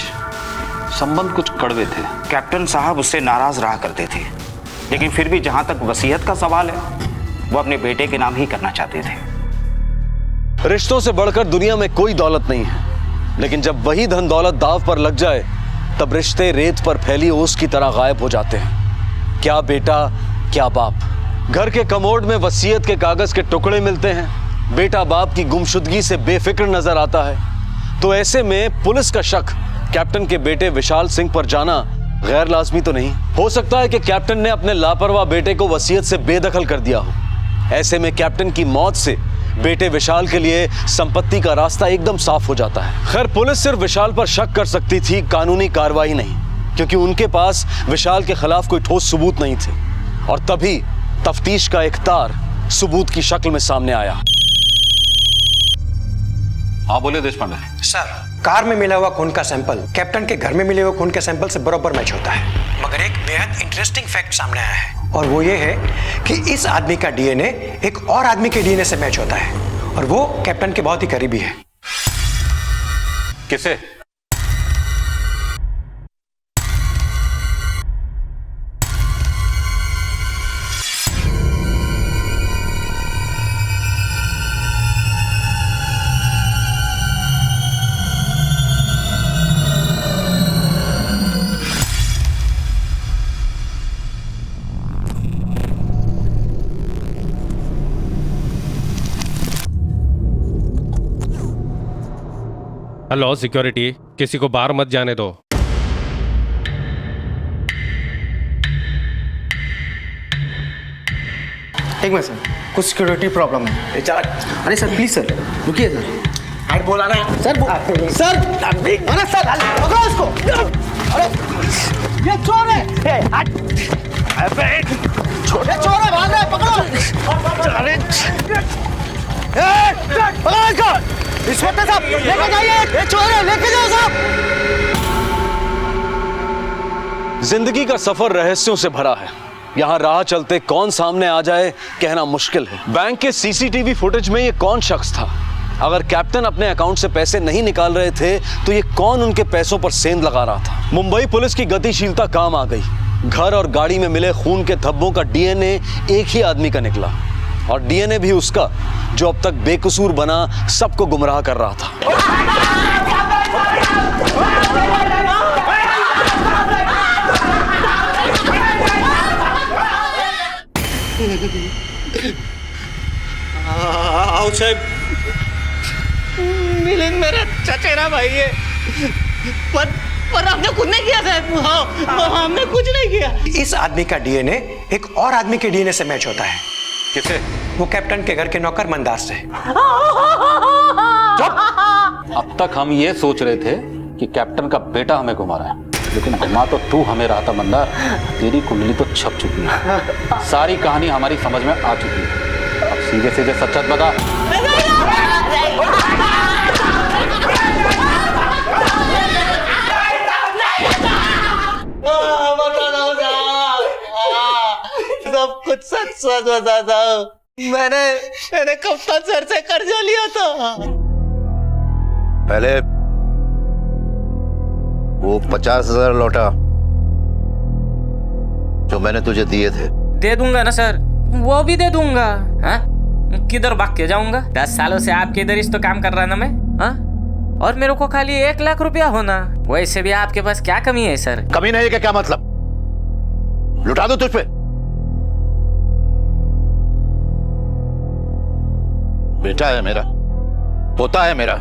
संबंध कुछ कड़वे थे। कैप्टन साहब उससे नाराज रहा करते थे, लेकिन फिर भी जहां तक वसीयत का सवाल है वो अपने बेटे के नाम ही करना चाहते थे। रिश्तों से बढ़कर दुनिया में कोई दौलत नहीं है, लेकिन जब वही धन दौलत दाव पर लग जाए तब रिश्ते रेत पर फैली ओस की तरह गायब हो जाते हैं। क्या बेटा क्या बाप। घर के कमोड में वसीयत के कागज के टुकड़े मिलते हैं, बेटा बाप की गुमशुदगी से बेफिक्र नजर आता है, तो ऐसे में पुलिस का शक कैप्टन के बेटे विशाल सिंह पर जाना गैर लाजमी तो नहीं। हो सकता है कि कैप्टन ने अपने लापरवाह बेटे को वसीयत से बेदखल कर दिया हो। ऐसे में कैप्टन की मौत से बेटे विशाल के लिए संपत्ति का रास्ता एकदम साफ हो जाता है। खैर पुलिस सिर्फ विशाल पर शक कर सकती थी, कानूनी कार्रवाई नहीं, क्योंकि उनके पास विशाल के खिलाफ कोई ठोस सबूत नहीं थे। और तभी तफ्तीश का एक तार सबूत की शक्ल में सामने आया। हाँ बोले देश पांडे। सर कार में मिला हुआ खून का सैंपल कैप्टन के घर में मिले हुए खून के सैंपल से बराबर मैच होता है, मगर एक बेहद इंटरेस्टिंग फैक्ट सामने आया है, और वो ये है कि इस आदमी का डीएनए एक और आदमी के डीएनए से मैच होता है, और वो कैप्टन के बहुत ही करीबी है। किसे? हेलो सिक्योरिटी, किसी को बाहर मत जाने दो। एक मिनट सर, कुछ सिक्योरिटी प्रॉब्लम है। अरे सर प्लीज सर रुकिए सर। अरे बोला ना सर। सर अरे सर पकड़ो इसको। अरे ये चोर है। अबे छोटे चोर है, भाग रहा है, पकड़ो। अरे पकड़ो इसको। इंस्पेक्टर साहब लेके जाइए, ये चोर है, लेके जाओ साहब। जिंदगी का सफर रहस्यों से भरा है। यहाँ राह चलते कौन सामने आ जाए कहना मुश्किल है। बैंक के सीसीटीवी फुटेज में ये कौन शख्स था? अगर कैप्टन अपने अकाउंट से पैसे नहीं निकाल रहे थे तो ये कौन उनके पैसों पर सेंध लगा रहा था? मुंबई पुलिस की गतिशीलता काम आ गई। घर और गाड़ी में मिले खून के धब्बों का डीएनए एक ही आदमी का निकला, और डीएनए भी उसका जो अब तक बेकसूर बना सबको गुमराह कर रहा था। आओ साहब, मिलिंद मेरा चचेरा भाई है, पर हमने कुछ नहीं किया साहब। हमने कुछ नहीं किया। इस आदमी का डीएनए एक और आदमी के डीएनए से मैच होता है। किसे? वो कैप्टन के घर के नौकर मंदार से। अब तक हम ये सोच रहे थे कि कैप्टन का बेटा हमें घुमा रहा है, लेकिन घुमा तो तू हमें रहा था मंदार। तेरी कुंडली तो छप चुकी है, सारी कहानी हमारी समझ में आ चुकी है। अब सीधे सीधे सच बता। सच सच बताता हूँ, मैंने कप्तान सर से कर्जा लिया था। पहले वो 50,000 लौटा जो मैंने तुझे दिए थे। दे दूंगा ना सर, वो भी दे दूंगा। हाँ? किधर भाग के जाऊंगा? 10 सालों से आपके इधर इस तो काम कर रहा ना मैं। हाँ? और मेरे को खाली 1 लाख रुपया होना, वैसे भी आपके पास क्या कमी है सर? कमी नहीं है क्या मतलब? लुटा दो तुझ पे। बेटा है मेरा, पोता है मेरा।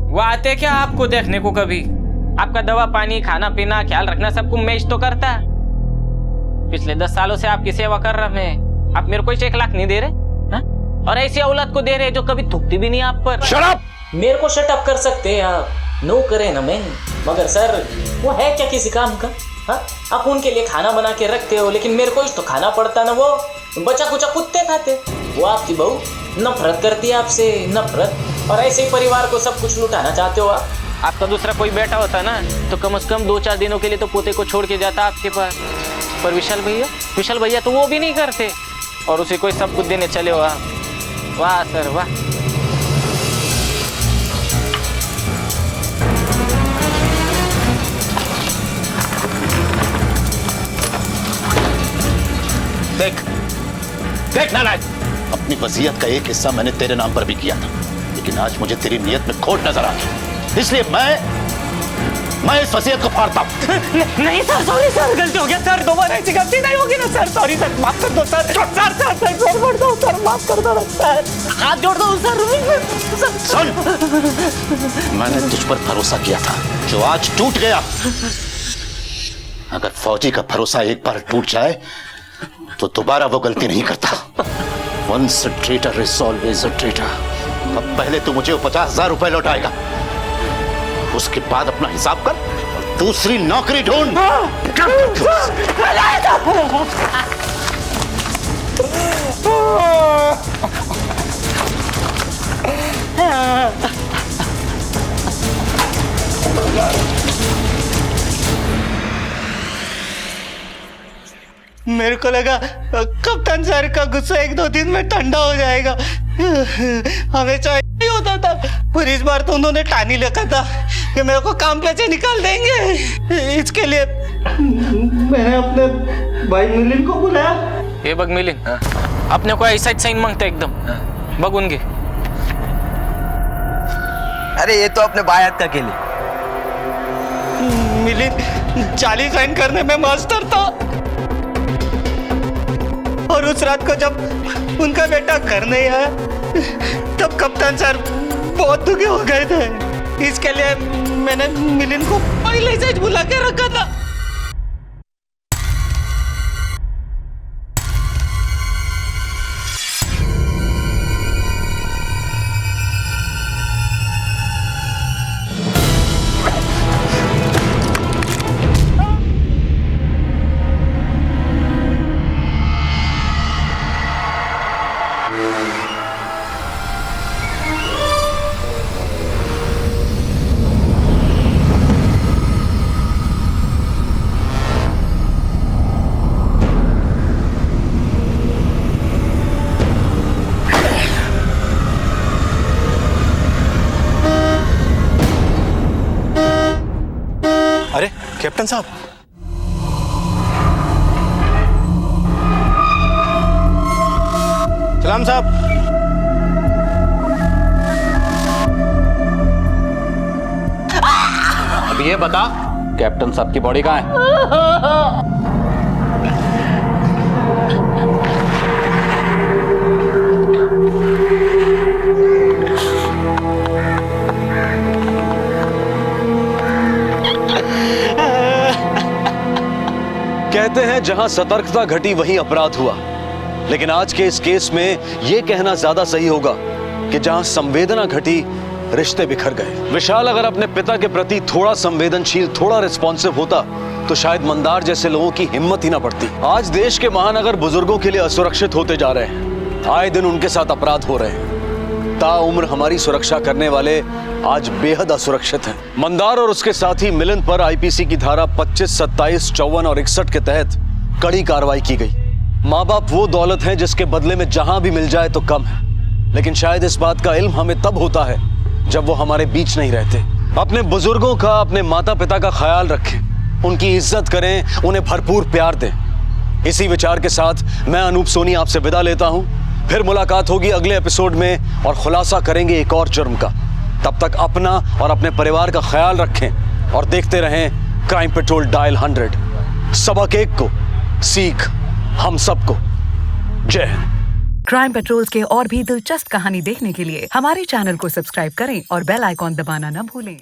वो आते क्या आपको देखने को कभी? आपका दवा पानी खाना पीना ख्याल रखना सब कुछ मैं तो करता। पिछले 10 सालों से आपकी सेवा कर रहा मैं, आप मेरे को 1 लाख नहीं दे रहे हा? और ऐसी औलाद को दे रहे जो कभी थूकती भी नहीं आप पर। Shut up! मेरे को शट अप कर सकते हैं आप, नो करे ना मैं, मगर सर वो है क्या किसी काम का? हाँ? आप उनके लिए खाना बना के रखते हो, लेकिन मेरे को तो खाना पड़ता ना, वो बचा कुचा कुत्ते खाते। वो आपकी बहू नफरत करती है आपसे, नफरत, और ऐसे ही परिवार को सब कुछ लुटाना चाहते हो आप। आपका दूसरा कोई बेटा होता ना तो कम से कम 2-4 दिनों के लिए तो पोते को छोड़ के जाता आपके पास, पर विशाल भैया तो वो भी नहीं करते, और उसे कोई सब कुछ देने चले हो आप। वाह सर वाह। देख नारायण, अपनी वसीयत का एक हिस्सा मैंने तेरे नाम पर भी किया था, लेकिन आज मुझे तेरी नीयत में खोट नजर आ गई, इसलिए मैं इस वसीयत को फाड़ता हूं। नहीं सर, सॉरी सर, गलती हो गया सर, दोबारा ऐसी गलती नहीं होगी ना सर। सॉरी सर, माफ कर दो सर। छोड़ दो सर, माफ कर दो सर, हाथ जोड़ दो सर। सुन, मैंने तुझ पर भरोसा किया था जो आज टूट गया। अगर फौजी का भरोसा एक बार टूट जाए तो दोबारा वो गलती नहीं करता। Once a traitor is always a traitor। अब पहले तू मुझे 50,000 रुपए लौटाएगा, उसके बाद अपना हिसाब कर और दूसरी नौकरी ढूंढ। मेरे को लगा कप्तान सर का गुस्सा 1-2 दिन में ठंडा हो जाएगा, हमेशा नहीं होता था, पर इस बार तो उन्होंने ठान ही रखा था कि मेरे को काम पे से निकाल देंगे। इसके लिए मैंने अपने भाई मिलिन को बुलाया। ये बग मिलिन, अपने को ऐसा ही साइन मांगता एकदम बगुनगे। अरे ये तो अपने बायत का के लिए मिलिन 40 साइन करने में मास्टर था, और उस रात को जब उनका बेटा घर नहीं आया तब कप्तान सर बहुत दुखी हो गए थे। इसके लिए मैंने मिलिन को पहले से बुला के रखा था। अरे कैप्टन साहब, सलाम साहब। अब ये बता, कैप्टन साहब की बॉडी कहाँ है? कहते हैं जहां सतर्कता घटी वहीं अपराध हुआ, लेकिन आज के इस केस में यह कहना ज्यादा सही होगा कि जहां संवेदना घटी रिश्ते बिखर गए। विशाल अगर अपने पिता के प्रति थोड़ा संवेदनशील, थोड़ा रिस्पॉन्सिव होता तो शायद मंदार जैसे लोगों की हिम्मत ही ना पड़ती। आज देश के महानगर बुजुर्गों के लिए असुरक्षित होते जा रहे हैं, आए दिन उनके साथ अपराध हो रहे हैं। ताउम्र हमारी सुरक्षा करने वाले आज बेहद असुरक्षित हैं। मंदार और उसके साथी मिलिंद पर आईपीसी की धारा 25, 27, 54 और 61 के तहत कड़ी कार्रवाई की गई। माँ बाप वो दौलत है जिसके बदले में जहां भी मिल जाए तो कम है, लेकिन शायद इस बात का इल्म हमें तब होता है जब वो हमारे बीच नहीं रहते। अपने बुजुर्गों का, अपने माता पिता का ख्याल रखें, उनकी इज्जत करें, उन्हें भरपूर प्यार दें। इसी विचार के साथ मैं अनूप सोनी आपसे विदा लेता हूं। फिर मुलाकात होगी अगले एपिसोड में और खुलासा करेंगे एक और जुर्म का। तब तक अपना और अपने परिवार का ख्याल रखें और देखते रहें क्राइम पेट्रोल डायल 100। सबक एक को, सीख हम सबको। जय हिंद। क्राइम पेट्रोल्स के और भी दिलचस्प कहानी देखने के लिए हमारे चैनल को सब्सक्राइब करें और बेल आइकॉन दबाना न भूलें।